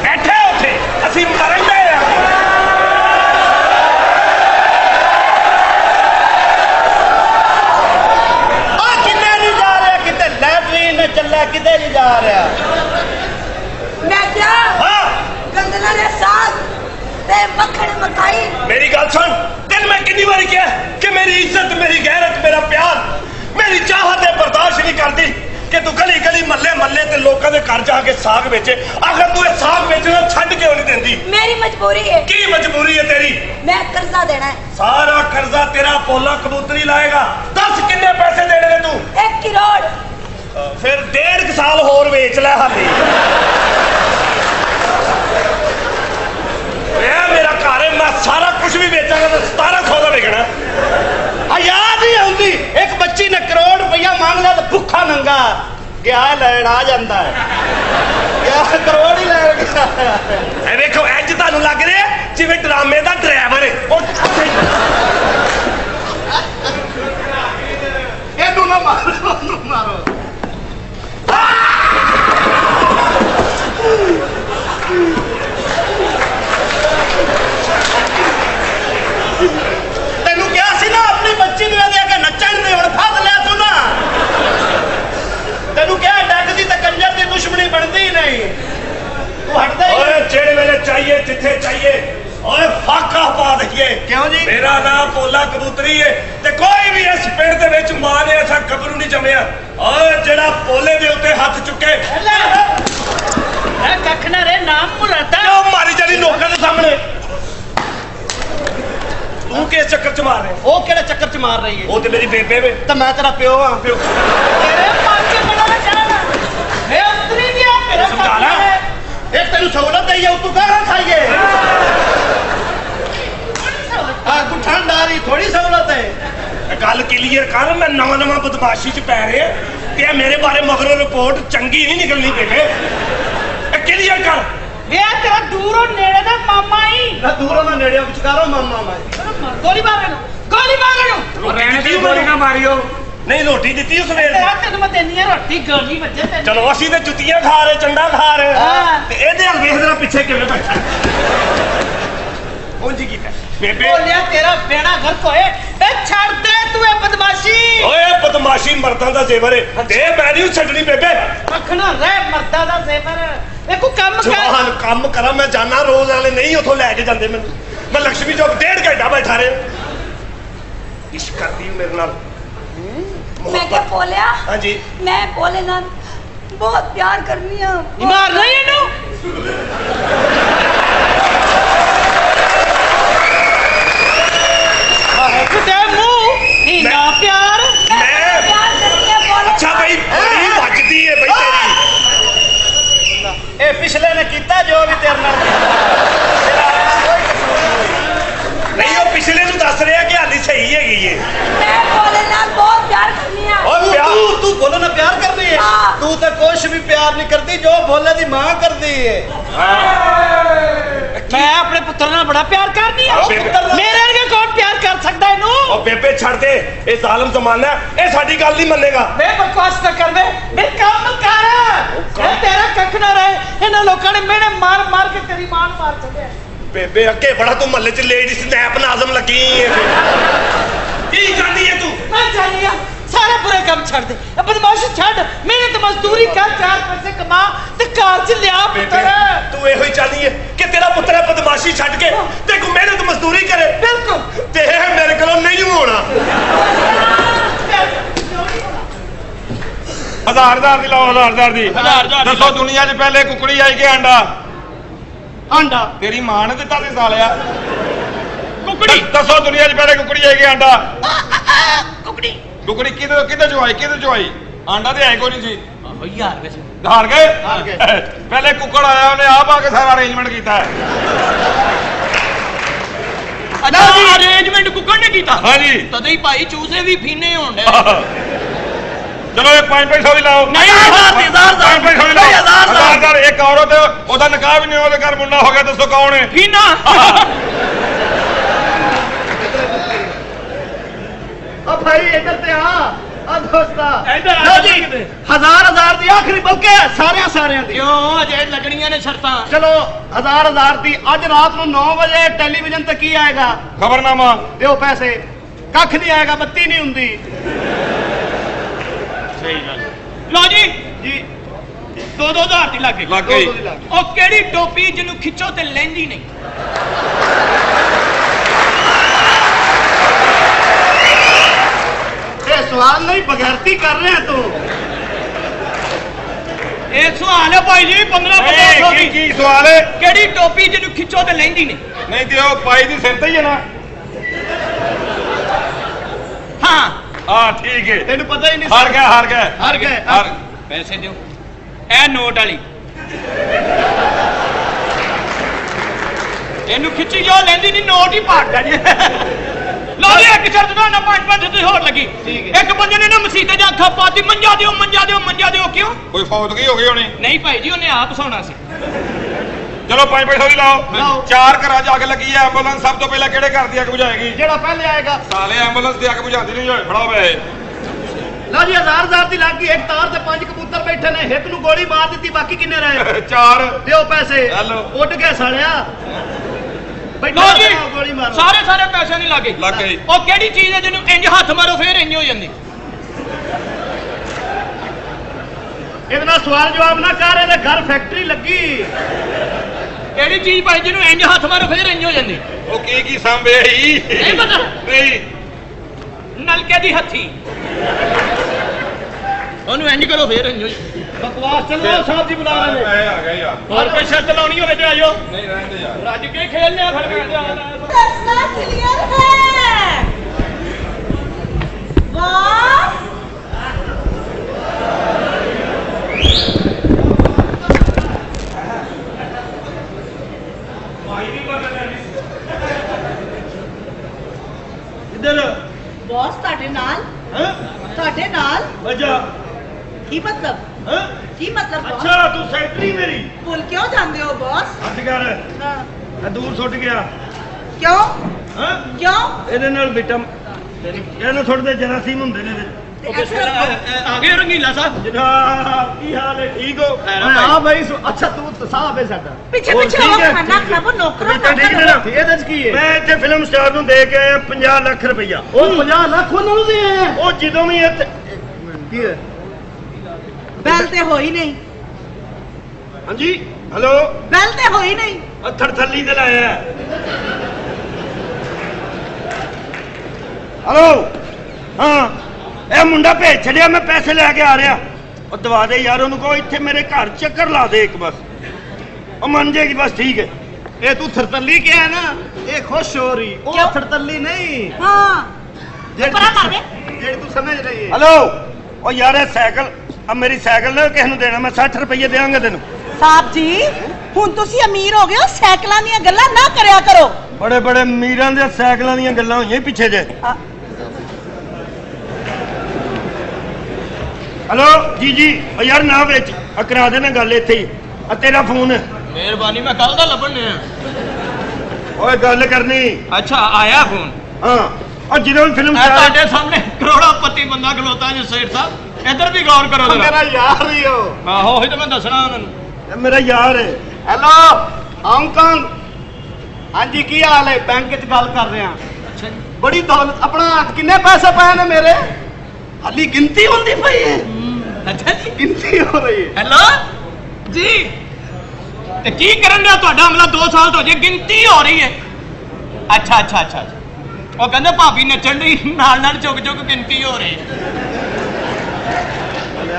बैठे उठे असीं मरन दे चला किधे नहीं जा रहा मैं क्या हाँ गंदਲਾਂ ਦੇ ਸਾਗ ਤੇ ਮੱਖਣ ਮਕਾਈ मेरी गल सुन दिन मैं कितनी बार किया कि मेरी इज्जत मेरी गैरत मेरा प्यार मेरी चाहत बर्दाश्त नहीं करती कि तू गली गली मल्ले मल्ले ते लोगों के घर जाके साग बेचे अगर तू ये साग बेचना छड़ क्यों नहीं देंदी मेरी मजबूरी है की मजबूरी है तेरी मैं कर्जा देना है सारा कर्जा तेरा पोला कबूतरी लाएगा 10 कितने पैसे देने ने तू 1 करोड़ फिर 1.5 साल होर बेच लै हाली मेरा घर है मैं सारा कुछ भी बेचांगा तो 1700 का बिकना याद ही आउंदी एक बच्ची ने करोड़ रुपया मांग लिया तो भुखा नंगा गया लैन आ जाता है या करोड़ ही लै गया देखो इंज तुहानू लग रहा है जिवें ड्रामे का ड्राइवर ਇਹਨੂੰ ਨਾ ਮਾਰੋ ਉਹਨੂੰ ਮਾਰੋ ਤੈਨੂੰ ਕਿਹਾ ਸੀ ਨਾ ਆਪਣੀ ਬੱਚੀ ਨੂੰ ਇਹਦੇ ਅੱਗੇ ਨੱਚਣ ਦੇ ਹੁਣ ਫਸ ਲਿਆ ਤੂੰ ਨਾ ਤੈਨੂੰ ਕਿਹਾ ਡੱਕ ਦੀ ਤਾਂ ਕੰਜਰ ਦੀ ਦੁਸ਼ਮਣੀ ਬਣਦੀ ਨਹੀਂ ਤੂੰ ਹਟਦਾ ਹੀ ओए जेड़े वेले चाहिए जिथे चाहिए ओए फाका पा दईए क्यों जी? मेरा नाम पोला कबूतरी है ते कोई भी इस पिंड दे विच मां ने ऐसा गबरू नहीं जमया ओए जेड़ा पोले दे उत्ते हाथ चुके कख ना रे नाम भुलाता क्यों मारी जानी लोकां दे सामने तू किस चक्कर च मार रहे ਉਹ ਕਿਹੜੇ ਚੱਕਰ ਚ ਮਾਰ ਰਹੀ ਹੈ ओ ते मेरी बेबे वे ਤਾਂ ਮੈਂ ਤੇਰਾ ਪਿਓ ਆ प्यो तेरे पाछे बड़ा चढ़ना मैं उतरी गया मेरा समझा ना ਇਹ ਤੈਨੂੰ ਸਹੂਲਤ ਦਈ ਜਾਊ ਤੂੰ ਕਹਿਣਾ ਖਾਈਏ ਆ ਤੂੰ ਠੰਡ ਆ ਰਹੀ ਥੋੜੀ ਸਹੂਲਤ ਹੈ गल क्लीयर कर मैं नवा नवा बदमाशी च पै रहे ते मेरे बारे मगरों रिपोर्ट चंगी नहीं निकलनी बेटे क्लीयर कर वे तेरा दूरों नेड़े दा मामा ही ਨਾ ਦੂਰੋਂ ਨਾ ਨੇੜੇ ਵਿਚਕਾਰੋਂ ਮਾਮਾ ਮੈਂ गोली मारनो रहने दी गोली ना मारियो ਨਹੀਂ ਰੋਟੀ ਦਿੱਤੀ ਉਸ ਵੇਲੇ ਤੈਨੂੰ ਮੈਂ ਦੇਣੀ ਆ ਰੋਟੀ ਗੋਲੀ ਵੱਜੇ ਤੈਨੂੰ ਚਲੋ ਅਸੀਂ ਤੇ ਜੁੱਤੀਆਂ ਖਾ ਰਹੇ ਚੰਡਾ ਖਾ ਰਹੇ ਹਾਂ। ਤੇ ਇਹਦੇ ਹਲ ਵੇਖ ਜਰਾ ਪਿੱਛੇ ਕਿਵੇਂ ਬੈਠਾ ਉਂਝ ਕੀਤਾ ਬੇਬੇ ਬੋਲਿਆ ਤੇਰਾ ਬੇੜਾ ਗਰਕ ਹੋਏ ਇਹ ਛੱਡ ਦੇ ਤੂੰ ਇਹ ਬਦਮਾਸ਼ੀ ਓਏ ਬਦਮਾਸ਼ੀ ਮਰਦਾਂ ਦਾ ਜ਼ੇਵਰ ਹੈ ਤੇ ਮੈਂ ਨਹੀਂ ਛੱਡਣੀ ਬੇਬੇ ਰੱਖਣਾ ਰਹਿ ਮਰਦਾਂ ਦਾ ਜ਼ੇਵਰ ਇਹ ਕੋ ਕੰਮ ਕਰ ਜਵਾਨ ਕੰਮ ਕਰਾਂ ਮੈਂ ਜਾਣਾ ਰੋਜ਼ ਵਾਲੇ ਨਹੀਂ ਉਥੋਂ ਲੈ ਕੇ ਜਾਂਦੇ ਮੈਨੂੰ ਮੈਂ ਲక్ష్ਮੀ ਚੌਕ 1.5 ਘੰਟਾ ਬੈਠਾ ਰਿਹਾ ਇਸ਼ਕ ਕਰਦੀ ਮੇਰੇ ਨਾਲ मैं क्या बोलिया हाँ जी मैं बोले ना बहुत प्यार करनी है ਮਾਰ ਨਹੀਂ ਇਹਨੂੰ ਕਿਤੇ ਮੂੰਹ ਹੀ ਨਾ ਪਿਆਰ मैं प्यार करनी है बोले अच्छा भाई बड़ी ਵੱਜਦੀ ਹੈ ਬਈ ਤੇਰੀ ਇਹ ਪਿਛਲੇ ਨੇ ਕੀਤਾ ਜੋ ਵੀ ਤੇਰੇ ਨਾਲ ਨਹੀਂ ਉਹ ਪਿਛਲੇ ਨੂੰ ਦੱਸ ਰਿਹਾ ਕਿ ਹਾਲੀ ਸਹੀ ਹੈਗੀ ਏ मैं बोले ना बहुत प्यार करनी है ਓਏ ਪਿਆਰ ਤੂੰ ਬੋਲੋ ਨਾ ਪਿਆਰ ਕਰਦੀ ਹੈ हाँ। ਤੂੰ ਤਾਂ ਕੁਛ ਵੀ ਪਿਆਰ ਨਹੀਂ ਕਰਦੀ ਜੋ ਬੋਲੇ ਦੀ ਮਾਂ ਕਰਦੀ ਹੈ ਮੈਂ ਆਪਣੇ ਪੁੱਤਰ ਨਾਲ ਬੜਾ ਪਿਆਰ ਕਰਦੀ ਆ ਬੇਬੇ। ਮੇਰੇ ਵਰਗੇ ਕੌਣ ਪਿਆਰ ਕਰ ਸਕਦਾ ਇਹਨੂੰ ਉਹ ਬੇਬੇ ਛੱਡ ਦੇ ਇਹ ਜ਼ਾਲਮ ਜ਼ਮਾਨਾ ਹੈ ਇਹ ਸਾਡੀ ਗੱਲ ਨਹੀਂ ਮੰਨੇਗਾ ਵੇ ਬਕਵਾਸ ਨਾ ਕਰ ਵੇ ਵੇ ਕੰਮ ਕਰ ਇਹ ਤੇਰਾ ਕੱਖ ਨਾ ਰਹੇ ਇਹਨਾਂ ਲੋਕਾਂ ਨੇ ਮੇਰੇ ਮਾਰ ਮਾਰ ਕੇ ਤੇਰੀ ਮਾਂ ਨੂੰ ਮਾਰ ਛੱਡਿਆ ਬੇਬੇ ਅੱਗੇ ਬੜਾ ਤੂੰ ਮਹੱਲੇ 'ਚ ਲੇਡੀ ਸਨੈਪ ਨਾਜ਼ਮ ਲੱਗੀ ਏ ਕੀ ਜਾਣੀ ਏ ਤੂੰ ਮੈਂ ਜਾਣੀ ਆ ਸਾਰੇ ਬੁਰੇ ਕੰਮ ਛੱਡ ਦੇ ਇਹ ਬਦਮਾਸ਼ੀ ਛੱਡ ਮਿਹਨਤ ਮਜ਼ਦੂਰੀ ਕਰ 4 ਪੈਸੇ ਕਮਾ ਤੇ ਘਰ 'ਚ ਲਿਆ ਪੁੱਤਰ ਤੂੰ ਇਹੋ ਹੀ ਚਾਹਦੀ ਏ ਕਿ ਤੇਰਾ ਪੁੱਤਰ ਬਦਮਾਸ਼ੀ ਛੱਡ ਕੇ ਤੇ ਕੋਈ ਮਿਹਨਤ ਮਜ਼ਦੂਰੀ ਕਰੇ ਬਿਲਕੁਲ ਤੇ ਇਹ ਮੇਰੇ ਕੋਲੋਂ ਨਹੀਂ ਹੋਣਾ ਹਜ਼ਾਰ ਦੀ ਲਾਓ ਹਜ਼ਾਰ ਦੀ ਦੱਸੋ ਦੁਨੀਆ 'ਚ ਪਹਿਲੇ ਕੁਕੜੀ ਆਈ ਕਿ ਆਂਡਾ ਆਂਡਾ ਤੇਰੀ ਮਾਂ ਨੇ ਦਿੱਤਾ ਸੀ ਸਾਲਿਆ ਕੁਕੜੀ ਦੱਸੋ ਦੁਨੀਆ 'ਚ ਪਹਿਲੇ ਕੁਕੜੀ ਆਈ ਕਿ ਆਂਡਾ ਕੁਕੜੀ ਕੁਕੜੀ ਕਿਹਦੇ ਚੋਂ ਆਈ ਆਂਡਾ ਤੇ ਆਏ ਕੋਈ ਨਹੀਂ ਸੀ ਆਹੋ ਯਾਰ ਵਿੱਚ ਹਾਰ ਗਏ ਪਹਿਲੇ ਕੁੱਕੜ ਆਇਆ ਉਹਨੇ ਆਪ ਆ ਕੇ ਸਾਰਾ ਅਰੇਂਜਮੈਂਟ ਕੀਤਾ ਅੱਛਾ ਅਰੇਂਜਮੈਂਟ ਕੁਕੜ ਨੇ ਕੀਤਾ ਹਾਂਜੀ ਤਦੇ ਹੀ ਭਾਈ ਚੂਸੇ ਵੀ ਫੀਨੇ ਹੋਣ ਡੇ ਚਲੋ ਇਹ 500 ਵੀ ਲਾਓ ਨਹੀਂ, ਹਜ਼ਾਰ ਦੀ, ਹਜ਼ਾਰ ਦਾ। 500 ਵੀ ਨਹੀਂ, ਲਾਓ ਹਜ਼ਾਰ ਦਾ। ਇੱਕ ਔਰਤ ਉਹਦਾ ਨਿਕਾਹ ਵੀ ਨਹੀਂ ਉਹਦੇ ਘਰ ਮੁੰਡਾ ਹੋ ਗਿਆ ਦੱਸੋ ਕੌਣ ਹੈ ਫੀਨਾ ਆ ਭਾਈ ਇੱਧਰ ਤੇ ਆ ਦੋਸਤਾ ਇੱਧਰ ਆ ਲਓ ਜੀ ਕਿਤੇ। ਹਜ਼ਾਰ ਦੀ ਆਖਰੀ ਬਲਕਿ ਸਾਰਿਆਂ ਦੀ ਕਿਉਂ ਅਜੇ ਲੱਗਣੀਆਂ ਨੇ ਸ਼ਰਤਾਂ ਚਲੋ ਹਜ਼ਾਰ ਦੀ ਅੱਜ ਰਾਤ ਨੂੰ 9 ਵਜੇ ਟੈਲੀਵਿਜ਼ਨ ਤੇ ਕੀ ਆਏਗਾ ਖਬਰਨਾਮਾ ਦਿਓ ਪੈਸੇ ਕੱਖ ਨਹੀਂ ਆਏਗਾ ਬੱਤੀ ਨਹੀਂ ਹੁੰਦੀ ਸਹੀ ਗੱਲ ਲਓ ਜੀ ਜੀ 2-2000 ਦੀ ਲੱਗ ਗਈ ਲੱਗ ਗਈ ਉਹ ਕਿਹੜੀ ਟੋਪੀ ਜਿਹਨੂੰ ਖਿੱਚੋ ਤੇ ਲੈਂਦੀ ਨਹੀਂ ਇਹ ਸਵਾਲ ਨਹੀਂ ਬਗੈਰਤੀ ਕਰ ਰਿਹਾ ਤੂੰ ਇਹ ਸਵਾਲ ਹੈ ਭਾਈ ਜੀ 1500 ਦੀ ਕੀ ਸਵਾਲ ਹੈ ਕਿਹੜੀ ਟੋਪੀ ਜਿਹਨੂੰ ਖਿੱਚੋ ਤੇ ਲੈਂਦੀ ਨਹੀਂ ਨਹੀਂ ਤੇ ਉਹ ਪਾਈ ਦੀ ਸਿਰ ਤੇ ਹੀ ਹੈ ਨਾ ਹਾਂ ਠੀਕ ਹੈ ਤੈਨੂੰ ਪਤਾ ਹੀ ਨਹੀਂ ਹਾਰ ਗਿਆ ਹਾਰ ਗਏ ਪੈਸੇ ਦਿਓ ਇਹ ਨੋਟ ਵਾਲੀ ਇਹਨੂੰ ਖਿੱਚੀ ਜਾਓ ਲੈਂਦੀ ਨਹੀਂ ਨੋਟ ਹੀ ਪਾੜਦਾ ਜੀ ਲਓ ਜੀ ਇੱਕ ਸ਼ਰਤ ਨਾ 5-5 ਦੀ ਹੋਰ ਲੱਗੀ ਇੱਕ ਬੰਦੇ ਨੇ ਨਾ ਮਸੀਤੇ ਜਾਂ ਅੱਖਾਂ ਪਾਤੀ ਮੰਜਾ ਦਿਓ ਕਿਉਂ ਕੋਈ ਫੌਤਗੀ ਹੋ ਗਈ ਹੋਣੀ ਨਹੀਂ ਭਾਈ ਜੀ ਉਹਨੇ ਆਪ ਸੌਣਾ ਸੀ ਚਲੋ 500 ਦੀ ਲਾਓ 4 ਘਰਾਂ 'ਚ ਅੱਗ ਲੱਗੀ ਹੈ ਐਂਬੂਲੈਂਸ ਸਭ ਤੋਂ ਪਹਿਲਾਂ ਕਿਹੜੇ ਘਰ ਦੀ ਅੱਗ ਬੁਝਾਏਗੀ ਜਿਹੜਾ ਪਹਿਲੇ ਆਏਗਾ ਸਾਲੇ ਐਂਬੂਲੈਂਸ ਦੀ ਅੱਗ ਬੁਝਾਉਂਦੀ ਨਹੀਂ ਹੋਏ ਫੜਾਓ ਵੇ ਲਓ ਜੀ ਹਜ਼ਾਰ ਦੀ ਲੱਗ ਗਈ ਇੱਕ ਤਾਰ ਤੇ 5 ਕਬੂਤਰ ਬੈਠੇ ਨੇ ਇੱਕ ਨੂੰ ਗੋਲੀ ਮਾਰ ਦਿੱਤੀ ਬਾਕੀ ਕਿੰਨੇ ਰਹੇ 4 ਦਿਓ ਪੈਸੇ ਹੈਲੋ। ਉੱਡ ਗਏ ਸਾਲਿਆ ਲਓ ਜੀ ਗੋਲੀ ਮਾਰੋ ਸਾਰੇ ਪੈਸੇ ਨਹੀਂ ਲੱਗੇ ਲੱਗ ਗਈ ਉਹ ਕਿਹੜੀ ਚੀਜ਼ ਹੈ ਜਿਹਨੂੰ ਇੰਜ ਹੱਥ ਮਾਰੋ ਫੇਰ ਇੰਜ ਹੋ ਜਾਂਦੀ ਇਹਦੇ ਨਾਲ ਸਵਾਲ ਜਵਾਬ ਨਾ ਕਰ ਇਹਦੇ ਘਰ ਫੈਕਟਰੀ ਲੱਗੀ ਕਿਹੜੀ ਚੀਜ਼ ਭਾਈ ਜਿਹਨੂੰ ਇੰਜ ਹੱਥ ਮਾਰੋ ਫੇਰ ਇੰਜ ਹੋ ਜਾਂਦੀ ਉਹ ਕੀ ਸਾਂਭੇ ਹੀ ਨਹੀਂ ਪਤਾ ਨਹੀਂ ਨਲਕੇ ਦੀ ਹੱਥੀ ਉਹਨੂੰ ਇੰਜ ਕਰੋ ਫੇਰ ਇੰਜ ਹੋ ਜਾਂਦੀ ਬਕਵਾਸ ਚੱਲੋ ਸਾਹਿਬ ਜੀ ਬੁਲਾ ਰਹੇ ਨੇ ਮੈਂ ਆ ਗਿਆ ਯਾਰ ਹੋਰ ਕੋਈ ਸ਼ਰਤ ਲਾਉਣੀ ਹੋਵੇ ਤੇ ਆਜੋ ਨਹੀਂ ਰਹਿੰਦੇ ਯਾਰ ਰੱਜ ਕੇ ਖੇਲ ਲਿਆ ਫਿਰ ਮੈਂ फैसला क्लियर है वाह ਇੱਧਰ बॉस ਤੁਹਾਡੇ ਨਾਲ ਹਾਂ ਤੁਹਾਡੇ ਨਾਲ ਅੱਛਾ ਕੀ ਮਤਲਬ ਹਾਂ ਕੀ ਮਤਲਬ boss? ਅੱਛਾ ਤੂੰ ਸੈਕਟਰੀ ਮੇਰੀ ਭੁੱਲ ਕਿਉਂ ਜਾਂਦੇ ਹੋ ਬॉस ਹੱਥ ਕਰ ਹਾਂ ਆ ਦੂਰ ਸੁੱਟ ਗਿਆ ਕਿਉਂ ਹਾਂ ਕਿਉਂ ਇਹਦੇ ਨਾਲ ਵਿਟਮ ਇਹਨੂੰ ਸੁੱਟਦੇ ਜਰਾਸੀਮ ਹੁੰਦੇ ਨੇ ਇਹਦੇ। आ गए रंगीला साहब जनाब की हाल है ठीक हो हाँ भाई अच्छा तू साहब है साडा पीछे पीछे हो खाना खाओ नौकरों ठीक है ना ਇਹਦੇ ਚ ਕੀ ਹੈ ਮੈਂ ਇੱਥੇ ਫਿਲਮ ਸਟਾਰ ਨੂੰ ਦੇ ਕੇ ਆਇਆ 50 ਲੱਖ ਰੁਪਈਆ ਉਹ 50 ਲੱਖ ਉਹਨਾਂ ਨੂੰ ਦੇ ਆਇਆ ਉਹ ਜਦੋਂ ਵੀ ਇੱਥੇ ਕੀ ਹੈ बैल ते हो ही नहीं ਹਾਂਜੀ ਹੈਲੋ बैल ते हो ही नहीं ਅੱਥੜ ਥੱਲੀ ਤੇ ਲਾਇਆ ਹੈਲੋ ਹਾਂ ਇਹ ਮੁੰਡਾ ਭੇਜ ਛੱਡਿਆ ਮੈਂ ਪੈਸੇ ਲੈ ਕੇ ਆ ਰਿਹਾ ਉਹ ਦਵਾ ਦੇ ਯਾਰ ਉਹਨੂੰ ਕਹੋ ਇੱਥੇ ਮੇਰੇ ਘਰ ਚੱਕਰ ਲਾ ਦੇ ਇੱਕ ਬਸ ਉਹ ਮੰਨ ਜਾਏਗੀ ਬਸ ਠੀਕ ਹੈ ये तू थरतल्ली क्या है ना ये खुश हो रही ओ थरतल्ली नहीं हाँ परा कर दे ये तू समझ रही है ਹੈਲੋ ਉਹ ਯਾਰ ਇਹ ਸਾਈਕਲ ਆ ਮੇਰੀ ਸਾਈਕਲ ਨਾ ਕਿਸੇ ਨੂੰ ਦੇਣਾ ਮੈਂ 60 ਰੁਪਏ ਦੇਵਾਂਗਾ ਤੈਨੂੰ साहब जी हुन तुसी अमीर हो गए हो साइकिलां दी गल्लां ना करया करो ਬੜੇ ਬੜੇ ਅਮੀਰਾਂ ਦੇ ਸਾਈਕਲਾਂ ਦੀਆਂ ਗੱਲਾਂ ਹੋਈਆਂ ਪਿੱਛੇ ਜੇ ਹੈਲੋ ਜੀ ਜੀ ਉਹ ਯਾਰ ਨਾ ਵਿੱਚ ਆ ਕਰਾ ਦੇਣਾ ਗੱਲ ਇੱਥੇ ਹੀ ਆ ਤੇਰਾ ਫੋਨ मेहरबानी मैं कल दा लभन ਓਏ ਗੱਲ ਕਰਨੀ अच्छा आया फोन ਹਾਂ और ਜਦੋਂ ਫਿਲਮ ਤੁਹਾਡੇ ਸਾਹਮਣੇ ਕਰੋੜਾਪਤੀ ਬੰਦਾ ਖਲੋਤਾ ਜੀ ਸੇਠ ਸਾਹਿਬ ਇੱਧਰ ਵੀ ਗੌਰ ਕਰੋ ਜਰਾ मेरा यार ही हो ਆਹੋ ਉਹੀ ਤਾਂ ਮੈਂ ਦੱਸਣਾ ਉਹਨਾਂ ਨੂੰ ਇਹ ਮੇਰਾ ਯਾਰ ਹੈ हेलो हांगकांग हाँ जी की हाल है बैंक च गल कर रहे हैं ਅੱਛਾ ਜੀ बड़ी दौलत अपना किन्ने पैसे पाए ने मेरे हाली गिनती होती पई है ਅੱਛਾ ਜੀ गिनती हो रही है ਹੈਲੋ ਜੀ ਤੇ ਕੀ ਕਰਨ ਦਾ ਤੁਹਾਡਾ ਹਮਲਾ 2 ਸਾਲ ਤੋਂ ਜੇ ਗਿਣਤੀ ਹੋ ਰਹੀ ਹੈ ਅੱਛਾ ਅੱਛਾ ਅੱਛਾ ਉਹ ਕਹਿੰਦੇ ਭਾਬੀ ਨੱਚਣ ਦੀ ਨਾਲ ਨਾਲ ਚੁੱਕ ਚੁੱਕ ਗਿਣਤੀ ਹੋ ਰਹੀ ਹੈ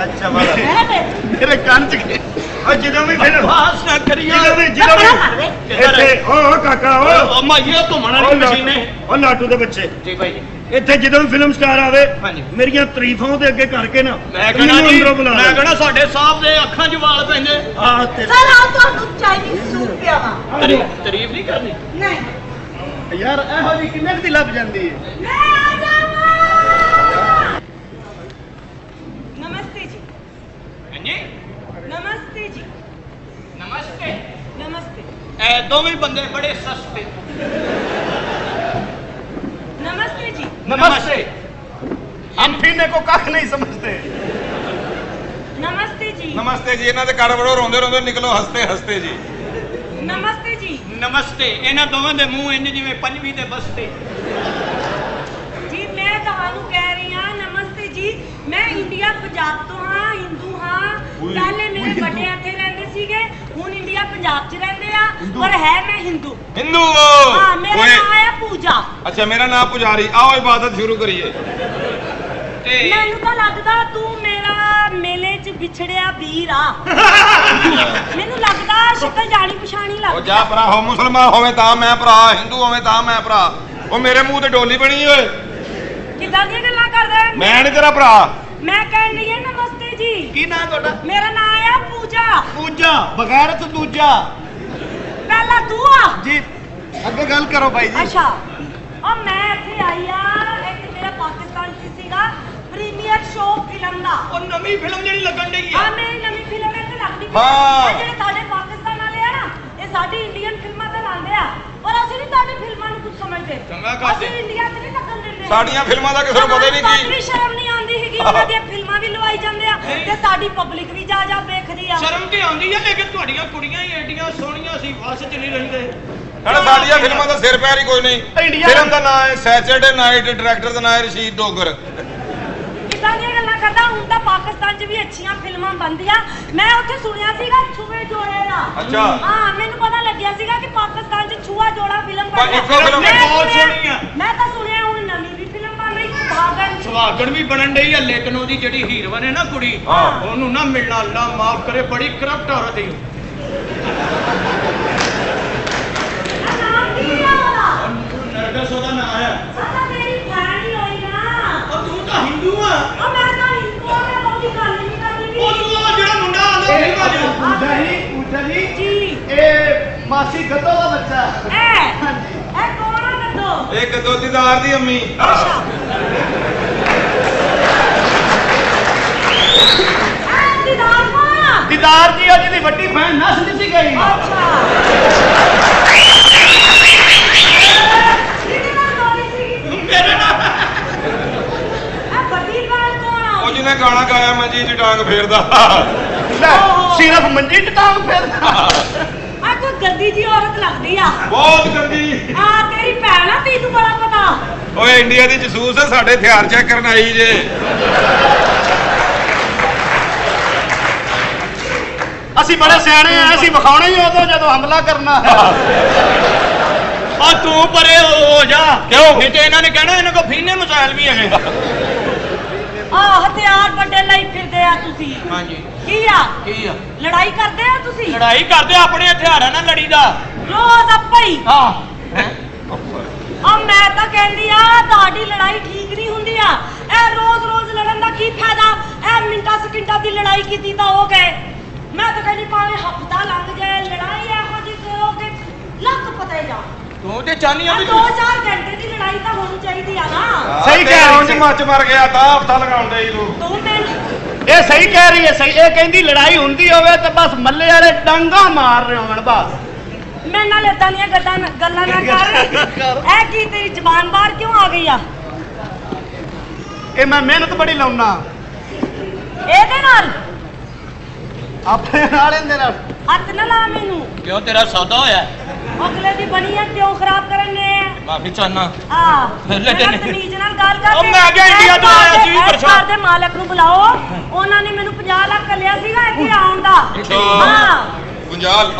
ਅੱਛਾ ਵਾਲਾ मेरे कान च और ਜਦੋਂ ਵੀ ਫਿਲਮ ਬਸ ਨਾ ਕਰੀਓ ਜਦੋਂ ਵੀ ਇੱਥੇ ਓ ਕਾਕਾ ਓ ਮਾਈਆ ਘੁੰਮਣ ਵਾਲੀ ਮਸ਼ੀਨ ਹੈ ਉਹ ਲਾਟੂ ਦੇ ਬੱਚੇ ਜੀ ਭਾਈ ਜੀ ਇੱਥੇ ਜਦੋਂ ਵੀ ਫਿਲਮ ਸਟਾਰ ਆਵੇ ਹਾਂਜੀ। ਮੇਰੀਆਂ ਤਾਰੀਫਾਂ ਉਹਦੇ ਅੱਗੇ ਕਰਕੇ ਨਾ ਮੈਂ ਕਹਿੰਦਾ ਜੀ ਮੈਂ ਕਹਿੰਦਾ ਸਾਡੇ ਸਾਹਿਬ ਦੇ ਅੱਖਾਂ 'ਚ ਵਾਲ ਪੈਂਦੇ ਆ ਤੇ सर आओ तो चाइनीज सूप पिया वा ਤਾਰੀਫ ਨਹੀਂ ਕਰਨੀ नहीं यार एहो जी किन्ने दी लभ जांदी है मैं आ जाऊंगा नमस्ते जी ਹਾਂਜੀ नमस्ते जी ਨਮਸਤੇ नमस्ते ਇਹ ਦੋਵੇਂ ਬੰਦੇ ਬੜੇ ਸਸਤੇ नमस्ते जी नमस्ते हम पीने को कख नहीं समझते नमस्ते जी ਨਮਸਤੇ ਜੀ ਇਹਨਾਂ ਦੇ ਘਰ ਵੜੋ ਰੋਂਦੇ ਰੋਂਦੇ ਨਿਕਲੋ ਹੱਸਦੇ ਹੱਸਦੇ ਜੀ नमस्ते जी ਨਮਸਤੇ ਇਹਨਾਂ ਦੋਵਾਂ ਦੇ ਮੂੰਹ ਇੰਜ ਜਿਵੇਂ ਪੰਜਵੀਂ ਦੇ ਬਸਤੇ जी मैं ਤੁਹਾਨੂੰ ਕਹਿ ਰਹੀ ਹਾਂ ਨਮਸਤੇ ਜੀ ਮੈਂ ਇੰਡੀਆ ਪੰਜਾਬ ਤੋਂ ਹਾਂ ਹਿੰਦੂ ਹਾਂ ਪਹਿਲੇ ਮੇਰੇ ਵੱਡੇ ਇੱਥੇ ਰਹਿੰਦੇ ਸੀਗੇ ਹੁਣ ਇੰਡੀਆ ਪੰਜਾਬ 'ਚ ਰਹਿੰਦੇ ਆ ਪਰ ਹੈ ਮੈਂ ਹਿੰਦੂ ਹਿੰਦੂ ਹਾਂ ਮੇਰਾ ਓਏ ਨਾਮ ਹੈ ਪੂਜਾ ਅੱਛਾ ਮੇਰਾ ਨਾਮ ਪੁਜਾਰੀ ਆਓ ਇਬਾਦਤ ਸ਼ੁਰੂ ਕਰੀਏ ਤੇ ਮੈਨੂੰ ਤਾਂ ਲੱਗਦਾ ਤੂੰ ਮੇਰਾ ਮੇਲੇ 'ਚ ਵਿਛੜਿਆ ਵੀਰ ਆ ਮੈਨੂੰ ਲੱਗਦਾ ਸ਼ਕਲ ਜਾਣੀ ਪਛਾਣੀ ਉਹ ਲੱਗਦੀ ਜਾ ਭਰਾ ਹੋ ਮੁਸਲਮਾਨ ਹੋਵੇ ਤਾਂ ਮੈਂ ਭਰਾ ਹਿੰਦੂ ਹੋਵੇ ਤਾਂ ਮੈਂ ਭਰਾ ਉਹ ਮੇਰੇ ਮੂੰਹ ਤੇ ਡੋਲੀ ਬਣੀ ਓਏ ਕਿੱਦਾਂ ਦੀਆਂ ਗੱਲਾਂ ਕਰਦਾ ਹੈ? ਮੈਂ ਨੀ ਤੇਰਾ ਭਰਾ ਮੈਂ ਕਹਿਣ ਲਈ ਨਮਸਤੇ ਜੀ की ना तोड़ा ਮੇਰਾ ਨਾਮ ਆ ਪੂਜਾ पूजा बगैरत दूजा ਪਹਿਲਾਂ ਤੂੰ ਆ जी अगे गल करो भाई जी ਅੱਛਾ ਉਹ ਮੈਂ ਇੱਥੇ ਆਈ ਆ ਇੱਕ ਮੇਰਾ ਪਾਕਿਸਤਾਨ 'ਚ ਸੀਗਾ ਪ੍ਰੀਮੀਅਰ ਸ਼ੋਅ ਫਿਲਮ ਦਾ ਉਹ ਨਵੀਂ ਫਿਲਮ ਜਿਹੜੀ ਲੱਗਣ ਡਈ ਆ ਹੈ ਮੇਰੀ ਨਵੀਂ ਫਿਲਮ ਇੱਥੇ ਲੱਗਦੀ ਹਾਂ। ਇਹ ਜਿਹੜੇ ਸਾਡੇ ਪਾਕਿਸਤਾਨ ਵਾਲੇ ਆ ਨਾ ਇਹ ਸਾਡੀ ਇੰਡੀਅਨ ਫਿਲਮਾਂ ਤੇ ਲਾਉਂਦੇ ਆ ਪਰ ਅਸੀਂ ਨਹੀਂ ਤੁਹਾਡੀ ਫਿਲਮਾਂ ਨੂੰ ਕੁਝ ਸਮਝਦੇ ਚੰਗਾ ਕਰਦੇ। ਅਸੀਂ ਇੰਡੀਆ 'ਚ ਨਹੀਂ ਲੱਗਣ ਦਿੰਦੇ ਸਾਡੀਆਂ ਫਿਲਮਾਂ ਦਾ ਕਿਸੇ ਨੂੰ ਪਤਾ ਹੀ ਨਹੀਂ ਸਾਨੂੰ ਵੀ ਕੀ ਸ਼ਰਮ ਨਹੀਂ ਆਉਂਦੀ ਹੈਗੀ ਉਹਨਾਂ ਦੀਆਂ ਫਿਲਮਾਂ ਵੀ ਲਵਾਈ ਜਾਂਦੇ ਆ ਤੇ ਸਾਡੀ ਪਬਲਿਕ ਵੀ ਜਾ ਜਾ ਵੇਖਦੀ ਆ ਸ਼ਰਮ ਤੇ ਆਉਂਦੀ ਹੈ ਲੇਕਿਨ ਤੁਹਾਡੀਆਂ ਕੁੜੀਆਂ ਹੀ ਐਡੀਆਂ ਸੋਹਣੀਆਂ ਸੀ ਵਸ 'ਚ ਨਹੀਂ ਰਹਿੰਦੇ ਹਣਾ ਸਾਡੀਆਂ ਫਿਲਮਾਂ ਦਾ ਸਿਰ ਪੈਰ ਹੀ ਕੋਈ ਨਹੀਂ ਇੰਡੀਆ- ਫਿਲਮ ਦਾ ਨਾਮ ਹੈ ਸੈਚਰਡੇ ਨਾਈਟ ਡਾਇਰੈਕਟਰ ਦਾ ਨਾਮ ਹੈ ਰਸ਼ੀਦ ਡੋਗਰ ਕਿੱਦਾਂ ਦੀਆਂ ਗੱਲਾਂ ਕਰਦਾ ਹੁਣ ਤਾਂ ਪਾਕਿਸਤਾਨ 'ਚ ਵੀ ਅੱਛੀਆਂ ਫਿਲਮਾਂ ਬਣਦੀਆਂ ਮੈਂ ਉੱਥੇ ਸੁਣਿਆ ਸੀਗਾ ਛੂਏ ਜੋੜੇ ਦਾ ਅੱਛਾ। ਹਾਂ ਮੈਨੂੰ ਪਤਾ ਲੱਗਿਆ ਸੀਗਾ ਕਿ ਪਾਕਿਸਤਾਨ 'ਚ ਛੂਆ ਜੋੜਾ ਫਿਲਮ ਪਰ ਬਣੀ ਇੱਕੋ ਫਿਲਮ ਮੈਂ ਬਹੁਤ ਸੁਣਿਆ- ਸੋਹਣੀ ਆ। ਮੈਂ ਤਾਂ ਸੁਣਿਆ ਹੁਣ ਨਵੀਂ ਵੀ ਫਿਲਮ ਬਣ ਰਹੀ ਸੁਹਾਗਣ ਸੁਹਾਗਣ ਵੀ ਬਣਨ ਡਈ ਹੈ ਲੇਕਿਨ ਉਹਦੀ ਜਿਹੜੀ ਹੀਰੋਇਨ ਹੈ ਨਾ ਕੁੜੀ ਹਾਂ। ਉਹਨੂੰ ਨਾ ਮਿਲਣਾ ਅੱਲਾ ਮਾਫ ਕਰੇ ਬੜੀ ਕਰਪਟ ਔਰਤ ਹੈ ਨਾਮ ਕੀ ਆ ਉਹਦਾ ਨਰਗਸ ਉਹਦਾ ਨਾਮ ਹੈ ਸਾਡਾ ਮੇਰੀ ਭੈਣ ਹੀ ਹੋਈ ਨਾ ਉਹ ਤੂੰ ਤਾਂ ਹਿੰਦੂ ਆ ਉਹ ਮੈਂ ਤਾਂ ਹਿੰਦੂ ਆ ਮੈਂ ਉਹਦੀ ਗੱਲ ਨਹੀਂ ਕਰਦੀ ਉਹ ਤੂੰ ਉਹ ਜਿਹੜਾ ਮੁੰਡਾ ਆਉਂਦਾ ਸੀ ਬਾਜੂ पूजा जी ਜੀ ए मासी गद्दो का बच्चा ਇਹ ਕੌਣ ਆ ਦੱਸੋ ਇੱਕ ਦੋਦੀਦਾਰ ਦੀ ਅੰਮੀ ਅੱਛਾ ਦੀਦਾਰ ਕੌਣ ਆ दीदार जी अज दी वड्डी बहन नस दी गई ਅੱਛਾ ਕਿਹਦੇ ਨਾਲ ਦੋਰੀ ਸੀ ਮੇਰੇ ਨਾਲ ਇਹ ਵੱਡੀ ਗੱਲ ਕੌਣ ਗਾਣਾ ਗਾਇਆ ਮੰਜੀ 'ਚ ਟਾਂਗ ਫੇਰਦਾ। ਸਿਰਫ ਮੰਜੀ ਚ ਟਾਂਗ ਫੇਰਦਾ। ਆ ਕੋਈ ਗੰਦੀ ਜੀ ਔਰਤ ਲੱਗਦੀ ਆ। ਬਹੁਤ ਗੰਦੀ। ਆ ਤੇਰੀ ਭੈਣ ਆ, ਤੈਨੂੰ ਬੜਾ ਪਤਾ। ਓਏ ਇੰਡੀਆ ਦੀ ਜਸੂਸ ਆ, ਸਾਡੇ ਹਥਿਆਰ ਚੈੱਕ ਕਰਨ ਆਈ ਜੇ। ਅਸੀਂ ਬੜੇ ਸਿਆਣੇ ਆ, ਅਸੀਂ ਵਿਖਾਉਣੇ ਹੀ ਉਦੋਂ ਜਦੋਂ ਹਮਲਾ ਕਰਨਾ। ਆ ਤੂੰ ਪਰੇ ਹੋ ਜਾ। ਕਿਉਂ? ਨਹੀਂ ਤੇ ਇਹਨਾਂ ਨੇ ਕਹਿਣਾ ਇਹਨਾਂ ਕੋਲ ਫੀਨੇ ਮਿਸਾਈਲ ਵੀ ਹੈਗੇ। ਆ ਹਥਿਆਰ ਵੱਡੇ ਲਈ ਫਿਰਦੇ ਆ ਤੁਸੀਂ। ਹਾਂਜੀ। ਕੀ ਆ? ਕੀ ਆ? ਲੜਾਈ ਕਰਦੇ ਆ ਤੁਸੀਂ? ਲੜਾਈ ਕਰਦੇ ਆਪਣੇ ਹਥਿਆਰਾਂ ਨਾਲ ਲੜੀਦਾ। ਰੋਜ਼ ਆਪਾ ਹੀ। ਹਾਂ। ਆ ਮੈਂ ਤਾਂ ਕਹਿੰਦੀ ਆ ਤੁਹਾਡੀ ਲੜਾਈ ਠੀਕ ਨਹੀਂ ਹੁੰਦੀ ਆ। ਇਹ ਰੋਜ਼ ਲੜਨ ਦਾ ਕੀ ਫਾਇਦਾ? ਇਹ ਮਿੰਟਾਂ ਸਕਿੰਟਾਂ ਦੀ ਲੜਾਈ ਕੀਤੀ ਤਾਂ ਹੋ ਗਏ। ਮੈਂ ਤਾਂ ਕਹਿੰਦੀ ਭਾਵੇਂ ਹਫਤਾ ਲੰਘ ਜਾਏ, ਲੜਾਈ ਇਹੋ ਜਿਹੀ ਕਰੋ ਕਿ ਲੱਕ ਪਤਾ ਹੀ ਜਾ। ਤੂੰ ਤੇ ਚਾਹਨੀ ਆ ਵੀ 2-4 ਘੰਟੇ ਦੀ ਲੜਾਈ ਤਾਂ ਹੋਣੀ ਚਾਹੀਦੀ ਆ ਨਾ। ਸਹੀ ਕਹਿ ਰਹੀ ਹੈ। ਮੱਚ ਮਰ ਗਿਆ ਤਾਂ ਹਫਤਾ ਲਗਾਉਣ ਦੇ ਤੂੰ ਮੈਨੂੰ ਇਹ ਸਹੀ ਕਹਿ ਰਹੀ ਹੈ। ਸਹੀ ਇਹ ਕਹਿੰਦੀ ਲੜਾਈ ਹੁੰਦੀ ਹੋਵੇ ਤੇ ਬਸ ਮੱਲੇ ਵਾਲੇ ਡਾਂਗਾ ਮਾਰ ਰਹੇ ਹੋਣ ਬਸ। ਮੈਂ ਨਾਲ ਏਦਾਂ ਦੀਆਂ ਗੱਲਾਂ ਨਾ ਕਰ। ਇਹ ਕੀ ਤੇਰੀ ਜ਼ਬਾਨ ਬਾਹਰ ਕਿਉਂ ਆ ਗਈ ਆ? ਇਹ ਮੈਂ ਮਿਹਨਤ ਬੜੀ ਲਾਉਣਾ ਇਹਦੇ ਨਾਲ ਆਪਣੇ ਨਾਲ ਇਹਦੇ ਨਾਲ। ਹੱਥ ਨਾ ਲਾ ਮੈਨੂੰ। ਕਿਉਂ ਤੇਰਾ ਸੌਦਾ ਹੋਇਆ? ਅਗਲੇ ਦੀ ਬਣੀ ਆ ਕਿਉਂ ਖਰਾਬ ਕਰਨੇ? ਮਾਫੀ ਚਾਹਨਾ। ਆ ਫਿਰ ਲੈ ਤੈਨੂੰ ਤਮੀਜ਼ ਨਾਲ ਗੱਲ ਕਰ। ਉਹ ਮੈਂ ਕਿਹਾ ਇੰਡੀਆ ਤੋਂ ਆਇਆ ਸੀ ਪਰਸੋਂ। ਘਰ ਦੇ ਮਾਲਕ ਨੂੰ ਬੁਲਾਓ। ਉਹਨਾਂ ਨੇ ਮੈਨੂੰ 50 ਲੱਖ ਲਿਆ ਸੀਗਾ ਇੱਥੇ ਆਉਣ ਦਾ। ਹਾਂ 50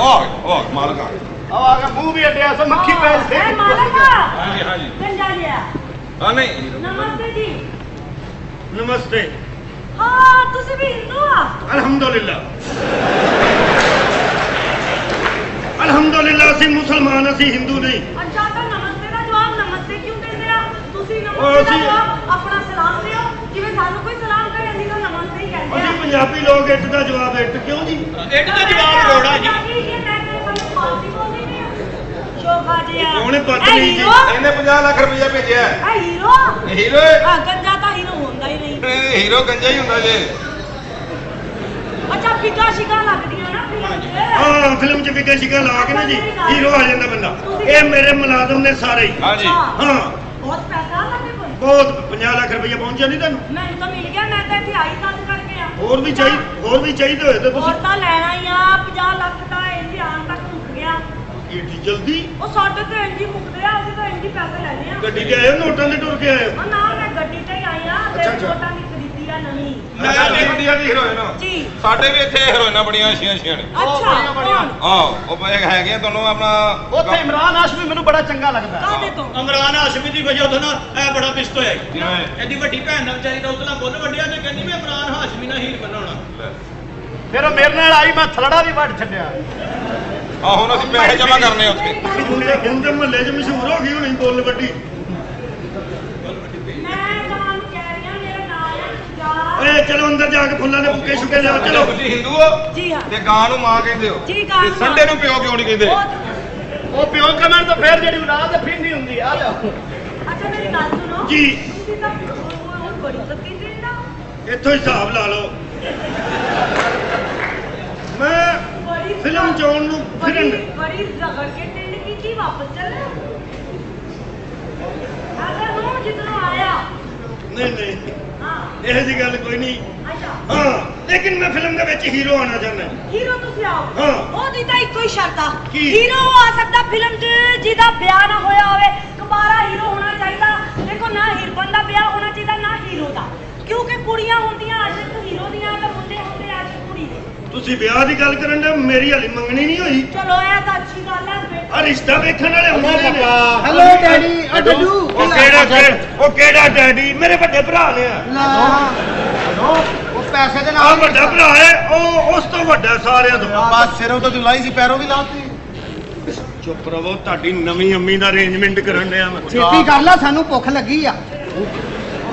ਉਹ ਮਾਲਕ ਆ ਗਿਆ। ਆ ਗਿਆ ਮੂੰਹ ਵੀ ਅੱਡਿਆ ਸੋ ਮੱਖੀ ਪੈਲ ਸੇ। ਇਹ ਮਾਲਕ ਹਾਂਜੀ ਹਾਂਜੀ। ਗੰਜਾ ਲਿਆ। ਹਾਂ ਨਹੀਂ ਨਮਸਤੇ ਜੀ। ਨਮਸਤੇ। ਹਾਂ ਤੁਸੀਂ ਵੀ ਹਿੰਦੂ ਆ? ਅਲਹਮਦੁਲਿਲਾ। ਅਲਹਮਦੁਲਿਲਾ ਅਸੀਂ ਮੁਸਲਮਾਨ, ਅਸੀਂ ਹਿੰਦੂ ਨਹੀਂ। ਅੱਛਾ ਤਾਂ ਨਮਸਤੇ ਦਾ ਜਵਾਬ ਨਮਸਤੇ ਕਿਉਂ ਦਿੰਦੇ ਆ? ਤੁਸੀਂ ਨਮਸਤੇ ਦਾ ਜਵਾਬ ਆਪਣਾ ਸਲਾਮ ਦਿਓ। ਜਿਵੇਂ ਸਾਨੂੰ ਕੋਈ ਸਲਾਮ ਕਰੇ ਅਸੀਂ ਤਾਂ ਨਮਸਤੇ ਹੀ ਕਹਿੰਦੇ ਆ। ਅਸੀਂ ਪੰਜਾਬੀ ਲੋਕ ਇੱਟ ਦਾ ਜਵਾਬ ਇੱਟ ਕਿਉਂ ਜੀ? ਇੱਟ ਦਾ ਜਵਾਬ ਰੋੜਾ ਜੀ। ਸ਼ੋਭਾ ਜੀ ਆ। ਉਹਨੇ ਬਦਲੀ ਜੀ। ਇਹਨੇ 50 ਲੱਖ ਰੁਪਇਆ ਭੇਜਿਆ। ਇਹ ਹੀਰੋ? ਹੀਰੋ ਹਾਂ ਗੰਜਾ ਤਾਂ ਹੀਰੋ ਹੁੰਦਾ ਹੀ ਨਹੀਂ। ਹੀਰੋ ਗੰਜਾ ਹੀ ਹੁੰਦਾ ਜੇ। ਅੱਛਾ ਫਿੱਕਾ ਸ਼ਿਕਾ ਲੱਗਦੀਆਂ ਨਾ ਫਿਲਮ 'ਚ। ਹਾਂ ਫਿਲਮ 'ਚ ਵਿਕਾ ਸ਼ਿਕਾ ਲਾ ਕੇ ਨਾ ਜੀ ਹੀਰੋ ਆ ਜਾਂਦਾ ਬੰਦਾ। ਇਹ ਮੇਰੇ ਮੁਲਾਜ਼ਮ ਨੇ ਸਾਰੇ ਹੀ। ਹਾਂਜੀ। ਹਾਂ ਬਹੁਤ ਪੈਸਾ ਲੱਗੇ ਕੋਈ? ਬਹੁਤ 50 ਲੱਖ ਰੁਪਇਆ ਪਹੁੰਚਿਆ ਨਹੀਂ ਤੁਹਾਨੂੰ? ਮੈਨੂੰ ਤਾਂ ਮਿਲ ਗਿਆ। ਮੈਂ ਤਾਂ ਇੱਥੇ ਆਈ ਤਦ ਕਰਕੇ ਆ। ਹੋਰ ਵੀ ਚਾਹੀਦੇ ਹੋਏ ਤਾਂ ਹੋਰ ਤੁਸੀਂ ਤਾਂ ਲੈਣਾ ਹੀ ਆ। 50 ਲੱਖ ਤਾਂ ਇੱਥੇ ਆਉਣ ਤੱਕ ਮੁੱਕ ਗਿਆ। ਏਡੀ ਜਲਦੀ? ਉਹ ਸਾਡੇ ਤੇ ਇੰਜੀ ਮੁੱਕਦੇ ਆ। ਅਸੀਂ ਤਾਂ ਇੰਜੀ ਪੈਸੇ ਲੈਣੇ ਆ। ਗੱਡੀ ਤੇ ਆਏ ਹੋ, ਨੋਟਾਂ ਦੇ ਟੁਰ ਕੇ ਆਏ ਹੋ? ਨਾ ਮੈਂ ਗੱਡੀ ਤੇ ਹੀ ਆਈ ਆ। ਤੇ ਛੋਟਾ ਦੀ ਖਰੀਦੀ ਆ ਨਵੀਂ। ਮੈਂ ਇੰਡੀਆ ਦੀ ਹੀਰੋਇਨ। ਜੀ ਸਾਡੇ ਵੀ ਇੱਥੇ ਹੀਰੋਇਨਾਂ ਬੜੀਆਂ ਅੱਛੀਆਂ ਨੇ। ਅੱਛਾ ਕੌਣ? ਉਹ ਹੈਗੇ ਆ ਤੁਹਾਨੂੰ ਆਪਣਾ ਉੱਥੇ ਇਮਰਾਨ ਹਾਸ਼ਮੀ ਮੈਨੂੰ ਬੜਾ ਚੰਗਾ ਲੱਗਦਾ। ਕਾਹਦੇ ਤੋਂ? ਇਮਰਾਨ ਹਾਸ਼ਮੀ ਦੀ ਵਜ੍ਹਾ ਤੋਂ ਨਾ ਇਹ ਬੜਾ ਪਿਸਤ ਹੋਇਆ। ਜਿਵੇਂ ਇਹਦੀ ਵੱਡੀ ਭੈਣ ਨਾਲ ਵਿਚਾਰੀ ਦਾ ਉਤਲਾ ਬੁੱਲ ਵੱਡਿਆ ਤੇ ਕਹਿੰਦੀ ਮੈਂ ਇਮਰਾਨ ਹਾਸ਼ਮੀ ਨਾਲ ਹੀਰ ਬਣਾਉਣਾ। ਫਿਰ ਉਹ ਮੇਰੇ ਨਾਲ ਆਈ, ਮੈਂ ਥਲੜਾ ਵੀ ਵੱਢ ਛੱਡਿਆ। ਹੁਣ ਅਸੀਂ ਪੈਸੇ ਜਮਾ ਕਰਨੇ ਉੱਥੇ। ਹੁਣ ਤੇ ਮਹੱਲੇ 'ਚ ਮਸ਼ਹੂਰ ਹੋ ਗਈ ਹੋਣੀ ਬੁੱਲ ਵੱਡੀ। ਮੈਂ ਤੁਹਾਨੂੰ ਕਹਿ ਰਹੀ ਆ ਮੇਰਾ ਨਾਮ ਹੈ ਪੰਜਾਬ। ਓਏ ਚਲੋ ਅੰਦਰ ਜਾ ਕੇ ਫੁੱਲਾਂ ਦੇ ਬੁੱਕੇ ਸ਼ੁਕੇ ਲਿਆਓ ਚਲੋ। ਤੁਸੀਂ ਹਿੰਦੂ ਹੋ ਜੀ ਹਾਂ। ਤੇ ਗਾਂ ਨੂੰ ਮਾਂ ਕਹਿੰਦੇ ਹੋ ਜੀ ਗਾਂ ਨੂੰ ਤੇ ਸੰਡੇ ਨੂੰ ਪਿਓ ਕਿਉਂ ਨਹੀਂ ਕਹਿੰਦੇ? ਉਹ ਪਿਓ ਕਮਣ ਤੋਂ ਫੇਰ ਜਿਹੜੀ ਔਲਾਦ ਹੈ ਫਿਰਨੀ ਹੁੰਦੀ ਆ ਜਾਓ। ਅੱਛਾ ਮੇਰੀ ਗੱਲ ਸੁਣੋ। ਜੀ। ਤੁਸੀਂ ਤਾਂ ਉਹ ਬੜੀ ਸੱਤੀ ਦਿੰਦਾ। ਇੱਥੋਂ ਹਿਸਾਬ ਲਾ ਲਓ। ਮੈਂ ਬੜੀ ਫਿਲਮ ਚੋਣ ਨੂੰ ਫਿਰਨ ਬੜੀ ਰਗੜ ਕੇ ਟਿੰਡ ਕੀਤੀ ਵਾਪਸ ਚੱਲੇ। ਅਗਰ ਨੂੰ ਜਿੱਦੋਂ ਆਇਆ। ਨਹੀਂ ਹਾਂ ਇਹੋ ਜਿਹੀ ਗੱਲ ਕੋਈ ਨਹੀਂ। ਅੱਛਾ ਹਾਂ ਲੇਕਿਨ ਮੈਂ ਫਿਲਮ ਦੇ ਵਿੱਚ ਹੀਰੋ ਆਣਾ ਚਾਹੁੰਦਾ। ਹੀਰੋ ਤੁਸੀਂ ਆਓ। ਹਾਂ। ਉਹਦੀ ਤਾਂ ਇੱਕੋ ਹੀ ਸ਼ਰਤ ਆ। ਕੀ? ਹੀਰੋ ਉਹ ਆ ਸਕਦਾ ਫਿਲਮ 'ਚ ਜਿਹਦਾ ਵਿਆਹ ਨਾ ਹੋਇਆ ਹੋਵੇ। ਕੁਮਾਰਾ ਹੀਰੋ ਹੋਣਾ ਚਾਹੀਦਾ। ਦੇਖੋ ਨਾ ਹੀਰੋਇਨ ਦਾ ਵਿਆਹ ਹੋਣਾ ਚਾਹੀਦਾ ਨਾ ਹੀਰੋ ਦਾ। ਕਿਉਂਕਿ ਕੁੜੀਆਂ ਹੁੰਦੀਆਂ ਆਸ਼ਿਕ ਹੀਰੋ ਦੀਆਂ ਤੇ ਮੁੰਡੇ ਹੁੰਦੇ ਆਸ਼ਿਕ ਕੁੜੀ ਦੇ। ਤੁਸੀਂ ਵਿਆਹ ਦੀ ਗੱਲ ਕਰਨ ਦੇ ਮੇਰੀ ਹਾਲੇ ਮੰਗਣੀ ਨਹੀਂ ਹੋਈ। ਚਲੋ ਇਹ ਤਾਂ ਅੱਛੀ ਗੱਲ ਹੈ। ਆ ਰਿਸ਼ਤਾ ਵੇਖਣ ਵਾਲੇ ਹੁੰਦੇ ਨੇ। ਹੈਲੋ ਡੈਡੀ ਓ ਡੱਡੂ ਉਹ ਕਿਹੜਾ ਡੈਡੀ? ਮੇਰੇ ਵੱਡੇ ਭਰਾ ਨੇ। ਉਹ ਪੈਸੇ ਦੇ ਆ ਨਾਲ ਵੱਡਾ ਭਰਾ ਹੈ, ਉਹ ਉਸ ਤੋਂ ਵੱਡਾ ਸਾਰਿਆਂ ਤੋਂ। ਬਸ ਸਿਰੋਂ ਤੋਂ ਲਾਈ ਸੀ ਪੈਰੋਂ ਵੀ ਲਾਤੀ। ਚੁੱਪ ਰਵੋ, ਤੁਹਾਡੀ ਨਵੀਂ ਅੰਮੀ ਦਾ ਅਰੇਂਜਮੈਂਟ ਕਰਨ ਡਿਆ ਮੈਂ। ਛੇਤੀ ਕਰ ਲੈ ਸਾਨੂੰ ਭੁੱਖ ਲੱਗੀ ਆ।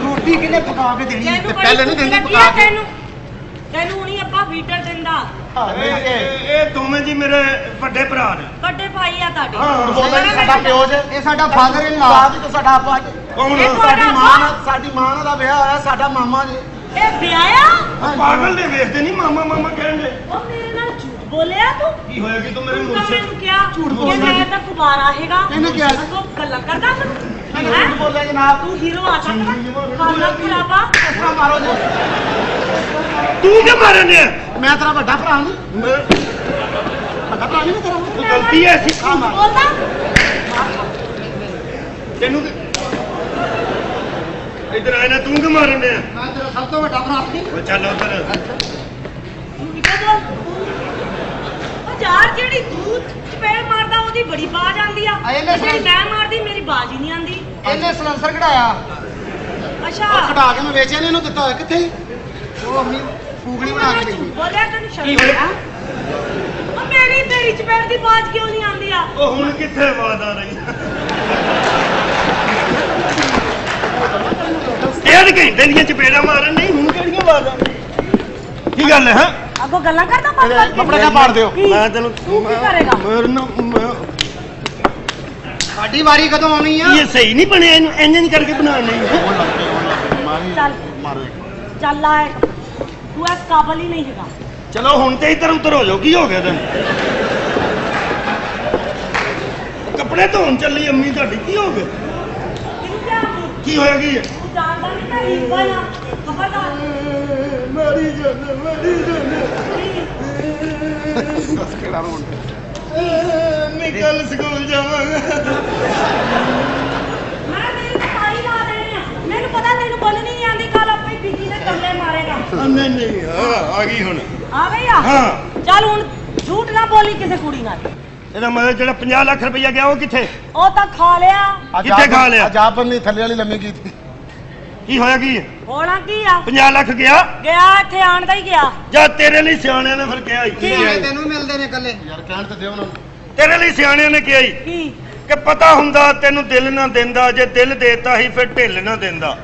ਰੋਟੀ ਕਿਹਨੇ ਪਕਾ ਕੇ ਦੇਣੀ ਤੈਨੂੰ ਤੇ ਪਹਿਲੇ ਨਹੀਂ ਦਿੰਦੀ ਲੱਗੀ ਪਕਾ ਆ ਕੇ। ਤੈਨੂੰ ਹੁਣੀ ਆਪਾਂ ਫੀਟਰ ਦਿੰਦਾ। ਇਹ ਦੋਵੇਂ ਜੀ ਮੇਰੇ ਵੱਡੇ ਭਰਾ ਨੇ। ਵੱਡੇ ਭਾਈ ਆ ਤੁਹਾਡੇ। ਹਾਂ। ਸਾਡਾ ਪਿਓ ਜੇ ਇਹ ਸਾਡਾ ਫਾਦਰ ਇਨ ਲਾ ਤੇ ਸਾਡਾ ਆਪਾ ਕੌਣ? ਇਹ ਤੁਹਾਡਾ ਸਾਡੀ ਮਾਂ ਦਾ ਵਿਆਹ ਹੋਇਆ ਸਾਡਾ ਮਾਮਾ ਜੀ। ਇਹ ਵਿਆਹਿਆ? ਪਾਗਲ ਦੇ ਵੇਖਦੇ ਨਹੀਂ ਮਾਮਾ ਮਾਮਾ ਕਹਿੰਦੇ। ਉਹ ਮੇਰੇ ਨਾਲ ਝੂਠ ਬੋਲਿਆ ਤੂੰ? ਕੀ ਹੋਇਆ ਕਿ ਤੂੰ ਮੇਰੇ ਤੂੰ ਤਾਂ ਮੁਰਸ਼ਦ? ਮੈਨੂੰ ਕਿਹਾ ਝੂਠ ਬੋਲਿਆ। ਮੈਂ ਤਾਂ ਕੁਬਾਰਾ ਹੈਗਾ। ਇਹਨੇ ਕਿਹਾ? ਤੂੰ ਗੱਲਾਂ ਕਰਦਾ ਮੈਨੂੰ। बोले जनाब तू हीरो आ सकता खाना खराबा मारो जी तू क्या मारन है मैं तेरा बड़ा भरा हूं बड़ा भरा नहीं तेरा तू गलती है ऐसी बोलता तेनू इधर आए ना तू क्या मारन है मैं तेरा सब तो बड़ा भरा हूं चल उधर यार ਜਿਹੜੀ ਤੂੰ ਚਪੇੜ ਮਾਰਦਾ ਉਹਦੀ ਬੜੀ ਬਾਜ਼ ਆਂਦੀ ਆ ਜਿਹੜੀ ਮੈਂ ਮਾਰਦੀ ਮੇਰੀ ਬਾਜ਼ ਹੀ ਨਹੀਂ ਆਂਦੀ ਇਹਨੇ ਸਲੈਂਸਰ ਕਢਾਇਆ ਅੱਛਾ ਕਢਾ ਕੇ ਮੈਂ ਵੇਚਿਆ ਨੇ ਇਹਨੂੰ ਦਿੱਤਾ ਹੋਇਆ ਕਿੱਥੇ ਉਹ ਅੰਮੀ ਫੂਗੜੀ ਬਣਾ ਕੇ ਲਈ ਬੋਲਿਆ ਤੈਨੂੰ ਸ਼ਰਮ ਆ ਉਹ ਮੇਰੀ ਚਪੇੜ ਦੀ ਬਾਜ਼ ਕਿਉਂ ਨਹੀਂ ਆਂਦੀ ਆ ਉਹ ਹੁਣ ਕਿੱਥੇ ਆਵਾਜ਼ ਆ ਰਹੀ ਡੇਢ ਘੰਟੇ ਦੀਆਂ ਚਪੇੜਾਂ ਮਾਰਨ ਨਹੀਂ ਹੁਣ ਕਿਹੜੀਆਂ ਆਵਾਜ਼ਾਂ ਕੀ ਗੱਲ ਹੈ ਅੱਗੋਂ ਗੱਲਾਂ ਕਰਦਾ ਪਾਪਾ ਕੱਪੜੇ ਕਾ ਪਾੜ ਦਿਓ ਮੈਂ ਤੈਨੂੰ ਤੂੰ ਕੀ ਕਰੇਗਾ ਸਾਡੀ ਵਾਰੀ ਕਦੋਂ ਆਉਣੀ ਆ ਇਹ ਸਹੀ ਨਹੀਂ ਬਣਿਆ ਇਹਨੂੰ ਇੰਜ ਕਰਕੇ ਬਣਾਉਣਾ ਨਹੀਂ ਚੱਲ ਚੱਲ ਆ ਤੂੰ ਇਸ ਕਾਬਲ ਹੀ ਨਹੀਂ ਹੈਗਾ ਚਲੋ ਹੁਣ ਤੇ ਇੱਧਰ ਉੱਧਰ ਹੋ ਜਾਓ ਕੀ ਹੋ ਗਿਆ ਤੈਨੂੰ ਕੱਪੜੇ ਧੋਣ ਚੱਲੀ ਅੰਮੀ ਤੁਹਾਡੀ ਕੀ ਹੋ ਗਿਆ ਕਿਉਂ ਕਿਆ ਕੀ ਹੋਇਆ ਕੀ ਹੈ ਤੂੰ ਜਾਣਦਾ ਨਹੀਂ ਤਾਂ ਹੀਰਵਾ ਆ ਖਬਰਦਾਰ ਮਾਰੀ ਜਾਨ ਕਿਹੜਾ ਰੋਣ ਮੈਂ ਕੱਲ ਸਕੂਲ ਜਾਵਾਂਗਾ ਮੈਂ ਤੇਰੀ ਸਫਾਈ ਲਾ ਦੇਣੀ ਆ ਮੈਨੂੰ ਪਤਾ ਤੈਨੂੰ ਬੋਲਣੀ ਨਹੀਂ ਆਂਦੀ ਕੱਲ ਆਪੇ ਬੀਜੀ ਨੇ ਟੰਗਲੇ ਮਾਰੇਗਾ ਨਹੀਂ ਆ ਗਈ ਹੁਣ ਆ ਗਈ ਆ ਹਾਂ ਚੱਲ ਹੁਣ ਝੂਠ ਨਾ ਬੋਲੀ ਕਿਸੇ ਕੁੜੀ ਨਾਲ ਇਹਦਾ ਮਤਲਬ ਜਿਹੜਾ 50 ਲੱਖ ਰੁਪਇਆ ਗਿਆ ਉਹ ਕਿੱਥੇ ਉਹ ਤਾਂ ਖਾ ਲਿਆ ਕਿੱਥੇ ਖਾ ਲਿਆ ਆਜਾਬ ਬੰਦੀ ਥੱਲੇ ਵਾਲੀ ਲੰਮੀ ਕੀਤੀ ਕੀ ਹੋਇਆ ਕੀ ਹੈ ਹੋਣਾ ਕੀ ਆ 50 ਲੱਖ ਗਿਆ ਇੱਥੇ ਆਣ ਦਾ ਹੀ ਗਿਆ ਜਾਂ ਤੇਰੇ ਲਈ ਸਿਆਣਿਆਂ ਨੇ ਫਿਰ ਕਿਹਾ ਕੀ ਤੈਨੂੰ ਮਿਲਦੇ ਨੇ ਕੱਲੇ ਯਾਰ ਕਹਿਣ ਤੇ ਦਿਓ ਉਹਨਾਂ ਨੂੰ ਤੇਰੇ ਲਈ ਸਿਆਣਿਆਂ ਨੇ ਕਿਹਾ ਕੀ ਕਿ ਪਤਾ ਹੁੰਦਾ ਤੈਨੂੰ ਦਿਲ ਨਾ ਦਿੰਦਾ ਜੇ ਦਿਲ ਦੇਤਾ ਸੀ ਫਿਰ ਢਿੱਲ ਨਾ ਦਿੰਦਾ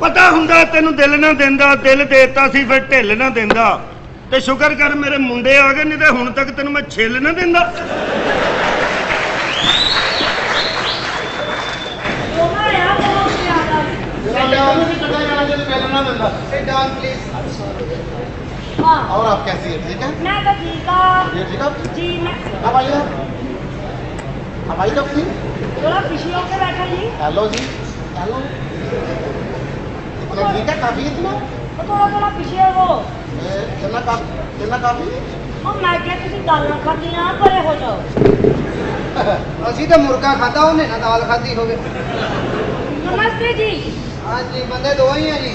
ਪਤਾ ਹੁੰਦਾ ਤੈਨੂੰ ਦਿਲ ਨਾ ਦਿੰਦਾ ਦਿਲ ਦੇਤਾ ਸੀ ਫਿਰ ਢਿੱਲ ਨਾ ਦਿੰਦਾ ਤੇ ਸ਼ੁਕਰ ਕਰ ਮੇਰੇ ਮੁੰਡੇ ਆ ਗਏ ਨਹੀਂ ਤੇ ਹੁਣ ਤੱਕ ਤੈਨੂੰ ਮੈਂ ਛਿੱਲ ਨਾ ਦਿੰਦਾ हाँ और आप कैसी है ठीक है मैं तो ठीक है ये ठीक है जी मैं अब आइए अब आइए कब थी थोड़ा खुशी होकर बैठा जी हेलो जी हेलो इतना ठीक है काफी इतना तो थोड़ा खुशी है वो कितना काफी और मैं क्या तुझे दाल खाती यहाँ परे हो जाओ ਅਸੀਂ ਤਾਂ ਮੁਰਗਾ ਖਾਦਾ ਉਹਨੇ ਨਾ ਦਾਲ ਖਾਦੀ ਹੋਵੇ नमस्ते जी हाँ जी बंदे दो ही हैं जी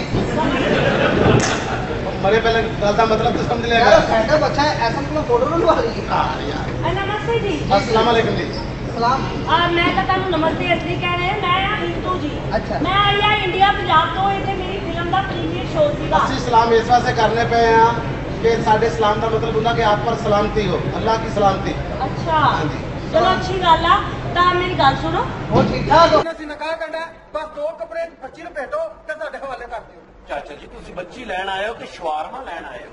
मरे पहले गल का मतलब तो समझ लेगा साडा बच्चा ऐसा मतलब फोटो ना लवा ली हां यार नमस्ते जी अस्सलाम वालेकुम जी सलाम मैं तो ਤੁਹਾਨੂੰ ਨਮਸਤੇ ਇਸਲਈ ਕਹਿ ਰਹੇ ਮੈਂ ਆ ਹਿੰਦੂ ਜੀ अच्छा मैं आई आ इंडिया पंजाब ਤੋਂ ਇੱਥੇ ਮੇਰੀ ਫਿਲਮ ਦਾ ਪ੍ਰੀਮੀਅਰ ਸ਼ੋਅ ਸੀਗਾ ਅਸੀਂ ਸਲਾਮ ਇਸ ਵਾਸਤੇ ਕਰਨੇ ਪਏ ਆ ਕਿ ਸਾਡੇ ਸਲਾਮ ਦਾ ਮਤਲਬ ਹੁੰਦਾ ਕਿ ਆਪ ਪਰ ਸਲਾਮਤੀ ਹੋ ਅੱਲਾਹ की सलामती अच्छा चलो अच्छी गल आ ਤਾਂ ਮੇਰੀ ਗੱਲ ਸੁਣੋ ਉਹ ਠੀਕ ਠਾਕ ਹੋ ਅਸੀਂ ਨਿਕਾਹ ਕਰਨਾ ਬਸ ਦੋ ਕੱਪੜੇ ਬੱਚੀ ਨੂੰ ਭੇਟੋ ਤੇ ਸਾਡੇ ਹਵਾਲੇ ਕਰ ਦਿਓ ਚਾਚਾ ਜੀ ਤੁਸੀਂ ਬੱਚੀ ਲੈਣ ਆਏ ਹੋ ਕਿ ਸ਼ਵਾਰਮਾ ਲੈਣ ਆਏ ਹੋ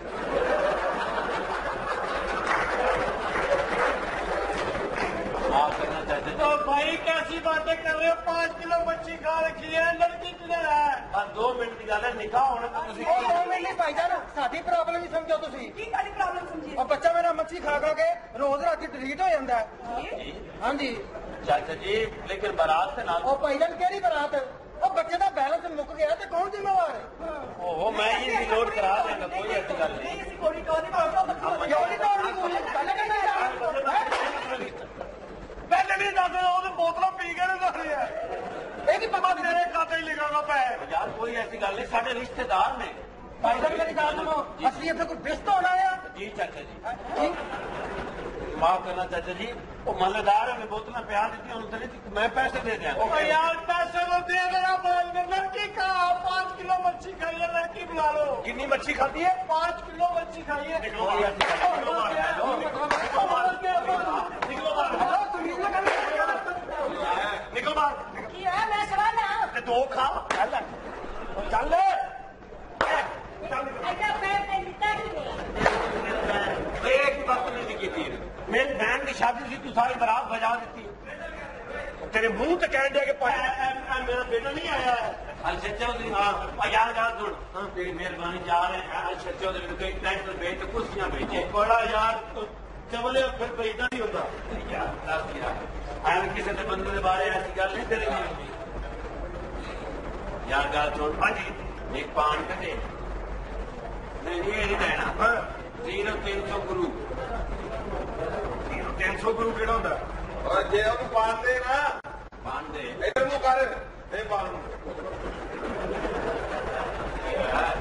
माफ करना चाहते तो भाई कैसी बातें कर रहे हो 5 किलो मच्छी खा रखी है लड़की किधर है बस 2 मिनट की गल है निकाह होने तो ਤੁਸੀਂ ਉਹ ਨਹੀਂ ਭਾਈਜਾਨ ਸਾਡੀ ਪ੍ਰੋਬਲਮ ਹੀ ਸਮਝੋ ਤੁਸੀਂ ਕੀ ਸਾਡੀ ਪ੍ਰੋਬਲਮ ਸਮਝੀ ਉਹ ਬੱਚਾ ਮੇਰਾ ਮੱਛੀ ਖਾ ਕੇ ਰੋਜ਼ ਰਾਤੀ ਡਿਲੀਟ ਹੋ ਜਾਂਦਾ ਹੈ ਹਾਂਜੀ चाचा जी लेकिन बारात से ना ਉਹ ਭਾਈਜਾਨ ਕਿਹੜੀ ਬਰਾਤ ਉਹ ਬੱਚੇ ਦਾ ਬੈਲੈਂਸ ਮੁੱਕ ਗਿਆ ਤੇ ਕੌਣ ਜ਼ਿੰਮੇਵਾਰ ਹੈ ओहो मैं ये रिलोड करा देंगे कोई ऐसी गल नहीं ਕੋਈ ਕੌਣ ਨਹੀਂ पहले भी दस वो बोतलों पी के नहीं दस है ਇਹ ਕੀ ਪਤਾ तेरे खाते ही लिखागा पै यार कोई ऐसी गल नहीं साढ़े रिश्तेदार ने ਭਾਈਜਾਨ ਮੇਰੀ ਗੱਲ ਸੁਣੋ ਅਸੀਂ ਇੱਥੇ ਕੋਈ ਬਿਸਤ ਹੋਣਾ ਆ जी चाचा जी माफ करना चाचा जी वो मालेदार है बोतलें प्यार दी उन्होंने मैं पैसे दे दिया यार पैसे तो दे देना लड़की का 5 किलो मच्छी खाई है लड़की बुला लो कितनी मच्छी खाती है 5 किलो मच्छी खाई है निकलो बाहर ਕੀ ਹੈ ਮੈਂ ਸਵਾਨਾ ते 2 खा चल चल ਅੱਛਾ ਮੈਂ ਤੇ ਦਿੱਤਾ एक बात नहीं की थी मेरी बहन की शादी थी तू सारी बारात बजा देती तेरे मुंह तो कह दिया कि मेरा बेटा नहीं आया है अच्छा चौधरी हाँ यार यार सुन तेरी मेहरबानी जा रहे हैं अच्छा चौधरी कोई नेशनल भेज कुर्सियां भेजे बड़ा यार ਚਵਲੇ ਫਿਰ ਪੈਦਾ ਨਹੀਂ ਹੁੰਦਾ ਯਾਰ ਦੱਸ ਯਾਰ ਐਨ ਕਿਸੇ ਦੇ ਬੰਦੇ ਦੇ ਬਾਰੇ ਐਸੀ ਗੱਲ ਨਹੀਂ ਤੇਰੇ ਨਹੀਂ ਹੁੰਦੀ ਯਾਰ ਗੱਲ ਸੁਣ ਹਾਂਜੀ ਇੱਕ ਪਾਣ ਕੱਢੇ ਨਹੀਂ ਇਹ ਨਹੀਂ ਲੈਣਾ 0300 ਗੁਰੂ 0300 ਗੁਰੂ ਕਿਹੜਾ ਹੁੰਦਾ ਔਰ ਜੇ ਉਹਨੂੰ ਪਾਉਂਦੇ ਨਾ ਪਾਉਂਦੇ ਇਧਰ ਨੂੰ ਕਰ ਇਹ ਪਾਣ ਨੂੰ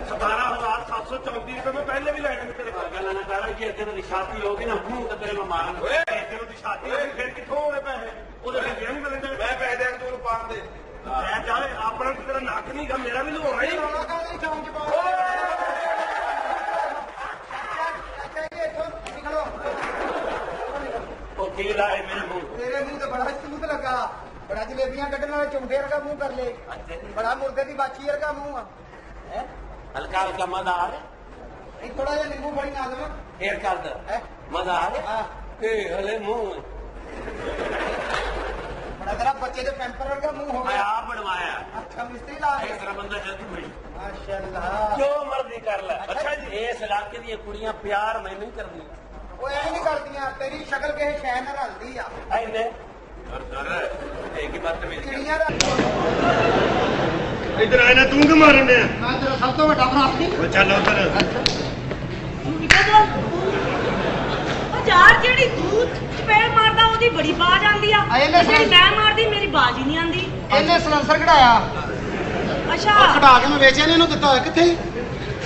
17,734 ਰੁਪਏ ਮੈਂ ਪਹਿਲੇ ਵੀ ਲੈਣੇ ਤੇਰੇ ਕੋਲ ਗੱਲਾਂ ਨਾ ਕਰ ਕਿ ਇੱਥੇ ਦੀ ਛਾਤੀ ਹੋਗੀ ਨਾ ਮੂੰਹ ਤੇ ਤੇਰੇ ਮੈਂ ਮਾਰਾਂਗਾ ਓਏ ਇੱਥੇ ਦੀ ਛਾਤੀ ਹੋਗੀ ਫਿਰ ਕਿੱਥੋਂ ਹੋਣੇ ਪੈਸੇ ਉਹਦੇ ਫਿਰ ਨਹੀਂ ਮਿਲਦੇ ਮੈਂ ਪੈਸੇ ਦੇ ਤੂੰ ਪਾਣ ਦੇ ਮੈਂ ਚਾਹੇ ਆਪਣਾ ਤੇਰਾ ਨੱਕ ਨਹੀਂ ਗਾ ਮੇਰਾ ਵੀ ਲਵਾਉਣਾ ਹੀ ਰੌਲਾ ਕਾਹਦੇ ਚੌਂਕ ਚ ਪਾਓ ਚਾਹੀਏ ਇੱਥੋਂ ਨਿਕਲੋ ਉਹ ਕੀ ਲਾਏ ਮੇਰੇ ਮੂੰਹ ਤੇਰੇ ਮੂੰਹ ਤੇ ਬੜਾ ਸੂਤ ਲੱਗਾ ਬੜਾ ਜਲੇਬੀਆਂ ਕੱਢਣ ਵਾਲੇ ਚੁੰਡੇ ਵਰਗਾ ਮੂੰਹ ਕਰ ਲੈ ਬੜਾ ਮੁਰਗੇ ਦੀ ਬਾਛੀ ਵਰਗਾ ਮੂੰਹ ਆ ਹੈ ਹਲਕਾ ਹਲਕਾ ਮਜ਼ਾ ਆ ਰਿਹਾ ਇਹ ਥੋੜਾ ਜਿਹਾ ਨਿੰਬੂ ਪਾਣੀ ਨਾ ਦੇਵਾਂ ਫੇਰ ਕਰ ਦੇ ਹੈ ਮਜ਼ਾ ਆ ਰਿਹਾ ਹਾਂ ਇਹ ਹਲੇ ਮੂੰਹ ਬੜਾ ਤੇਰਾ ਬੱਚੇ ਦੇ ਪੈਂਪਰ ਵਰਗਾ ਮੂੰਹ ਹੋ ਮੈਂ ਗਿਆ ਆਪ ਬਣਵਾਇਆ ਅੱਛਾ ਮਿਸਤਰੀ ਲਾ ਇਸ ਤਰ੍ਹਾਂ ਬੰਦਾ ਜਲਦੀ ਮਿਲ ਮਾਸ਼ਾਅੱਲਾ ਜੋ ਮਰਜ਼ੀ ਕਰ ਲੈ ਅੱਛਾ ਜੀ ਇਸ ਇਲਾਕੇ ਦੀਆਂ ਕੁੜੀਆਂ ਪਿਆਰ ਮੈਨੂੰ ਨਹੀਂ ਕਰਦੀਆਂ ਉਹ ਐ ਨਹੀਂ ਕਰਦੀਆਂ ਤੇਰੀ ਸ਼ਕਲ ਕਿਸੇ ਸ਼ੈ ਨਾਲ ਰਲਦੀ ਆ ਐਨੇ ਇੱਕ ਹੀ ਬਾਤ ਮੇਰੀ ਕਿੜੀਆਂ ਦਾ ਇਧਰ ਆਏ ਨਾ ਤੂੰ ਕਿ ਮਾਰਨ ਡਿਆ ਮੈਂ ਤੇਰਾ ਸਭ ਤੋਂ ਵੱਡਾ ਭਰਾ ਸੀ ਉਹ ਚੱਲ ਉਧਰ ਉਹ ਯਾਰ ਜਿਹੜੀ ਤੂੰ ਚਪੇੜ ਮਾਰਦਾ ਉਹਦੀ ਬੜੀ ਬਾਜ਼ ਆਉਂਦੀ ਆ ਇਹਨੇ ਜਿਹੜੀ ਮੈਂ ਮਾਰਦੀ ਮੇਰੀ ਬਾਜ਼ ਹੀ ਨਹੀਂ ਆਉਂਦੀ ਇਹਨੇ ਸਲੈਂਸਰ ਕਢਾਇਆ ਅੱਛਾ ਕਢਾ ਕੇ ਮੈਂ ਵੇਚਿਆ ਨੇ ਇਹਨੂੰ ਦਿੱਤਾ ਹੋਇਆ ਕਿੱਥੇ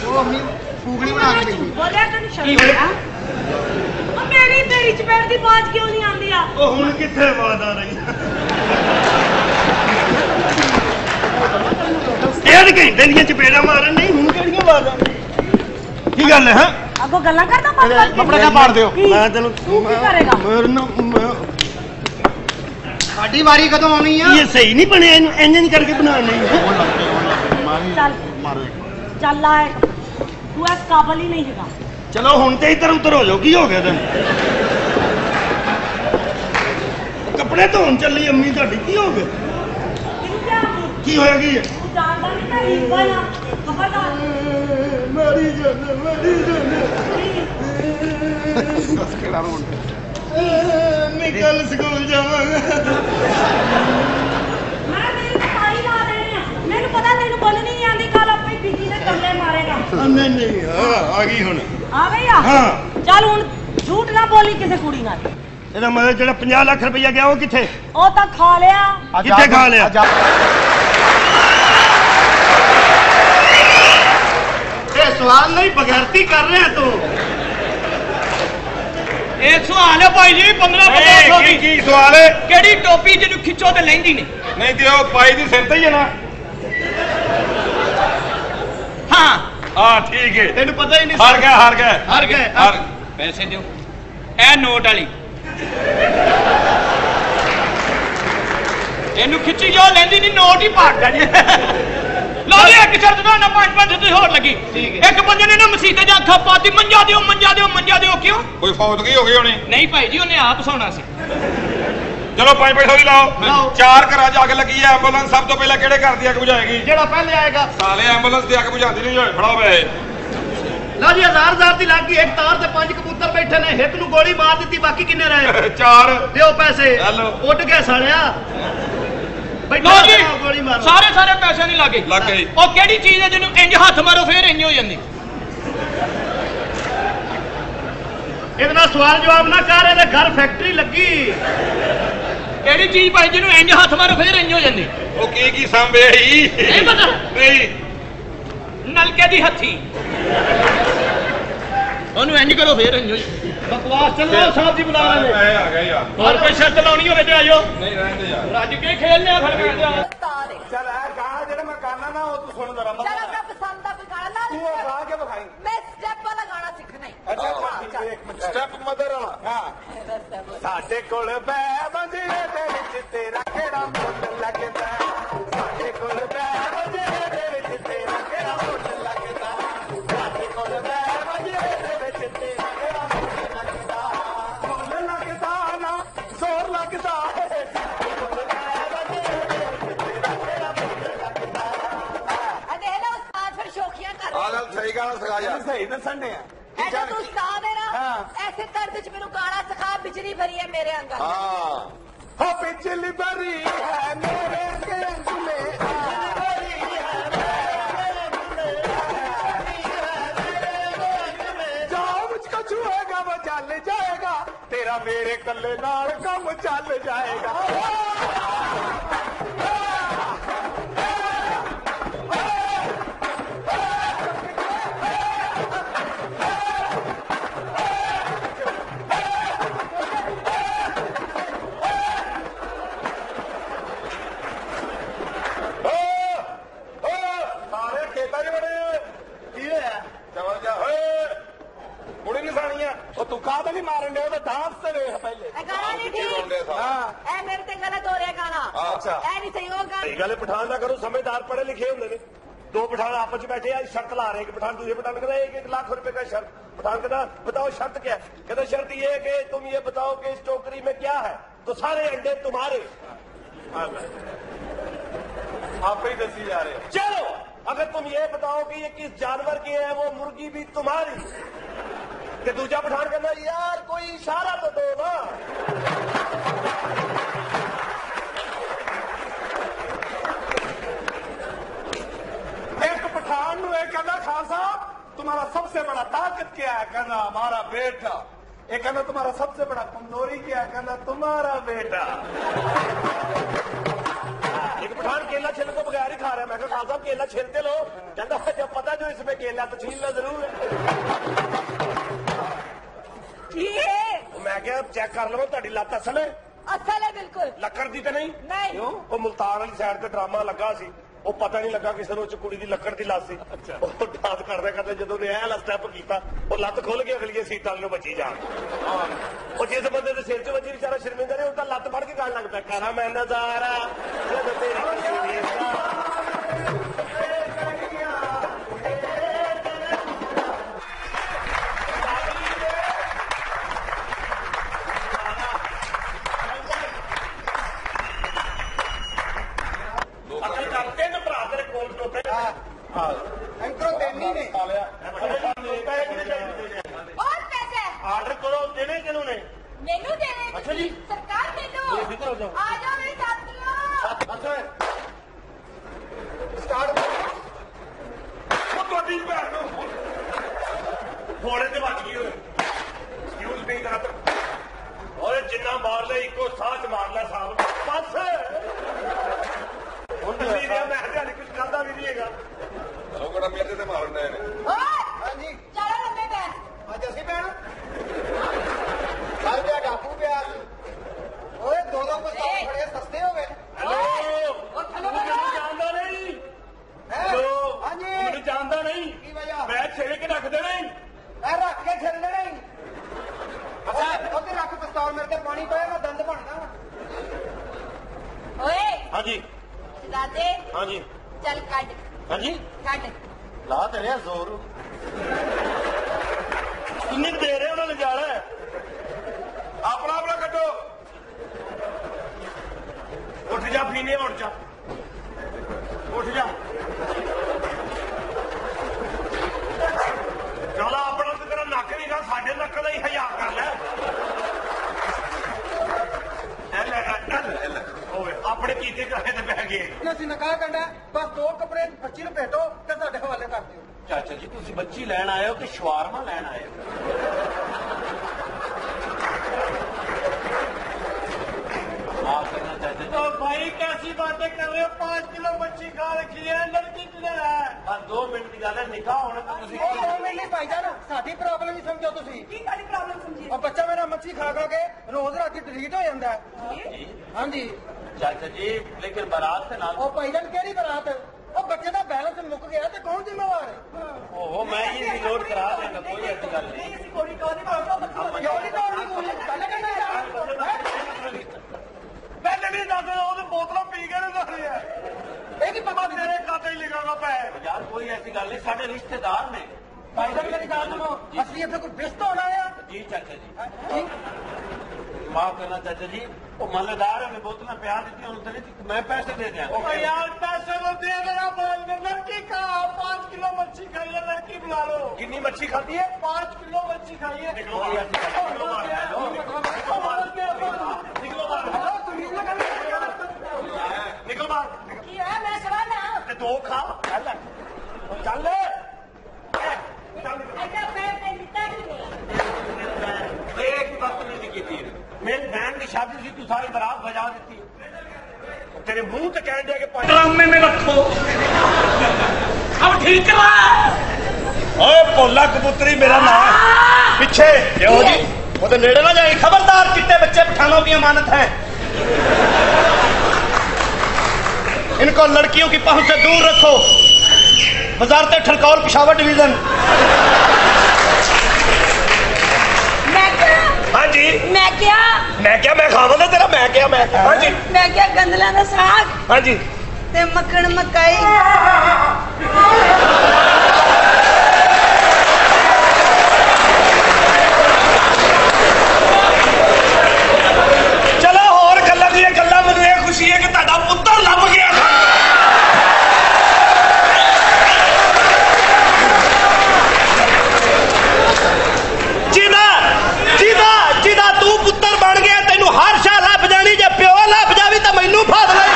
ਉਹ ਅੰਮੀ ਫੂਗਲੀ ਬਣਾ ਕੇ ਗਈ ਬੋਲਿਆ ਤੈਨੂੰ ਸ਼ਰਮ ਆ ਉਹ ਮੇਰੀ ਚਪੇੜ ਦੀ ਬਾਜ਼ ਕਿਉਂ ਨਹੀਂ ਆਉਂਦੀ ਆ ਉਹ ਹੁਣ ਕਿੱਥੇ ਆਵਾਜ਼ ਆ ਰਹੀ ਡੇਢ ਘੰਟੇ ਦੀਆਂ ਚਪੇੜਾਂ ਮਾਰਨ ਨਹੀਂ ਹੁਣ ਕਿਹੜੀਆਂ ਆਵਾਜ਼ਾਂ ਕੀ ਗੱਲ ਹੈ ਅੱਗੋਂ ਗੱਲਾਂ ਕਰਦਾ ਪਾਪਾ ਕੱਪੜੇ ਕਾ ਪਾੜ ਦਿਓ ਮੈਂ ਤੈਨੂੰ ਤੂੰ ਕੀ ਕਰੇਗਾ ਸਾਡੀ ਵਾਰੀ ਕਦੋਂ ਆਉਣੀ ਆ ਇਹ ਸਹੀ ਨਹੀਂ ਬਣਿਆ ਇਹਨੂੰ ਇੰਜ ਨਹੀਂ ਕਰਕੇ ਬਣਾਉਣਾ ਨਹੀਂ ਚੱਲ ਚੱਲ ਆ ਤੂੰ ਇਸ ਕਾਬਲ ਹੀ ਨਹੀਂ ਹੈਗਾ ਚਲੋ ਹੁਣ ਤੇ ਇੱਧਰ ਉੱਧਰ ਹੋ ਜਾਓ ਕੀ ਹੋ ਗਿਆ ਤੈਨੂੰ ਕੱਪੜੇ ਧੋਣ ਚੱਲੀ ਅੰਮੀ ਤੁਹਾਡੀ ਕੀ ਹੋ ਗਿਆ ਕਿਉਂ ਕਿਆ ਕੀ ਹੋਇਆ ਕੀ ਹੈ ਤੂੰ ਜਾਣਦਾ ਨਹੀਂ ਤਾਂ ਹੀਵਾ ਆ ਖਬਰਦਾਰ ਮਾਰੀ ਜਾਨ ਕਿਹੜਾ ਰੋਣ ਮੈਂ ਕੱਲ ਸਕੂਲ ਜਾਵਾਂਗਾ ਮੈਂ ਤੇਰੀ ਸਫਾਈ ਲਾ ਦੇਣੀ ਆ ਮੈਨੂੰ ਪਤਾ ਤੈਨੂੰ ਬੋਲਣੀ ਨਹੀਂ ਆਉਂਦੀ ਕੱਲ ਆਪੇ ਬੀਜੀ ਨੇ ਟੱਲੇ ਮਾਰੇਗਾ ਨਹੀਂ ਨਹੀਂ ਆ ਗਈ ਹੁਣ ਆ ਗਈ ਆ ਹਾਂ ਚੱਲ ਹੁਣ ਝੂਠ ਨਾ ਬੋਲੀ ਕਿਸੇ ਕੁੜੀ ਨਾਲ ਇਹਦਾ ਮਤਲਬ ਜਿਹੜਾ 50 ਲੱਖ ਰੁਪਇਆ ਗਿਆ ਉਹ ਕਿੱਥੇ ਉਹ ਤਾਂ ਖਾ ਲਿਆ ਕਿੱਥੇ ਖਾ ਲਿਆ ਇਹ ਸਵਾਲ ਨਹੀਂ ਬਗੈਰਤੀ ਕਰ ਰਿਹਾ ਤੂੰ ਇਹ ਸਵਾਲ ਹੈ ਭਾਈ ਜੀ 15 ਕੀ ਸਵਾਲ ਹੈ ਕਿਹੜੀ ਟੋਪੀ ਜਿਹਨੂੰ ਖਿੱਚੋ ਤੇ ਲੈਂਦੀ ਨਹੀਂ ਨਹੀਂ ਤੇ ਉਹ ਪਾਈ ਦੀ ਸਿਰ ਤੇ ਹੀ ਹੈ ਨਾ ਹਾਂ ਹਾਂ ਠੀਕ ਹੈ ਤੈਨੂੰ ਪਤਾ ਹੀ ਨਹੀਂ ਹਾਰ ਗਏ ਹਾਰ ਗਏ ਪੈਸੇ ਦਿਓ ਇਹ ਨੋਟ ਵਾਲੀ ਇਹਨੂੰ ਖਿੱਚੀ ਜਾਓ ਲੈਂਦੀ ਨਹੀਂ ਨੋਟ ਹੀ ਪਾੜਦਾ ਜੀ ਲਾ ਦੇ ਇੱਕ ਸ਼ਰਤ ਨਾ 5-5 ਤੇ ਹੋਰ ਲੱਗੀ ਇੱਕ ਬੰਦੇ ਨੇ ਨਾ ਮਸੀਤੇ ਜਾਂ ਅੱਖਾਂ ਪਾਤੀ ਮੰਜਾ ਦਿਓ ਕਿਉਂ ਕੋਈ ਫੌਤਗੀ ਹੋ ਗਈ ਹੋਣੀ ਨਹੀਂ ਭਾਈ ਜੀ ਉਹਨੇ ਆਪ ਸੌਣਾ ਸੀ ਚਲੋ 5 ਪੈਸੇ ਵੀ ਲਾਓ 4 ਘਰਾਂ 'ਚ ਅੱਗ ਲੱਗੀ ਹੈ ਐਂਬੂਲੈਂਸ ਸਭ ਤੋਂ ਪਹਿਲਾਂ ਕਿਹੜੇ ਘਰ ਦੀ ਅੱਗ ਬੁਝਾਏਗੀ ਜਿਹੜਾ ਪਹਿਲੇ ਆਏਗਾ ਸਾਲੇ ਐਂਬੂਲੈਂਸ ਦੀ ਅੱਗ ਬੁਝਾਉਂਦੀ ਨਹੀਂ ਹੋਏ ਫੜਾਓ ਪੈਸੇ ਲਾ ਜੀ 1000 ਦੀ ਲੱਗੀ ਇੱਕ ਤਾਰ ਤੇ 5 ਕਬੂਤਰ ਬੈਠੇ ਨੇ ਇੱਕ ਨੂੰ ਗੋਲੀ ਮਾਰ ਦਿੱਤੀ ਬਾਕੀ ਕਿੰਨੇ ਰਹੇ 4 ਦਿਓ ਪੈਸੇ ਹੈਲੋ। ਉੱਡ ਕੇ ਸਾਲਿਆ ਲੋ ਜੀ ਗੋਲੀ ਮਾਰੋ ਸਾਰੇ ਪੈਸੇ ਨਹੀਂ ਲੱਗੇ ਲੱਗ ਗਏ ਉਹ ਕਿਹੜੀ ਚੀਜ਼ ਹੈ ਜਿਹਨੂੰ ਇੰਜ ਹੱਥ ਮਾਰੋ ਫੇਰ ਇੰਜ ਹੋ ਜਾਂਦੀ ਇਹਦੇ ਨਾਲ ਸਵਾਲ ਜਵਾਬ ਨਾ ਕਰ ਇਹਦੇ ਘਰ ਫੈਕਟਰੀ ਲੱਗੀ ਕਿਹੜੀ ਚੀਜ਼ ਭਾਈ ਜਿਹਨੂੰ ਇੰਜ ਹੱਥ ਮਾਰੋ ਫੇਰ ਇੰਜ ਹੋ ਜਾਂਦੀ ਉਹ ਕੀ ਸਾਂਭੇ ਹੀ ਨਹੀਂ ਪਤਾ ਨਹੀਂ ਨਲਕੇ ਦੀ ਹੱਥੀ ਉਹਨੂੰ ਇੰਜ ਕਰੋ ਫੇਰ ਇੰਜ ਹੋ ਜਾਂਦੀ ਬਕਵਾਸ ਚੱਲੋ ਸਾਹਿਬ ਜੀ ਬੁਲਾ ਰਹੇ ਪੈਸੇ ਆ ਗਏ ਯਾਰ ਹੋਰ ਕੋਈ ਸ਼ਰਤ ਲਾਉਣੀ ਹੋਵੇ ਤੇ ਆਜੋ ਨਹੀਂ ਰਹਿੰਦੇ ਯਾਰ ਰੱਜ ਕੇ ਖੇਲਨੇ ਆ ਫਿਰ ਮੈਂ ਚੱਲ ਇਹ ਗਾਣਾ ਜਿਹੜਾ ਮੈਂ ਗਾਣਾ ਨਾ ਉਹ ਤੂੰ ਸੁਣ ਜ਼ਰਾ चल अपना पसंद का भी गाना ला ਤੂੰ ਉਹ ਗਾ ਕੇ ਵਿਖਾਈ मैं स्टेप वाला गाना सीखना है ਅੱਛਾ ਇੱਕ ਮਿੰਟ ਸਟੈਪ ਮਦਰ ਵਾਲਾ ਹਾਂ ਸਾਡੇ ਕੋਲ ਬੈ ਬੰਜਰੇ ਦੇ ਵਿੱਚ ਤੇਰਾ ਕਿਹੜਾ ਮੁੱਲ ਲੱਗਦਾ ਸਾਡੇ ਕੋਲ ਬੈ ਬੰਜਰੇ ਦੇ ਵਿੱਚ ਤੇਰਾ ਕਿਹੜਾ ਮੁੱਲ ਲੱਗਦਾ ਸਾਡੇ ਕੋਲ ਬੈ ਬੰਜਰੇ ਦੇ ਵਿੱਚ ਤੇਰਾ ਕਿਹੜਾ ਮੁੱਲ ਲੱਗਦਾ ਮੁੱਲ ਲੱਗਦਾ ਨਾ ਜ਼ੋਰ ਲੱਗਦਾ ਸਾਡੇ ਕੋਲ ਬੈ ਬੰਜਰੇ ਦੇ ਵਿੱਚ ਤੇਰਾ ਕਿਹੜਾ ਮੁੱਲ ਲੱਗਦਾ अरे है ना उस्ताद फिर शौकियां कर ਆ ਗੱਲ ਸਹੀ ਗਾਣਾ ਸਿਖਾ ਯਾਰ ਸਹੀ ਦੱਸਣ ਦੇ ਆ ऐसा तो उस्ताद है ना हाँ। ਇਸੇ ਤਰ੍ਹਾਂ ਚ ਮੈਨੂੰ ਗਾਣਾ ਸਿਖਾ, ਬਿਜਲੀ ਭਰੀ ਹੈ ਮੇਰੇ ਅੰਦਰ। हाँ बिजली भरी है मेरे अंग में, जो मुझको छुएगा वो जल जाएगा, तेरा मेरे कल्ले नाल कम चल जाएगा। तू काद नहीं मारन दे डांस से वेख पहले गाना नहीं ठीक। हाँ मेरे ते गलत हो रहा है गाना। अच्छा नहीं सही हो गाना। गल पठान ना करो, समझदार पढ़े लिखे होंगे ने। दो पठान आपस में बैठे आज शर्त ला रहे हैं कि पठान दूसरे पठान कहता है 1 लाख रुपए का शर्त। पठान कहता बताओ शर्त क्या है? कहता शर्त ये है कि तुम ये बताओ कि इस टोकरी में क्या है, तो सारे अंडे तुम्हारे। आप ही दसी जा रहे हो। चलो अगर तुम ये बताओ कि ये किस जानवर की है, वो मुर्गी भी तुम्हारी। कि दूसरा पठान कहना यार कोई इशारा तो दो ना। एक पठान कहना खान साहब तुम्हारा सबसे बड़ा ताकत क्या है? कहना हमारा बेटा। एक कहना तुम्हारा सबसे बड़ा कमजोरी क्या है? कहना तुम्हारा बेटा। एक पठान केला छिल को बगैर ही खा रहा है। मैं कहा खान साहब केला छिलते लो। कहता जब पता जो इसमें केला तो छीलना जरूर है। मैं क्या चेक कर लवा ਤੁਹਾਡੀ ਲੱਤ ਅਸਲ ਹੈ? असल है बिल्कुल। ਲੱਕੜ ਦੀ ਤਾਂ ਨਹੀਂ? नहीं। ਉਹ ਮੁਲਤਾਨ ਵਾਲੀ ਸਾਈਡ ਤੇ ਡਰਾਮਾ ਲੱਗਾ ਸੀ, ਉਹ ਪਤਾ ਨਹੀਂ ਲੱਗਾ ਕਿਸੇ ਨੂੰ, ਕੁੜੀ ਦੀ ਲੱਕੜ ਦੀ ਲੱਤ ਸੀ। ਉਹ ਡਾਂਸ ਕਰਦੇ ਕਰਦੇ ਜਦੋਂ ਨੇ ਇਹ ਵਾਲਾ ਸਟੈਪ ਕੀਤਾ, ਉਹ ਲੱਤ ਖੁੱਲ ਕੇ ਅਗਲੀ ਸੀਟਾਂ ਨੂੰ ਬਚੀ ਜਾਣ। ਉਹ ਜਿਸ ਬੰਦੇ ਦੇ ਸਿਰ 'ਚ ਵੱਜੀ ਵਿਚਾਰਾ ਸ਼ਰਮਿੰਦਾ ਨੇ, ਉਹ ਤਾਂ ਲੱਤ ਫੜ ਕੇ ਗਾਣ ਲੱਗ ਪਿਆ, ਕਰਾਂ ਮੈਂ ਨਜ਼ਾਰਾ ਜਦੋਂ ਤੇਰੀ ਤਸਵੀਰ ਦਾ। एंकरो देनी ने और पैसे आर्डर करो, देने किन्हों ने? मेनू देने। अच्छा जी। सरकार मेनू। बेफिक्र हो जाओ। आ जाओ मेरे साथियों। अच्छा स्टार्ट ਉਹ ਤੁਹਾਡੀ ਭੈਣ ਨੂੰ ਘੋੜੇ ਤੇ ਵੱਜ ਗਈ। ਐਕਸਕਿਊਜ਼ ਮੀ ਜਨਾਬ, ਓਏ ਜਿੰਨਾ ਮਾਰ ਲੈ ਇੱਕੋ ਸਾਹ ਚ ਮਾਰ ਲੈ ਸਾਹਿਬ, ਬਸ ਹੁਣ ਤੁਸੀਂ ਨੇ ਮੈਂ ਹਾਲੇ ਕੁਝ ਕਰਦਾ ਵੀ ਨਹੀਂ ਹੈਗਾ। ਚਲੋ ਕਿਹੜਾ ਮੇਰੇ ਤੇ ਮਾਰਨ ਦੇ ਨੇ। ओए हाँ जी चलो लंबे बैठ। आज असी भैन कल क्या डाकू पे ओए दो पिस्तौल बड़े सस्ते हो गए। ਹੈਲੋ ਤੂੰ ਮੈਨੂੰ ਜਾਣਦਾ ਨਹੀਂ? ਹੈਲੋ हाँ जी ਮੈਨੂੰ ਜਾਣਦਾ ਨਹੀਂ? की वजह ਮੈਂ ਛੇੜ ਕੇ ਰੱਖ ਦੇਣਾ ਹੀ। मैं रख के छिलने नहीं। अच्छा ओते रख पिस्तौल मेरे ते पानी पाए मैं दंद बनदा। ओए ਹਾਂਜੀ दादे ਹਾਂਜੀ चल काट ਹਾਂਜੀ काट। ਲਾ ਤੇ ਰਿਹਾ ਜ਼ੋਰ। ਕਿੰਨੀ ਕੁ ਦੇ ਰਹੇ ਉਹਨਾਂ ਨੇ ਜਾਣਾ ਹੈ? ਆਪਣਾ ਆਪਣਾ ਕੱਢੋ। ਉੱਠ ਜਾ ਪੀਨੇ, ਉੱਠ ਜਾ, ਉੱਠ ਜਾ। ਚਲ ਆਪਣਾ ਤੇ ਤੇਰਾ ਨੱਕ ਨਹੀਂ ਗਾ, ਸਾਡੇ ਨੱਕ ਦਾ ਹੀ ਹਯਾ ਕਰ ਲੈ। ਹੋਵੇ ਆਪਣੇ ਕੀਤੇ ਕਰਾਏ ਤੇ ਪੈ ਗਏ। ਅਸੀਂ ਨਕਾਹ ਕਰਨਾ ਬਸ 2 ਕੱਪੜੇ ਬੱਚੀ ਨੂੰ ਭੇਟੋ ਤੇ ਸਾਡੇ ਹਵਾਲੇ ਕਰ ਦਿਓ। ਚਾਚਾ ਜੀ ਤੁਸੀਂ ਬੱਚੀ ਲੈਣ ਆਏ ਹੋ ਕਿ ਸ਼ਵਾਰਮਾ ਲੈਣ ਆਏ ਹੋ? माफ करना चाहते तो भाई कैसी बातें कर रहे हो? 5 किलो मच्छी खा रखी है, लड़की किधर है? बस 2 मिनट की गल है, निकाह होने तो तुसी ਉਹ 2 ਮਿੰਟ ਨਹੀਂ ਭਾਈਜਾਨ ਸਾਡੀ ਪ੍ਰੋਬਲਮ ਹੀ ਸਮਝੋ ਤੁਸੀਂ। ਕੀ ਤੁਹਾਡੀ ਪ੍ਰੋਬਲਮ ਸਮਝੀ? ਉਹ ਬੱਚਾ ਮੇਰਾ ਮੱਛੀ ਖਾ ਖਾ ਕੇ ਰੋਜ਼ ਰਾਤੀ ਡਿਲੀਟ ਹੋ ਜਾਂਦਾ ਹੈ। जी ਹਾਂਜੀ चाचा जी लेकिन बारात से नाल ਉਹ ਭਾਈਜਾਨ ਕਿਹੜੀ ਬਰਾਤ? ਉਹ ਬੱਚੇ ਦਾ ਬੈਲੈਂਸ ਮੁੱਕ ਗਿਆ ਤੇ ਕੌਣ ਜ਼ਿੰਮੇਵਾਰ ਹੈ? ओहो मैं ये रिलोड करा देगा, कोई ऐसी गल नहीं। ਨਹੀਂ ਅਸੀਂ ਕੋਈ ਕਹੋ ਨਹੀਂ ਬਾਬਾ ਕਿਉਂ ਨਹੀਂ ਕੌਣ ਨਹੀਂ ਗੱਲ ਕਰਨਾ ਯਾਰ। पहले नहीं दस वो बोतलों पी के दस है, ਇਹ ਕੀ ਪਤਾ ਨਹੀਂ तेरे खाते ही लिखागा पैसे। यार कोई ऐसी गल नहीं, साडे रिश्तेदार ने। ਭਾਈਜਾਨ ਮੇਰੀ ਗੱਲ ਸੁਣੋ ਅਸੀਂ ਇੱਥੇ ਕੋਈ ਬਿਸਤ ਹੋਣਾ ਆ। जी चाचा जी ਕੀ माफ करना चाचा जी, वो मालेदार हमें बोतलें प्यार देती हैं, मैं पैसे दे दिया। यार पैसे तो दे देना, बोल दे लड़की का 5 किलो मच्छी खाई है, मच्छी बना लो। कितनी मच्छी खाती है? 5 किलो मच्छी खाई है। निकलो बाहर, निकलो बाहर, निकलो बाहर। ਕੀ ਹੈ ਮੈਂ ਸਵਾਨਾ ਤੇ ਦੋ ਖਾ ਚੱਲ ਚੱਲ ਅੱਛਾ ਮੈਂ ਤੇ ਦਿੱਤਾ ਕਿ ਨਹੀਂ एक बदतमीजी की थी मेरी बहन की शादी थी तू सारी बारात बजा देती तेरे मुंह से कह दिया कि ड्रामे में रखो अब ठीक करा ओए भोला कबूतरी मेरा नाम पीछे क्यों जी वो तो नेड़े ना जाए खबरदार चिट्टे बच्चे पठानों की अमानत है इनको लड़कियों की पहुंच से दूर रखो वजारत ठरकौल पेशावर डिवीजन हाँ जी ਮੈਂ ਕਿਹਾ मैं खावा था तेरा मैं क्या हाँ जी ਮੈਂ ਕਿਹਾ ਗੰਦਲਾਂ ਦਾ ਸਾਗ हाँ जी ਤੇ ਮੱਖਣ ਮਕਾਈ चलो होर गल्लां दी गल्लां मैनूं ये खुशी है कि तुहाडा पुत्तर लभ गया जिदा तू पुत्तर बन गया तेनू हर शा लभ जानी जे प्यो लभ जावी तो मैनू फस ले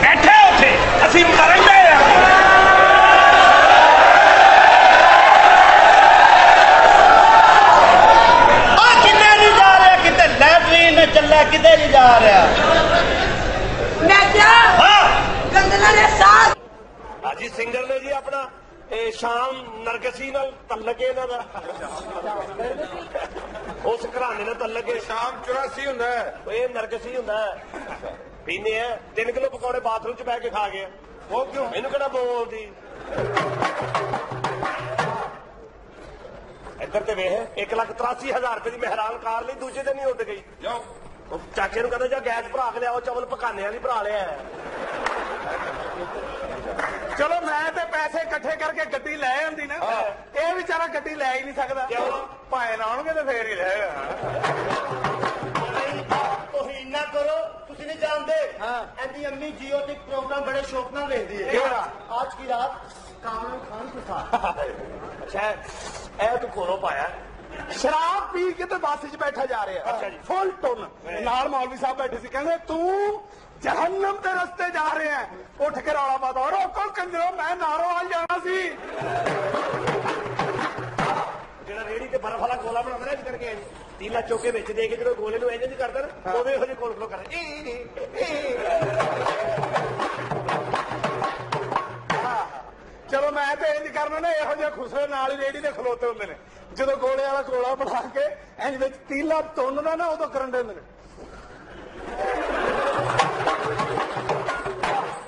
बैठे उठे असी मरन दे चला किधर नहीं जा रहा ਮੈਂ ਕਿਹਾ हाँ ਗੰਦਲਾਂ ਦਾ ਸਾਗ हाजी सिंगर ने जी अपना शाम नरगसी नाल तल्लक है इन्हां दा उस घराने नाल तल्लक है शाम 84 ਹੁੰਦਾ ਹੈ ये नरगसी हुंदा है पीने है 3 किलो पकौड़े बाथरूम च बैठ के खा गया वो क्यों इन्हू केड़ा बोलदी इधर ते वेख 1,83,000 रुपए दी मेहरान कार ली दूजे दिन ही उड़ गई ਜਾਓ चाचे नूं कहंदा जा गैस भरा के लियाओ चावल पकाने वाली भरा लिया चलो मैं ते पैसे इकट्ठे करके गड्डी ले आंदी ना ये बेचारा गड्डी ले ही नहीं सकदा क्यों? भाए ना आउणगे ते फेर ही लेगा ਤੁਸੀਂ ਇੰਨਾ ਕਰੋ ਤੁਸੀਂ ਨਹੀਂ ਜਾਣਦੇ हाँ। ਇਹਦੀ ਅੰਮੀ ਜੀਓ ਤੇ ਪ੍ਰੋਗਰਾਮ ਬੜੇ ਸ਼ੌਕ ਨਾਲ ਵੇਖਦੀ ਹੈ ਕਿਹੜਾ? आज की रात कामरान खान के साथ अच्छा ਇਹ ਤੂੰ ਕੋਲੋਂ ਪਾਇਆ शराब पी के तो बस च बैठा जा रहा अच्छा है जी। फुल टुन नाल मौलवी साहब बैठे सी कहंदे तू जहन्नम के रस्ते जा रहे हैं उठ के रौला पाता रोको कंजरो मैं नारोवाल जाना सी ਜਿਹੜਾ ਰੇੜੀ ਤੇ ਬਰਫ ਵਾਲਾ ਗੋਲਾ ਬਣਾਉਂਦਾ ਨਾ ਕਰਕੇ ਤੀਲਾ ਚੋਕੇ ਵਿੱਚ ਦੇ ਕੇ ਜਦੋਂ ਗੋਲੇ ਨੂੰ ਇੰਜ ਨਹੀਂ ਕਰਦਾ ਨਾ ਉਹਦੇ ਇਹੋ ਜਿਹੇ ਕੋਲ ਕੋਲ ਕਰਦਾ चलो मैं तो इंज करना ना यहो जिहे खुसरे नाल ही रेड़ी दे खलोते हुंदे ने ਜਦੋਂ ਗੋਲੇ ਵਾਲਾ ਗੋਲਾ ਬਣਾ ਕੇ ਇੰਜ ਵਿੱਚ ਤੀਲਾ ਤੁੰਨਦਾ ਨਾ ਉਦੋਂ ਕਰਨ ਦੇ ਹੁੰਦੇ ਨੇ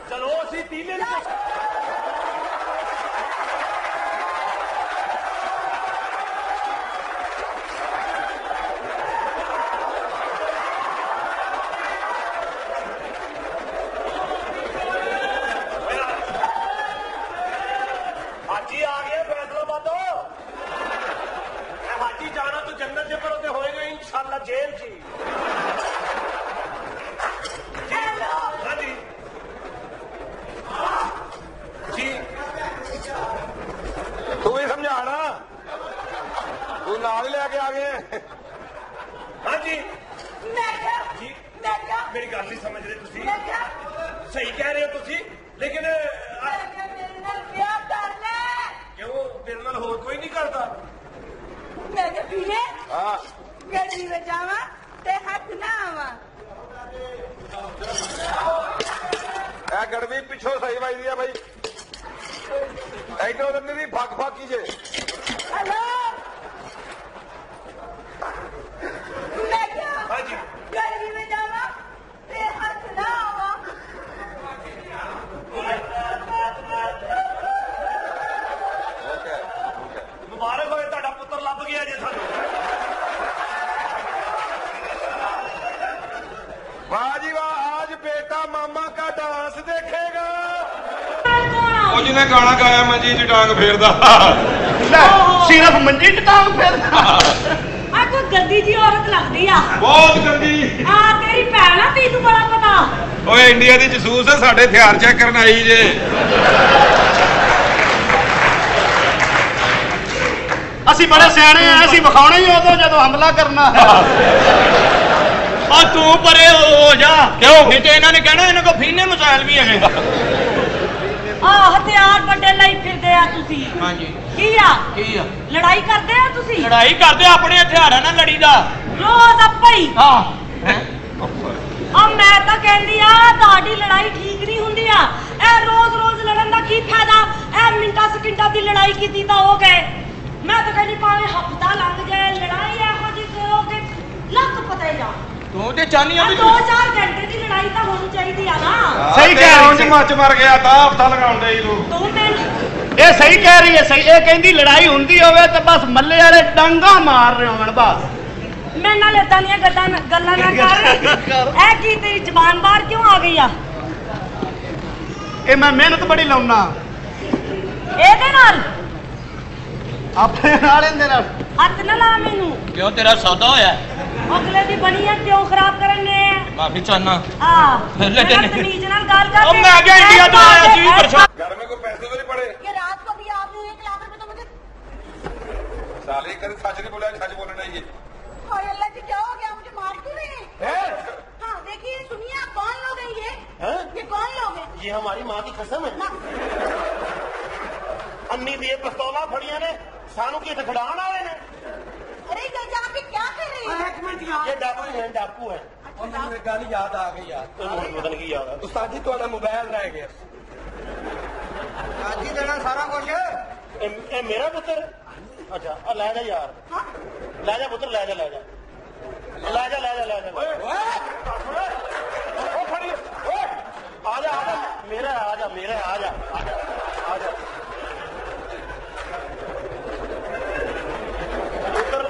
ਚਲੋ ਅਸੀਂ ਤੀਲੇ ਨੂੰ हाजी आ गया फैसलाबादो हाजी जाना तो जन्नत से परोते होएगा इंशाल्लाह जेल जी हाँ जी जी ਤੂੰ ਵੀ ਸਮਝਾਣਾ ਤੂੰ ਨਾਲ ਹੀ ਲੈ ਕੇ ਆ ਗਏ हाँ जी ਮੈਂ ਕਿਹਾ जी ਮੈਂ ਕਿਹਾ मेरी गल नहीं समझ रहे तुसी ਮੈਂ ਕਿਹਾ सही कह रहे हो तुसी लेकिन ਮੈਂ ਕਿਹਾ ਮੇਰੇ ਨਾਲ ਵਿਆਹ ਕਰ ਲੈ क्यों मेरे नाल होर कोई नहीं करता ਮੈਂ ਕਿਹਾ ਵੀਰੇ ਹਾਂ ਗੱਡੀ ਵਿੱਚ ਆਵਾਂ ਤੇ ਹੱਥ ਨਾ ਆਵਾਂ ਇਹ ਗੜਵੀ ਪਿੱਛੋਂ ਸਹੀ ਵੱਜਦੀ ਆ ਬਾਈ ਐਡੋ ਦੰਦੀ ਦੀ ਫੱਕ ਫਾਕੀ ਜੇ ਹਲੋ ਮੈਂ ਕਿਹਾ हाँ जी ਗੱਡੀ ਵਿੱਚ ਆਵਾਂ ਤੇ ਹੱਥ ਨਾ ਆਵਾਂ ਓਕੇ मुबारक होए ਤੁਹਾਡਾ ਪੁੱਤਰ ਲੱਭ ਗਿਆ ਜੇ ਸਾਨੂੰ वाह जी वाह आज बेटा मामा का डांस देखेगा ਕੌਣ ਉਹ ਜਿਹਨੇ ਗਾਣਾ ਗਾਇਆ ਮੈਂ ਜੀ ਡਾਂਗ ਫੇਰਦਾ ਸਿਰਫ ਮੰਜੀ ਟਟਾਂਗ ਫੇਰਦਾ ਆ ਕੋਈ ਗੰਦੀ ਜੀ ਔਰਤ ਲੱਗਦੀ ਆ ਬਹੁਤ ਗੰਦੀ ਆ ਤੇਰੀ ਭੈਣ ਆ ਤੈਨੂੰ ਬੜਾ ਪਤਾ ਓਏ ਇੰਡੀਆ ਦੀ ਜਸੂਸ ਹੈ ਸਾਡੇ ਹਥਿਆਰ ਚੈੱਕ ਕਰਨ ਆਈ ਜੇ ਅਸੀਂ ਬੜੇ ਸਿਆਣੇ ਆ ਅਸੀਂ ਵਿਖਾਉਣਾ ਹੀ ਉਦੋਂ ਜਦੋਂ ਹਮਲਾ ਕਰਨਾ ਆ ਤੂੰ ਪਰੇ ਹੋ ਜਾ ਕਿਉਂ ਨਹੀਂ ਤੇ ਇਹਨਾਂ ਨੇ ਕਹਿਣਾ ਇਹਨਾਂ ਕੋਲ ਫੀਨੇ ਮਿਸਾਈਲ ਵੀ ਹੈਗੇ ਆ ਹਥਿਆਰ ਵੱਡੇ ਲਈ ਫਿਰਦੇ ਆ ਤੁਸੀਂ ਹਾਂਜੀ ਕੀ ਆ ਲੜਾਈ ਕਰਦੇ ਆ ਤੁਸੀਂ ਲੜਾਈ ਕਰਦੇ ਆਪਣੇ ਹਥਿਆਰਾਂ ਨਾਲ ਲੜੀਦਾ ਰੋਜ਼ ਆਪਈ ਹਾਂ ਆ ਮੈਂ ਤਾਂ ਕਹਿੰਦੀ ਆ ਤੁਹਾਡੀ ਲੜਾਈ ਠੀਕ ਨਹੀਂ ਹੁੰਦੀ ਆ ਇਹ ਰੋਜ਼ ਲੜਨ ਦਾ ਕੀ ਫਾਇਦਾ ਇਹ ਮਿੰਟਾਂ ਸਕਿੰਟਾਂ ਦੀ ਲੜਾਈ ਕੀਤੀ ਤਾਂ ਹੋ ਗਏ ਮੈਂ ਤਾਂ ਕਹਿੰਦੀ ਭਾਵੇਂ ਹਫਤਾ ਲੰਘ ਜਾਏ ਲੜਾਈ ਇਹੋ ਜਿਹੀ ਕਰੋ ਕਿ ਲੱਕ ਪਤਾ ਹੀ ਆ ਤੂੰ ਤੇ ਚਾਹਨੀ ਆ ਵੀ 2-4 ਘੰਟੇ ਦੀ ਲੜਾਈ ਤਾਂ ਹੋਣੀ ਚਾਹੀਦੀ ਆ ਨਾ ਸਹੀ ਕਹਿ ਰਹੀ ਹੈ ਮੱਚ ਮਰ ਗਿਆ ਤਾਂ ਹਫਤਾ ਲਗਾਉਣ ਦੇ ਤੂੰ ਮੈਨੂੰ ਇਹ ਸਹੀ ਕਹਿ ਰਹੀ ਹੈ ਸਹੀ ਇਹ ਕਹਿੰਦੀ ਲੜਾਈ ਹੁੰਦੀ ਹੋਵੇ ਤਾਂ ਬਸ ਮੱਲੇ ਵਾਲੇ ਡਾਂਗਾ ਮਾਰ ਰਹੇ ਹੋਣ ਬਸ ਮੈਂ ਨਾਲ ਏਦਾਂ ਦੀਆਂ ਗੱਲਾਂ ਨਾ ਕਰ ਇਹ ਕੀ ਤੇਰੀ ਜ਼ਬਾਨ ਬਾਹਰ ਕਿਉਂ ਆ ਗਈ ਆ ਇਹ ਮੈਂ ਮਿਹਨਤ ਬੜੀ ਲਾਉਣਾ ਇਹਦੇ ਨਾਲ ਆਪਣੇ ਨਾਲ ਇਹਦੇ ਨਾਲ ਹੱਥ ਨਾ ਲਾ ਮੈਨੂੰ ਕਿਉਂ ਤੇਰਾ ਸੌਦਾ ਹੋਇਆ ਅਗਲੇ ਦੀ ਬਣੀ ਆ ਕਿਉਂ ਖਰਾਬ ਕਰਨੇ ਮਾਫੀ ਚਾਹਨਾ ਆ ਤਮੀਜ਼ ਨਾਲ ਗੱਲ ਕਰ ਉਹ ਮੈਂ ਕਿਹਾ ਇੰਡੀਆ ਤੋਂ ਆਇਆ ਸੀ ਪਰੇਸ਼ਾਨ घर में कोई पैसे तो नहीं पड़े कि रात को भी आपने 1 लाख रुपए तो मुझे साले कभी सच नहीं बोला सच बोलना चाहिए हाय अल्लाह जी क्या हो गया मुझे मार क्यों रहे हैं हाँ देखिए सुनिए आप कौन लोग हैं ये कौन लोग हैं ये हमारी माँ की कसम है ना अन्नी दिए पिस्तौला फड़िया ने सानू की खड़ान आए ने अरे यहाँ पे क्या कर रहे हैं ये डाकू है ਉਹ ਮੈਨੂੰ ਇੱਕ ਗੱਲ ਯਾਦ ਆ ਗਈ ਯਾਰ ਤੁਹਾਨੂੰ ਪਤਾ ਨਹੀਂ ਕੀ ਯਾਦ ਆ ਉਸਤਾਦ ਜੀ ਤੁਹਾਡਾ ਮੋਬਾਈਲ ਰਹਿ ਗਿਆ ਅੱਜ ਹੀ ਦੇਣਾ ਸਾਰਾ ਕੁਝ ਇਹ ਮੇਰਾ ਪੁੱਤਰ ਅੱਛਾ ਆ ਲੈ ਜਾ ਯਾਰ ਲੈ ਜਾ ਪੁੱਤਰ ਲੈ ਜਾ ਲੈ ਜਾ ਉਹ ਫੜੀ ਓਏ ਆ ਜਾ ਮੇਰਾ ਆ ਜਾ ਪੁੱਤਰ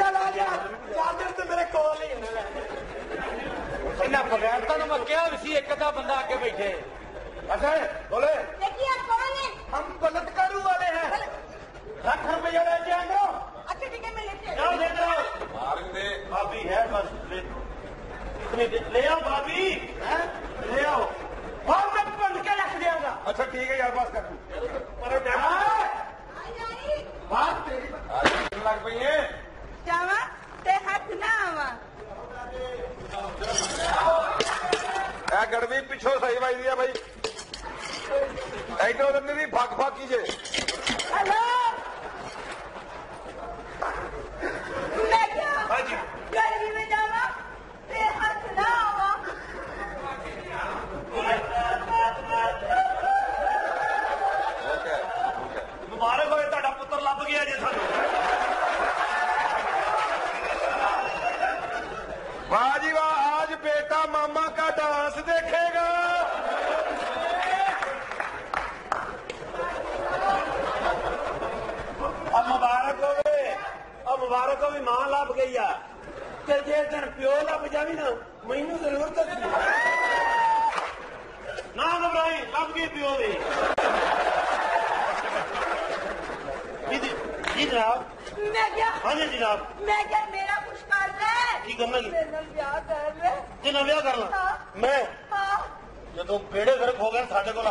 ਚਾਰਜਰ ਤੇ ਮੇਰੇ ਕੋਲ ਹੀ ਹੁੰਦਾ ਇਹਨਾਂ ਬਗੈਰਤਾ ਨੂੰ ਮੈਂ ਕਿਹਾ ਵੀ ਸੀ ਇੱਕ ਤਾਂ ਬੰਦਾ ਅੱਗੇ ਬੈਠੇ अच्छा बोले देखिए आप कौन हैं हम बलात्कारू वाले हैं लाख रुपया ले जाएंगे अच्छा ठीक है मैं लेते जाओ ले जाओ मार दे भाभी है बस इतनी ले आओ भाभी हैं ले आओ भाव में बंद के रख देगा अच्छा ठीक है यार बस कर तू पर बात तेरी लग पई है जावा ते हाथ ना आवा ए गड़वी पिछो सही भाई दिया भाई ऐटो नहीं भाग कीजिए हेलो मैं क्या हाँ जी गर्मी में जावा ते हाथ ना आवा मुबारक होए ਤੁਹਾਡਾ ਪੁੱਤਰ ਲੱਭ ਗਿਆ ਜੇ ਸਾਨੂੰ वाह जी वाह आज बेटा मामा का डांस देखेगा अब मुबारक हो भी मां ਲੱਭ ਗਈ ਆ ਤੇ ਜੇ ਦਿਨ ਪਿਓ ਲੱਭ ਜਾਵੀ ਨਾ ਮੈਨੂੰ ਜ਼ਰੂਰ ਦੱਸੀ ਨਾ ਘਬਰਾਈ ਲੱਭ ਗਈ ਪਿਓ ਦੀ जी जनाब मैं क्या हाँ जी जनाब मैं क्या मेरा कुछ कर रहा है की करना की मेरा ब्याह कर रहा है जी ना ब्याह कर ला हाँ। मैं हाँ जो बेड़े गर्क हो गए साढ़े को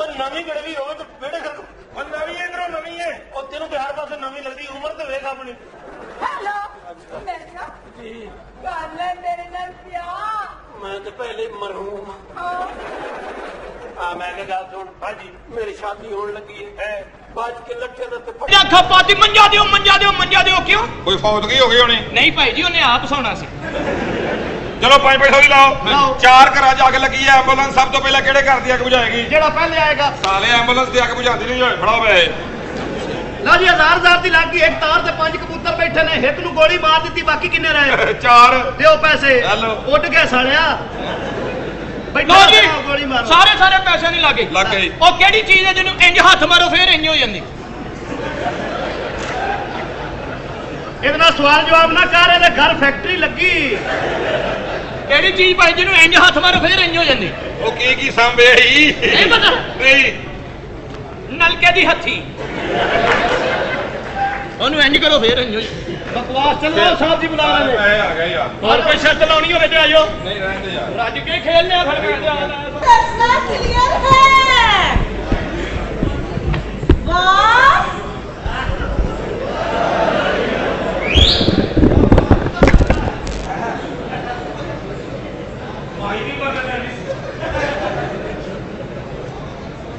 पर नवी गड़वी हो तो बेड़े गर्क और नवी इधरों नवी है और तेनों बिहार पास नवी लगती उम्र तो वेख अपनी हेलो मैं क्या कर ले मेरे नाल ब्याह मैं तो पहले मरहूम हाँ हाँ मैं क्या गल सुन भाजी मेरी शादी होने लगी है बाज के लट्ठे दे ਅੱਖਾਂ ਪਾਤੀ ਮੰਜਾ ਦਿਓ ਕਿਉਂ कोई फौतगी हो गई होनी ਨਹੀਂ ਭਾਈ ਜੀ ਉਹਨੇ ਆਪ ਸੌਣਾ ਸੀ चलो 5 पैसे भी लाओ लाओ। 4 घर जाग लगी है एंबुलेंस सब तो पहले केड़े घर दी अग बुझाएगी ਜਿਹੜਾ ਪਹਿਲੇ ਆਏਗਾ साले एंबुलेंस दी अग बुझाती नहीं होए फड़ाओ पैसे ਲਓ ਜੀ 1000 ਦੀ ਲੱਗੀ ਇੱਕ ਤਾਰ ਤੇ 5 ਕਬੂਤਰ ਬੈਠੇ ਨੇ ਇੱਕ ਨੂੰ ਗੋਲੀ ਮਾਰ ਦਿੱਤੀ ਬਾਕੀ ਕਿੰਨੇ ਰਹੇ 4 ਦਿਓ ਪੈਸੇ ਹੈਲੋ। ਉੱਡ ਗਏ ਸਾਲਿਆ ਲਓ ਜੀ ਗੋਲੀ ਮਾਰੋ ਸਾਰੇ ਪੈਸੇ ਨਹੀਂ ਲੱਗੇ ਲੱਗ ਗਏ। ਉਹ ਕਿਹੜੀ ਚੀਜ਼ ਹੈ ਜਿਹਨੂੰ ਇੰਜ ਹੱਥ ਮਾਰੋ ਫੇਰ ਇੰਜ ਹੋ ਜਾਂਦੀ ਇਹਦੇ ਨਾਲ ਸਵਾਲ ਜਵਾਬ ਨਾ ਕਰ, ਇਹਦੇ ਘਰ ਫੈਕਟਰੀ ਲੱਗੀ। ਕਿਹੜੀ ਚੀਜ਼ ਭਾਈ ਜਿਹਨੂੰ ਇੰਜ ਹੱਥ ਮਾਰੋ ਫੇਰ ਇੰਜ ਹੋ ਜਾਂਦੀ? ਉਹ ਕੀ ਸਾਂਭਿਆ ਹੀ ਨਹੀਂ ਪਤਾ। ਨਹੀਂ ਨਲਕੇ ਦੀ ਹੱਥੀ ਉਹਨੂੰ ਇੰਜ ਕਰੋ ਫੇਰ ਇੰਜ ਹੋ ਜਾਂਦੀ। ਬਕਵਾਸ ਚੱਲੋ ਸਾਹਿਬ ਜੀ ਬੁਲਾ ਰਹੇ ਨੇ। ਮੈਂ ਆ ਗਿਆ ਯਾਰ। ਹੋਰ ਕੋਈ ਸ਼ਰਤ ਲਾਉਣੀ ਹੋਵੇ ਤੇ ਆਜੋ। ਨਹੀਂ ਰਹਿੰਦੇ ਯਾਰ। ਰੱਜ ਕੇ ਖੇਲ ਲਿਆ ਫਿਰ ਮੈਂ दसना क्लियर है बॉस।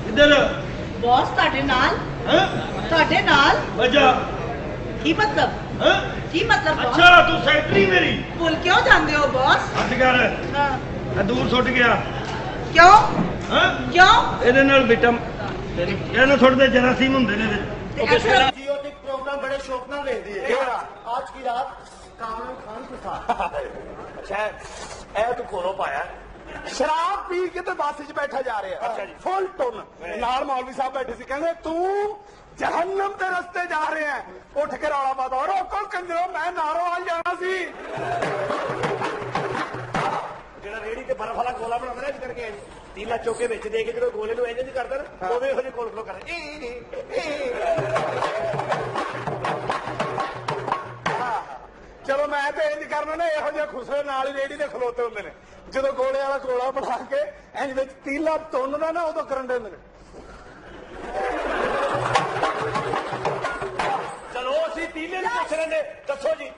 ਇੱਧਰ बॉस ਤੁਹਾਡੇ ਨਾਲ ਹਾਂ ਤੁਹਾਡੇ ਨਾਲ ਅੱਛਾ ਕੀ ਮਤਲਬ ਹਾਂ ਕੀ ਮਤਲਬ boss? ਅੱਛਾ ਤੂੰ ਸੈਕਟਰੀ ਮੇਰੀ ਭੁੱਲ ਕਿਉਂ ਜਾਂਦੇ ਹੋ ਬॉस? ਹੱਥ ਕਰ ਹਾਂ ਆ ਦੂਰ ਸੁੱਟ ਗਿਆ ਕਿਉਂ ਹਾਂ ਕਿਉਂ ਇਹਦੇ ਨਾਲ ਵਿਟਮ ਇਹਨੂੰ ਸੁੱਟਦੇ ਜਰਾਸੀਮ ਹੁੰਦੇ ਨੇ ਇਹਦੇ। जियोटिक प्रोग्राम बड़े शौक ना देखती है। आज की रात कामरान खान के साथ। ਅੱਛਾ ਇਹ ਤੂੰ ਕੋਲੋਂ ਪਾਇਆ ਸ਼ਰਾਬ ਪੀ ਕੇ ਤੇ ਬੱਸ 'ਚ ਬੈਠਾ ਜਾ ਰਿਹਾ। ਅੱਛਾ ਜੀ। ਫੁੱਲ ਟੁੰਨ ਨਾਲ ਮੌਲਵੀ ਸਾਹਿਬ ਬੈਠੇ ਸੀ, ਕਹਿੰਦੇ ਤੂੰ ਜਹੰਨਮ ਦੇ ਰਸਤੇ ਜਾ ਰਿਹਾ ਹੈ। ਉੱਠ ਕੇ ਰੌਲਾ ਪਾਦਾ, ਰੋਕੋ ਕੰਜਰੋ, ਮੈਂ ਨਾਰੋਵਾਲ ਜਾਣਾ ਸੀ। ਜਿਹੜਾ ਰੇੜੀ ਤੇ ਬਰਫ ਵਾਲਾ ਗੋਲਾ ਬਣਾਉਂਦਾ ਨਾ ਇਸ ਕਰਕੇ ਤੀਲਾ ਚੋਕੇ ਵਿੱਚ ਦੇ ਕੇ ਜਦੋਂ ਗੋਲੇ ਨੂੰ ਇੰਜ ਨਹੀਂ ਕਰਦਾ ਨਾ ਉਹਦੇ ਇਹੋ ਜਿਹੇ ਕੋਲ ਖਲੋ ਕਰਦਾ ਚਲੋ ਮੈਂ ਤੇ ਇੰਜ ਕਰਨਾ ਨਾ, ਇਹੋ ਜਿਹੇ ਖੁਸਰੇ ਨਾਲ ਹੀ ਰੇੜੀ ਦੇ ਖਲੋਤੇ ਹੁੰਦੇ ਨੇ। ਜਦੋਂ ਗੋਲੇ ਵਾਲਾ ਗੋਲਾ ਬਣਾ ਕੇ ਇੰਜ ਵਿੱਚ ਤੀਲਾ ਤੁੰਨਦਾ ਨਾ, ਉਦੋਂ ਕਰਨ ਦੇ ਹੁੰਦੇ ਨੇ। ਚਲੋ ਅਸੀਂ ਤੀਲੇ ਨੂੰ ਪੁੱਛ ਰਹੇ ਨੇ, ਦੱਸੋ ਜੀ।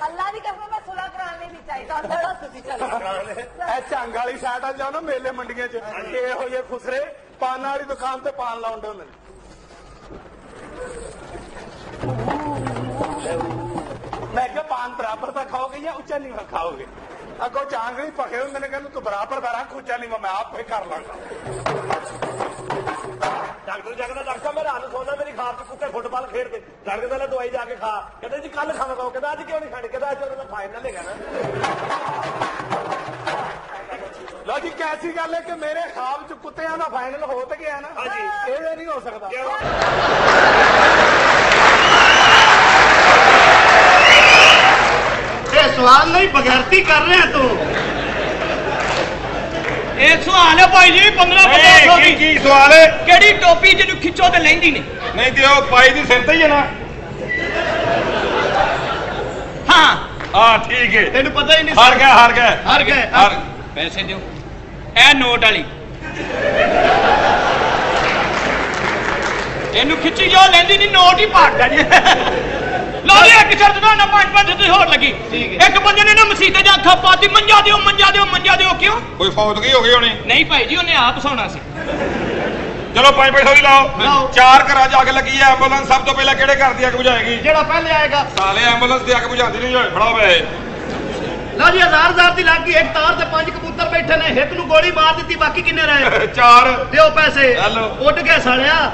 अल्लाह की कसम मैं सुलह कराने भी चाहिए। ਇਹ ਝੰਗ ਵਾਲੀ ਸਾਈਡ ਆ ਜਾਓ ਨਾ ਮੇਲੇ ਮੰਡੀਆਂ 'ਚ, ਇਹੋ ਜਿਹੇ ਖੁਸਰੇ ਪਾਨ ਵਾਲੀ ਦੁਕਾਨ ਤੇ ਪਾਨ ਲਾਉਂਦੇ ਹੁੰਦੇ ਨੇ। ਮੈਂ ਕਿਹਾ ਪਾਨ ਬਰਾਬਰ ਦਾ ਖਾਓਗੇ ਜਾਂ ਉੱਚਾ ਨੀਵਾਂ ਖਾਓਗੇ? ਅੱਗੋਂ ਚਾਂਗਲੀ ਭਖੇ ਹੁੰਦੇ ਨੇ, ਕਹਿੰਦੇ ਤੂੰ ਬਰਾਬਰ ਦਾ ਰੱਖ, ਉੱਚਾ ਨੀਵਾਂ ਮੈਂ ਆਪੇ ਕਰ ਲਾਂਗਾ। ਡਾਕਟਰ ਜਗਦਾ ਡਾਕਟਰ ਸਾਹਿਬ ਮੈਂ ਰਾਤ ਨੂੰ ਸੌਂਦਾ ਮੇਰੀ ਖਾਬ 'ਚ ਕੁੱਤੇ ਫੁੱਟਬਾਲ ਖੇਡਦੇ। ਡਾਕਟਰ ਕਹਿੰਦਾ ਦਵਾਈ ਜਾ ਕੇ ਖਾ, ਕਹਿੰਦਾ ਜੀ ਕੱਲ ਖਾਵਾਂਗਾ। ਉਹ ਕਹਿੰਦਾ ਅੱਜ ਕਿਉਂ ਨਹੀਂ ਖਾਣੀ? ਕਹਿੰਦਾ ਅੱਜ ਉਹਦਾ ਫਾਈਨਲ ਹੈਗਾ ਨਾ। ਲੋ ਜੀ ਕੈਸੀ ਗੱਲ ਹੈ ਕਿ ਮੇਰੇ ਖਾਬ 'ਚ ਕੁੱਤਿਆਂ ਦਾ ਫਾਈਨਲ ਹੋ ਤੇ ਗਿਆ ਨਾ। ਹਾਂਜੀ। ਇਹ ਨਹੀਂ ਹੋ ਸਕਦਾ। ਇਹ ਸਵਾਲ ਨਹੀਂ ਬਗੈਰਤੀ ਕਰ ਰਿਹਾ ਤੂੰ। ਇਹ ਸਵਾਲ ਹੈ ਭਾਈ ਜੀ 15-15 ਕੀ ਸਵਾਲ ਹੈ? ਕਿਹੜੀ ਟੋਪੀ ਜਿਹਨੂੰ ਖਿੱਚੋ ਤੇ ਲੈਂਦੀ ਨਹੀਂ? ਨਹੀਂ ਤੇ ਉਹ ਪਾਈ ਦੀ ਸਿਰ ਤੇ ਹੀ ਹੈ ਨਾ। ਹਾਂ ਠੀਕ ਹੈ। ਤੈਨੂੰ ਪਤਾ ਹੀ ਨਹੀਂ। ਹਾਰ ਗਿਆ ਹਾਰ ਗਏ। ਪੈਸੇ ਦਿਓ। ਇਹ ਨੋਟ ਵਾਲੀ ਇਹਨੂੰ ਖਿੱਚੀ ਜਾਓ, ਲੈਂਦੀ ਨਹੀਂ, ਨੋਟ ਹੀ ਪਾੜਦਾ ਜੀ। ਲੋ ਜੀ ਇੱਕ ਸ਼ਰਤ ਨਾ 5-5 ਤੇ ਹੋਰ ਲੱਗੀ। ਇੱਕ ਬੰਦੇ ਨੇ ਨਾ ਮਸੀਤੇ ਜਾਂ ਅੱਖਾਂ ਪਾਤੀ, ਮੰਜਾ ਦਿਓ ਮੰਜਾ ਦਿਓ ਮੰਜਾ ਦਿਓ। ਕਿਉਂ? ਕੋਈ ਫੌਤਗੀ ਹੋ ਗਈ ਹੋਣੀ। ਨਹੀਂ ਭਾਈ ਜੀ, ਉਹਨੇ ਆਪ ਸੌਣਾ ਸੀ। ਚਲੋ 5 ਪੈਸੇ ਹੀ ਲਾਓ। 4 ਘਰਾਂ 'ਚ ਅੱਗ ਲੱਗੀ ਹੈ। ਐਂਬੂਲੈਂਸ ਸਭ ਤੋਂ ਪਹਿਲਾਂ ਕਿਹੜੇ ਘਰ ਦੀ ਅੱਗ ਬੁਝਾਏਗੀ? ਜਿਹੜਾ ਪਹਿਲੇ ਆਏਗਾ। ਸਾਲੇ ਐਂਬੂਲੈਂਸ ਦੀ ਅੱਗ ਬੁਝਾਉਂਦੀ ਨਹੀਂ ਹੋਏ। ਫੜਾਓ ਪੈਸੇ। ਲਓ ਜੀ 1000 ਦੀ ਲੱਗ ਗਈ। ਇੱਕ ਤਾਰ ਤੇ 5 ਕਬੂਤਰ ਬੈਠੇ ਨੇ, ਇੱਕ ਨੂੰ ਗੋਲੀ ਮਾਰ ਦਿੱਤੀ, ਬਾਕੀ ਕਿੰਨੇ ਰਹੇ? 4। ਦਿਓ ਪੈਸੇ। ਹੈਲੋ। ਉੱਡ ਗਏ ਸਾਲਿਆ।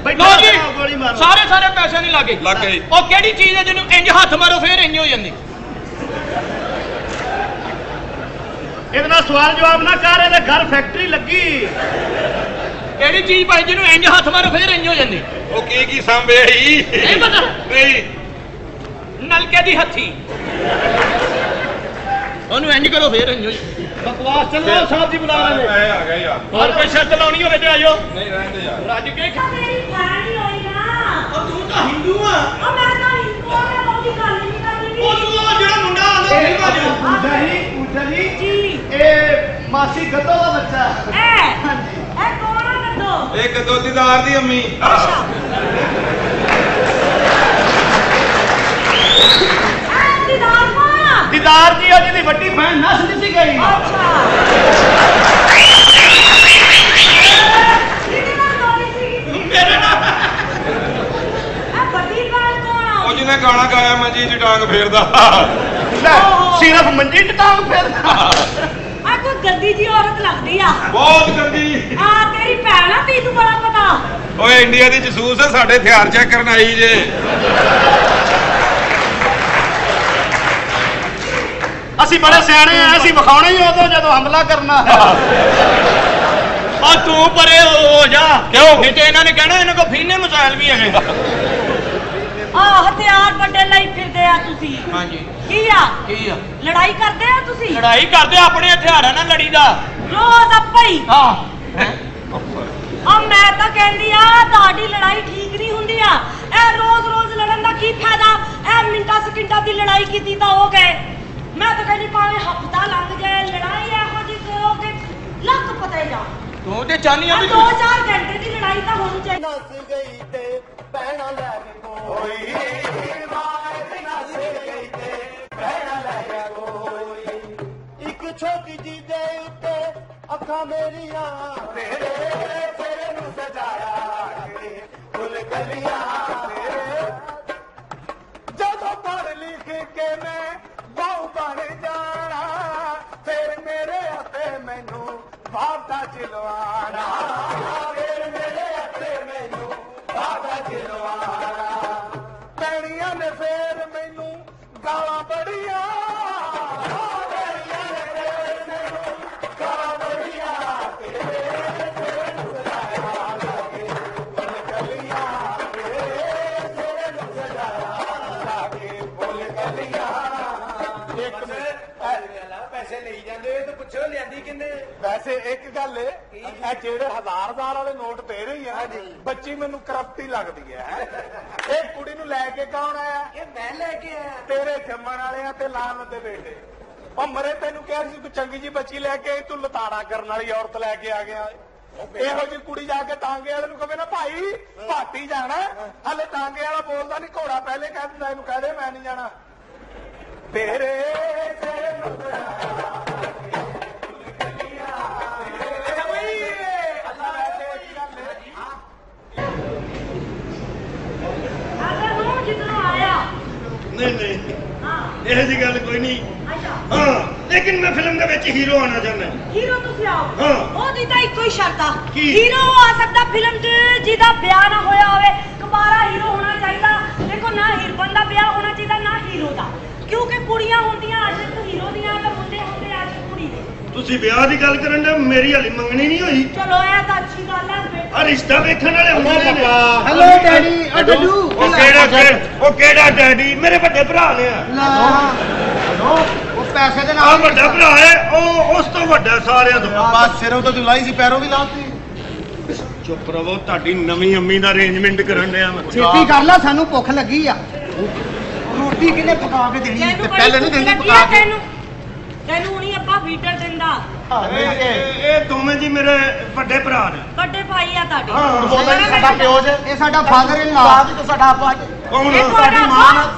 ਲੋ ਜੀ ਗੋਲੀ ਮਾਰੋ। ਸਾਰੇ ਪੈਸੇ ਨਹੀਂ ਲੱਗੇ। ਲੱਗ ਗਏ। ਉਹ ਕਿਹੜੀ ਚੀਜ਼ ਹੈ ਜਿਹਨੂੰ ਇੰਜ ਹੱਥ ਮਾਰੋ ਫੇਰ ਇੰਜ ਹੋ ਜਾਂਦੀ? ਇਹਦੇ ਨਾਲ ਸਵਾਲ ਜਵਾਬ ਨਾ ਕਰ, ਇਹਦੇ ਘਰ ਫੈਕਟਰੀ ਲੱਗੀ। ਕਿਹੜੀ ਚੀਜ਼ ਭਾਈ ਜਿਹਨੂੰ ਇੰਜ ਹੱਥ ਮਾਰੋ ਫੇਰ ਇੰਜ ਹੋ ਜਾਂਦੀ? ਉਹ ਕੀ ਸਾਂਭਿਆ ਹੀ ਨਹੀਂ ਪਤਾ। ਨਹੀਂ ਨਲਕੇ ਦੀ ਹੱਥੀ ਉਹਨੂੰ ਇੰਜ ਕਰੋ ਫੇਰ ਇੰਜ ਹੋ ਜਾਂਦੀ। ਬਕਵਾਸ ਚੱਲੋ ਸਾਹਿਬ ਜੀ ਬੁਲਾ ਰਹੇ ਨੇ। ਮੈਂ ਆ ਗਿਆ ਯਾਰ। ਹੋਰ ਕੋਈ ਸ਼ਰਤ ਲਾਉਣੀ ਹੋਵੇ ਤੇ ਆਜੋ। ਨਹੀਂ ਰਹਿੰਦੇ ਯਾਰ। ਰੱਜ ਕੇ ਮੇਰੀ ਭੈਣ ਹੀ ਹੋਈ ਨਾ। ਉਹ ਤੂੰ ਤਾਂ ਹਿੰਦੂ ਆ। ਉਹ ਮੈਂ ਤਾਂ ਹਿੰਦੂ ਆ, ਮੈਂ ਉਹਦੀ ਗੱਲ ਨਹੀਂ ਕਰਦੀ। ਉਹ ਤੂੰ ਉਹ ਜਿਹੜਾ ਮੁੰਡਾ ਆਉਂਦਾ ਇਹ ਪੂਜਾ ਜੀ। ਜੀ ਇਹ ਮਾਸੀ ਗੱਦੋ ਦਾ ਬੱਚਾ। ਇਹ ਕੌਣ ਆ ਕੱਦੋ? ਇਹ ਗਦੋਦੀਦਾਰ ਦੀ ਅੰਮੀ। ਦੀਦਾਰ ਕੌਣ ਆ? ਦੀਦਾਰ ਜੀ ਉਹ ਜਿਹਦੀ ਵੱਡੀ ਭੈਣ ਨੱਸ ਦਿੱਤੀ ਗਈ। ਅੱਛਾ ਕਿਹਦੇ ਨਾਲ ਦੋਰੀ ਸੀ? ਮੇਰੇ ਨਾਲ ਇਹ ਵੱਡੀ ਭੈਣ ਕੌਣ ਆ? ਉਹ ਜਿਹਨੇ ਗਾਣਾ ਗਾਇਆ ਮੰਜੀ 'ਚ ਡਾਂਗ ਫੇਰਦਾ। ਸਿਰਫ ਮੰਜੀ ਚ ਟਾਂਗ ਫੇਰਦਾ। ਆ ਕੋਈ ਗੰਦੀ ਜੀ ਔਰਤ ਲੱਗਦੀ ਆ। ਬਹੁਤ ਗੰਦੀ। ਆ ਤੇਰੀ ਭੈਣ ਆ, ਤੈਨੂੰ ਬੜਾ ਪਤਾ। ਓਏ ਇੰਡੀਆ ਦੀ ਜਸੂਸ ਹੈ, ਸਾਡੇ ਹਥਿਆਰ ਚੈੱਕ ਕਰਨ ਆਈ ਜੇ। ਅਸੀਂ ਬੜੇ ਸਿਆਣੇ ਆ, ਅਸੀਂ ਵਿਖਾਉਣਾ ਹੀ ਉਦੋਂ ਜਦੋਂ ਹਮਲਾ ਕਰਨਾ। ਆ ਤੂੰ ਪਰੇ ਹੋ ਜਾ। ਕਿਉਂ? ਨਹੀਂ ਤੇ ਇਹਨਾਂ ਨੇ ਕਹਿਣਾ ਇਹਨਾਂ ਕੋਲ ਫੀਨੇ ਮਸਾਇਲ ਵੀ ਹੈਗੇ। ਹਥਿਆਰ ਵੱਡੇ ਲਈ ਫਿਰਦੇ ਆ ਤੁਸੀਂ। ਹਾਂਜੀ ਕੀ ਆ ਲੜਾਈ ਕਰਦੇ ਆ ਤੁਸੀਂ? ਲੜਾਈ ਕਰਦੇ ਆਪਣੇ ਹਥਿਆਰਾਂ ਨਾਲ ਲੜੀਦਾ ਰੋਜ਼ ਆਪਈ। ਮੈਂ ਤਾਂ ਕਹਿੰਦੀ ਆ ਤੁਹਾਡੀ ਲੜਾਈ ਠੀਕ ਨਹੀਂ ਹੁੰਦੀ ਆ। ਇਹ ਰੋਜ਼ ਲੜਨ ਦਾ ਕੀ ਫਾਇਦਾ? ਇਹ ਮਿੰਟਾਂ ਸਕਿੰਟਾਂ ਦੀ ਲੜਾਈ ਕੀਤੀ ਤਾਂ ਹੋ ਗਏ। ਮੈਂ ਤਾਂ ਕਹਿੰਦੀ ਭਾਵੇਂ ਹਫ਼ਤਾ ਲੰਘ ਜਾਏ ਲੜਾਈ ਇਹੋ ਜਿਹੀ ਕਰੋ ਕਿ ਲੱਕ ਪਤਾ ਹੀ ਜਾ। ਤੂੰ ਤੇ ਚਾਹਨੀ ਆ ਵੀ 2-4 ਘੰਟੇ ਦੀ ਲੜਾਈ ਤਾਂ ਹੋਣੀ ਚਾਹੀਦੀ। ਨਸ ਗਈ ਤੇ ਪੈਣਾ ਲੈ ਕੇ ਕੋਈ ਮਾਰ ਨਸ ਗਈ ਤੇ ਪੈਣਾ ਲੈ ਕੇ ਕੋਈ ਇੱਕ ਛੋਟੀ ਜੀ ਦੇ ਉੱਤੇ ਅੱਖਾਂ ਮੇਰੀਆਂ ਤੇਰੇ ਨੂੰ ਸਜਾਇਆ ਕੇ ਫੁੱਲ ਗਲੀਆਂ ਜਦੋਂ ਪੜ੍ਹ ਲਿਖ ਕੇ ਮੈਂ ਬਹੁ ਬਣ ਜਾਣਾ ਫਿਰ ਮੇਰੇ ਹੱਥੇ ਮੈਨੂੰ ਬਾਬਾ ਚਿਲਵਾਣਾ ਫਿਰ ਮੇਰੇ ਹੱਥੇ ਮੈਨੂੰ ਬਾਬਾ ਚਿਲਵਾਣਾ ਪੈਣੀਆਂ ਨੇ ਫੇਰ ਮੈਨੂੰ ਗਾਲਾਂ ਬੜੀਆਂ ਪੈਸੇ ਲਈ ਜਾਂਦੇ ਤੇ ਪੁੱਛੋ ਲਿਆਂਦੀ ਕਿੰਨੇ? ਵੈਸੇ ਇੱਕ ਗੱਲ ਇਹ ਜਿਹੜੇ 1000 ਵਾਲੇ ਨੋਟ ਦੇ ਰਹੀ ਆ ਬੱਚੀ ਮੈਨੂੰ ਕਰਪਟੀ ਲੱਗਦੀ ਹੈ। ਇਹ ਕੁੜੀ ਨੂੰ ਲੈ ਕੇ ਕੌਣ ਆਇਆ? ਇਹ ਮੈਂ ਲੈ ਕੇ ਆਇਆ। ਤੇਰੇ ਜੰਮਣ ਵਾਲਿਆਂ ਤੇ ਲਾਨਤ ਦੇ ਬੇਟੇ। ਉਹ ਮਰੇ ਤੈਨੂੰ ਕਿਹਾ ਸੀ ਕੋਈ ਚੰਗੀ ਜੀ ਬੱਚੀ ਲੈ ਕੇ ਆਈ, ਤੂੰ ਲਤਾੜਾ ਕਰਨ ਵਾਲੀ ਔਰਤ ਲੈ ਕੇ ਆ ਗਿਆ। ਇਹੋ ਜਿਹੀ ਕੁੜੀ ਜਾ ਕੇ ਟਾਂਗੇ ਵਾਲੇ ਨੂੰ ਕਹੇ ਨਾ ਭਾਈ ਭਾਟੀ ਜਾਣਾ, ਹਲੇ ਟਾਂਗੇ ਵਾਲਾ ਬੋਲਦਾ ਨਹੀਂ, ਘੋੜਾ ਪਹਿਲੇ ਕਹਿ ਦਿੰਦਾ ਇਹਨੂੰ ਕਹਿ ਦੇ ਮੈਂ ਨਹੀਂ ਜਾਣਾ। ਤੇਰੇ नहीं यह जी गल कोई नहीं। हाँ लेकिन मैं फिल्म के विच हीरो आना चाहना। हीरो तुसी आओ। हाँ ओदी तां इक्को ही शर्त आ हीरो आ सकदा फिल्म च जिहदा ब्याह ना होया होवे। कुमारा हीरो होना चाहिदा। देखो ना हीरोइन दा ब्याह होना चाहिदा ना हीरो दा, क्योंकि कुड़ियां होंदियां आशिक हीरो दियां ते मुंडे होंदे आशिक कुड़ी दे। ਤੁਸੀਂ ਵਿਆਹ ਦੀ ਗੱਲ ਕਰਨ ਦੇ, ਮੇਰੀ ਹਲੀ ਮੰਗਣੀ ਨਹੀਂ ਹੋਈ। ਚਲੋ ਇਹ ਤਾਂ ਅੱਛੀ ਗੱਲ ਹੈ। ਆ ਰਿਸ਼ਤਾ ਵੇਖਣ ਵਾਲੇ ਹੁੰਦੇ ਨੇ। ਹੈਲੋ ਡੈਡੀ ਓ ਡੱਡੂ ਉਹ ਕਿਹੜਾ ਡੈਡੀ? ਮੇਰੇ ਵੱਡੇ ਭਰਾ ਨੇ। ਉਹ ਪੈਸੇ ਦੇ ਆ ਨਾਲ ਵੱਡਾ ਭਰਾ ਹੈ, ਉਹ ਉਸ ਤੋਂ ਵੱਡਾ ਸਾਰਿਆਂ ਤੋਂ। ਬਸ ਸਿਰੋਂ ਤੋਂ ਲਾਈ ਸੀ ਪੈਰੋਂ ਵੀ ਲਾਤੀ। ਚੁੱਪ ਰਵੋ, ਤੁਹਾਡੀ ਨਵੀਂ ਅੰਮੀ ਦਾ ਅਰੇਂਜਮੈਂਟ ਕਰਨ ਡਿਆ ਮੈਂ। ਛੇਤੀ ਕਰ ਲੈ, ਸਾਨੂੰ ਭੁੱਖ ਲੱਗੀ ਆ। ਰੋਟੀ ਕਿਹਨੇ ਪਕਾ ਕੇ ਦੇਣੀ ਤੇ ਪਹਿਲੇ ਨਹੀਂ ਦਿੰਦੀ ਪਕਾ ਕੇ। ਤੈਨੂੰ ਹੁਣੀ ਅੱਪਾ ਫੀਟਰ ਦਿੰਦਾ। ਇਹ ਦੋਵੇਂ ਜੀ ਮੇਰੇ ਵੱਡੇ ਭਰਾ ਨੇ। ਵੱਡੇ ਭਾਈ ਆ ਤੁਹਾਡੇ। ਸਾਡਾ ਪਿਓ ਜੇ ਇਹ ਸਾਡਾ ਫਾਦਰ ਇਨ ਲਾ ਤੇ ਸਾਡਾ ਆਪਾ ਕੌਣ?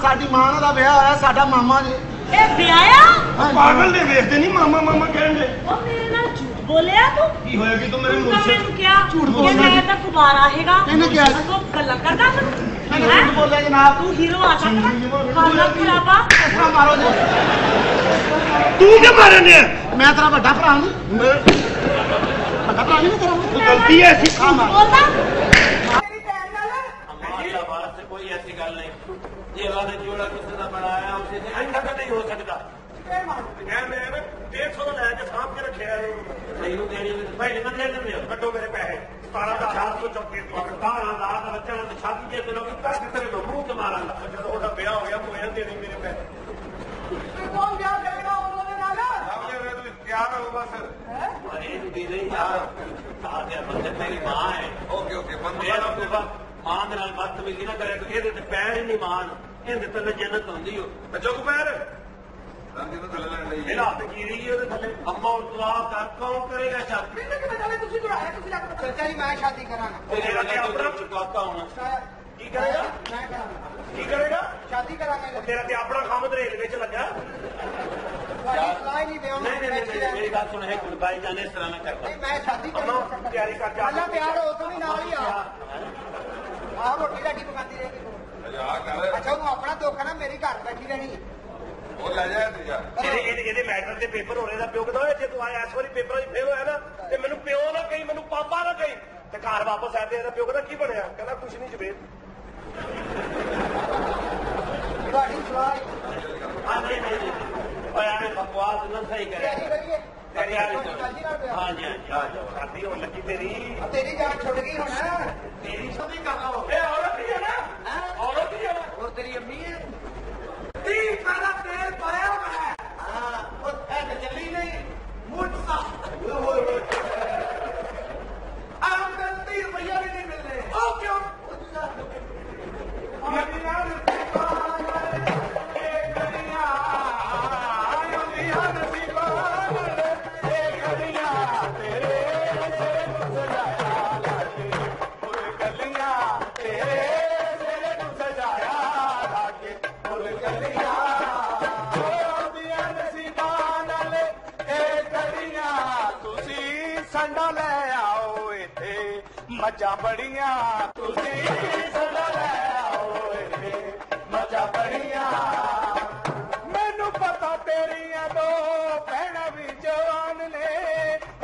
ਸਾਡੀ ਮਾਂ ਦਾ ਵਿਆਹ ਹੋਇਆ, ਸਾਡਾ ਮਾਮਾ ਜੀ। ਇਹ ਵਿਆਹਿਆ? ਪਾਗਲ ਨੇ ਵੇਖਦੇ ਨਹੀਂ ਮਾਮਾ ਮਾਮਾ ਕਹਿੰਦੇ। ਉਹ ਮੇਰੇ ਨਾਲ ਝੂਠ ਬੋਲਿਆ ਤੂੰ। ਕੀ ਹੋਇਆ ਕਿ ਤੂੰ ਮੇਰੇ ਤੂੰ ਮੂੰਹ ਸੇ ਮੈਨੂੰ ਕਿਹਾ ਝੂਠ ਬੋਲਿਆ। ਮੈਂ ਤਾਂ ਕੁਮਾਰਾ ਹੈਗਾ। ਇਹਨੇ ਕਿਹਾ ਤੂੰ ਗੱਲਾਂ ਕਰਦਾ ਮੈਨੂੰ। ਝੂਠ ਬੋਲਿਆ ਜਨਾਬ। ਤੂੰ ਹੀਰੋ ਆ ਸਕਦਾ? ਖਾਣਾ ਖਰਾਬਾ ਇਸਰਾ ਮਾਰੋ ਜੀ। ਤੂੰ ਕਿਉਂ ਮਾਰਨੇ? ਮੈਂ ਤੇਰਾ ਵੱਡਾ ਭਰਾ ਨਹੀਂ। ਵੱਡਾ ਭਰਾ ਨਹੀਂ ਤੇਰਾ। ਉਹ ਗਲਤੀ ਹੈ ਐਸੀ। ਬੋਲਦਾ मेरी बहन नाल हमारे से कोई ऐसी गल नहीं। ये वाला जोड़ा किसी का बनाया उसे ऐसा तो नहीं हो सकता। मैं ना 150 लैके साफ के रखे नहीं देनी पहले ना दे देंगे। कटो मेरे पैसे 17,434 17,000 का बच्चा शादी के दिनों की तेरे मुंह के मारा जब वो ब्याह हो गया कोई देने मेरे पैसे। कौन ब्याह करेगा उन्होंने नाल? तैयार हो बस। अरे नहीं यार बंदे मेरी मां है। ओके ओके मेरा मां के नाल बदतमीजी ना करे। ये पैर ही नहीं मान ਇਹਦੇ ਤੇ ਜੰਨਤ ਹੁੰਦੀ ਹੋ। ਬੱਚੋ ਕੋ ਪੈਰ ਰੰਗ ਤੋਂ ਥੱਲੇ ਲੈਣ ਲਈ ਇਹਦਾ ਹੱਥ ਕੀ ਰਹੀ ਉਹਦੇ ਥੱਲੇ। ਅੰਮਾ ਉਤਵਾ ਕਰ ਕੌਣ ਕਰੇਗਾ ਸ਼ਾਦੀ? मैंने कितना जाने तुसी दुराया तुसी लग ਚਾਚਾ ਜੀ ਮੈਂ ਸ਼ਾਦੀ ਕਰਾਂਗਾ। ਤੇਰੇ ਲੱਗੇ ਆਪਣਾ ਚੁਕਾਤਾ ਹੋਣਾ। ਕੀ ਕਰੇਗਾ? ਮੈਂ ਕਰਾਂਗਾ। ਕੀ ਕਰੇਗਾ? ਸ਼ਾਦੀ ਕਰਾਂਗੇ। ਤੇਰਾ ਤੇ ਆਪਣਾ ਕੰਮ ਤੇ ਰੇਲਵੇ ਚ ਲੱਗਾ। ਤੁਹਾਡੀ ਸਲਾਹ ਹੀ ਨਹੀਂ ਦਿਓ। ਨਹੀਂ ਮੇਰੀ ਗੱਲ ਸੁਣ, ਹੈ ਗੁਰਬਾਈ ਜਾਨੇ ਇਸ ਤਰ੍ਹਾਂ ਨਾ ਕਰਦਾ। ਨਹੀਂ ਮੈਂ ਸ਼ਾਦੀ ਅੰਮਾ ਕਰਾਂਗਾ। ਤਿਆਰੀ ਕਰ ਜਾ। ਪਹਿਲਾਂ ਤਿਆਰ ਹੋ ਤੂੰ ਵੀ ਨਾਲ ਹੀ ਆ। ਆਹ ਰੋਟੀ ਰਾਟੀ ਪਕਾਉਂਦੀ ਰਹੇਗੀ ਤੂੰ। ਜਾ ਕਰ ਅੱਛਾ ਤੂੰ ਆਪਣਾ ਦੁੱਖ ਨਾ ਮੇਰੀ ਘਰ ਬੈਠੀ ਰਹਿਣੀ ਹੈ। ਉਹ ਲੈ ਜਾ ਤੂੰ ਜਾ। ਇਹਦੇ ਮੈਟਰ ਦੇ ਪੇਪਰ ਹੋਣੇ ਦਾ ਪਿਓ ਕਹਿੰਦਾ ਜੇ ਤੂੰ ਆਇਆ ਇਸ ਵਾਰੀ ਪੇਪਰਾਂ 'ਚ ਫੇਲ ਹੋਇਆ ਨਾ ਤੇ ਮੈਨੂੰ ਪਿਓ ਨਾ ਕਹੀ, ਮੈਨੂੰ ਪਾਪਾ ਨਾ ਕਹੀ। ਤੇ ਘਰ ਵਾਪਸ ਆਏ ਤੇ ਇਹਦਾ ਪਿਓ ਕਹਿੰਦਾ ਕੀ ਬਣਿਆ? ਕਹਿੰਦਾ ਕੁਛ ਨਹੀਂ ਜਵੇਦ। ਤੁਹਾਡੀ ਸਲਾਹ ਹਾਂ ਨਹੀਂ ਓਏ ਐਵੇਂ ਬਕਵਾਸ ਨਾ ਸਹੀ ਕਰਿਆ। ਕਰੀਏ। हाँ जी हाँ जी आ जाओ। शादी होने लगी तेरी। तेरी जान छुट गई होना। तेरी शादी कर लो। औरत ही है ना? औरत ही है ना? ਮੱਝਾਂ ਬੜੀਆਂ ਤੁਸੀਂ ਸਦਾ ਲੈ ਓਏ ਮੱਝਾਂ ਬੜੀਆਂ ਮੈਨੂੰ ਪਤਾ ਤੇਰੀਆਂ ਦੋ ਭੈਣਾਂ ਵੀ ਜਵਾਨ ਨੇ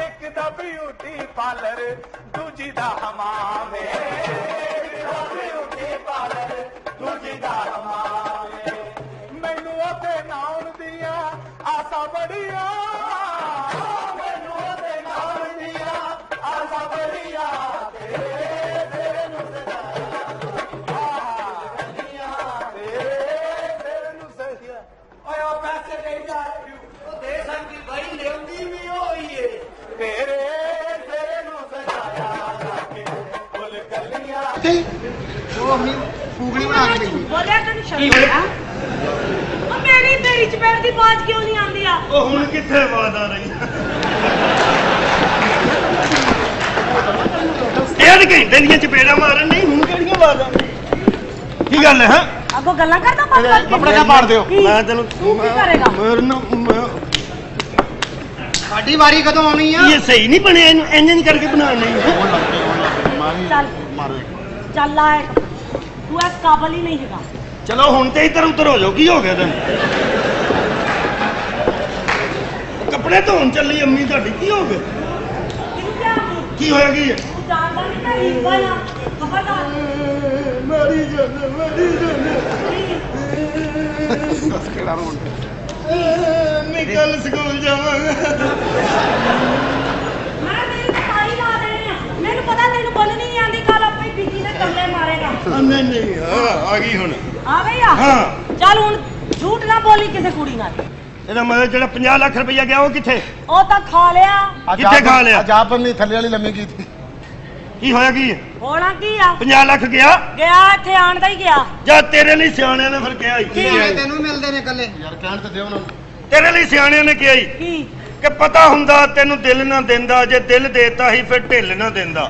ਇੱਕ ਦਾ ਬਿਊਟੀ ਪਾਰਲਰ ਦੂਜੀ ਦਾ ਹਮਾਮ ਏ ਇੱਕ ਦਾ ਬਿਊਟੀ ਪਾਰਲਰ ਦੂਜੀ ਦਾ ਹਮਾਮ ਏ ਮੈਨੂੰ ਉਹਦੇ ਨਾਮ ਦੀਆਂ ਆਸਾਂ ਬੜੀਆਂ ਮੈਨੂੰ ਉਹਦੇ ਨਾਮ ਦੀਆਂ ਆਸਾਂ ਬੜੀਆਂ ਤੇਰੇ ਨੂੰ ਸਜਾਇਆ ਤੇਰੇ ਨੂੰ ਸਜਾਇਆ ਓਏ ਉਹ ਪੈਸੇ ਦੇ ਜਾ ਉਹ ਦੇ ਸਕਦੀ ਬਾਈ ਲਿਆਉਂਦੀ ਵੀ ਹੋਈ ਏ ਤੇਰੇ ਨੂੰ ਸਜਾਇਆ ਜਾ ਕੇ ਫੁੱਲ ਕਲੀਆਂ ਉਹ ਅਮੀ ਫੂਗੜੀ ਬਣਾ ਕੇ ਦੇਈ ਬੋਲਿਆ ਤੈਨੂੰ ਸ਼ਰਮ ਆ ਉਹ ਮੇਰੀ ਚਪੇੜ ਦੀ ਬਾਤ ਕਿਉਂ ਨਹੀਂ ਆਉਂਦੀ ਆ ਉਹ ਹੁਣ ਕਿੱਥੇ ਆਵਾਜ਼ ਆ ਰਹੀ ਡੇਢ ਘੰਟੇ ਦੀਆਂ ਚਪੇੜਾਂ ਮਾਰਨ ਨਹੀਂ ਹੁਣ ਕਿਹੜੀਆਂ ਆਵਾਜ਼ਾਂ ਕੀ ਗੱਲ ਹੈ ਹਾਂ ਅੱਗੋਂ ਗੱਲਾਂ ਕਰਦਾ ਪੱਕ ਕੱਪੜੇ ਕਾ ਪਾੜ ਦਿਓ ਮੈਂ ਤੈਨੂੰ ਤੂੰ ਕੀ ਕਰੇਗਾ ਸਾਡੀ ਵਾਰੀ ਕਦੋਂ ਆਉਣੀ ਆ ਇਹ ਸਹੀ ਨਹੀਂ ਬਣਿਆ ਇਹਨੂੰ ਇੰਜ ਕਰਕੇ ਬਣਾਉਣ ਨਹੀਂ ਚੱਲ ਚੱਲ ਆ ਤੂੰ ਇਸ ਕਾਬਲ ਹੀ ਨਹੀਂ ਹੈਗਾ ਚਲੋ ਹੁਣ ਤੇ ਇੱਧਰ ਉੱਧਰ ਹੋ ਜਾਓ ਕੀ ਹੋ ਗਿਆ ਤੈਨੂੰ ਕੱਪੜੇ ਧੋਣ ਚੱਲੀ ਅੰਮੀ ਤੁਹਾਡੀ ਕੀ ਹੋ ਗਿਆ ਕੀ ਹੋਇਆ ਕੀ ਹੈ ਤੂੰ ਜਾਣਦਾ ਨਹੀਂ ਤਾਂ ਰੀਬਾ ਨਾ ਖਬਰਦਾਰ ਮੇਰੀ ਜਾਨ ਕਿਹੜਾ ਰੋਣ ਮੈਂ ਕੱਲ ਸਕੂਲ ਜਾਵਾਂਗਾ ਮੈਂ ਤੇਰੀ ਸਫਾਈ ਲਾ ਦੇਣੀ ਆ ਮੈਨੂੰ ਪਤਾ ਤੈਨੂੰ ਬੋਲਣੀ ਨਹੀਂ ਆਂਦੀ ਕੱਲ ਆਪੇ ਬੀਜੀ ਦੇ ਟੱਲੇ ਮਾਰੇਗਾ ਨਹੀਂ ਆ ਗਈ ਹੁਣ ਆ ਗਈ ਆ ਹਾਂ ਚੱਲ ਹੁਣ ਝੂਠ ਨਾ ਬੋਲੀ ਕਿਸੇ ਕੁੜੀ ਨਾਲ ਇਹਦਾ ਮਤਲਬ ਜਿਹੜਾ 50 ਲੱਖ ਰੁਪਇਆ ਗਿਆ ਉਹ ਕਿੱਥੇ ਉਹ ਤਾਂ ਖਾ ਲਿਆ ਕਿੱਥੇ ਖਾ ਲਿਆ ਆਜਾਬ ਬੰਨੀ ਥੱਲੇ ਵਾਲੀ ਲੰਮੀ ਕੀਤੀ ਕੀ ਹੋਇਆ ਕੀ ਹੈ ਹੋਣਾ ਕੀ ਆ 50 ਲੱਖ ਗਿਆ ਇੱਥੇ ਆਣ ਦਾ ਹੀ ਗਿਆ ਜਾਂ ਤੇਰੇ ਲਈ ਸਿਆਣਿਆਂ ਨੇ ਫਿਰ ਕਿਹਾ ਹੀ ਤੈਨੂੰ ਮਿਲਦੇ ਨੇ ਕੱਲੇ ਯਾਰ ਕਹਿਣ ਤੇ ਦਿਓ ਉਹਨਾਂ ਨੂੰ ਤੇਰੇ ਲਈ ਸਿਆਣਿਆਂ ਨੇ ਕਿਹਾ ਹੀ ਕੀ ਕਿ ਪਤਾ ਹੁੰਦਾ ਤੈਨੂੰ ਦਿਲ ਨਾ ਦਿੰਦਾ ਜੇ ਦਿਲ ਦੇਤਾ ਹੀ ਫਿਰ ਢਿੱਲ ਨਾ ਦਿੰਦਾ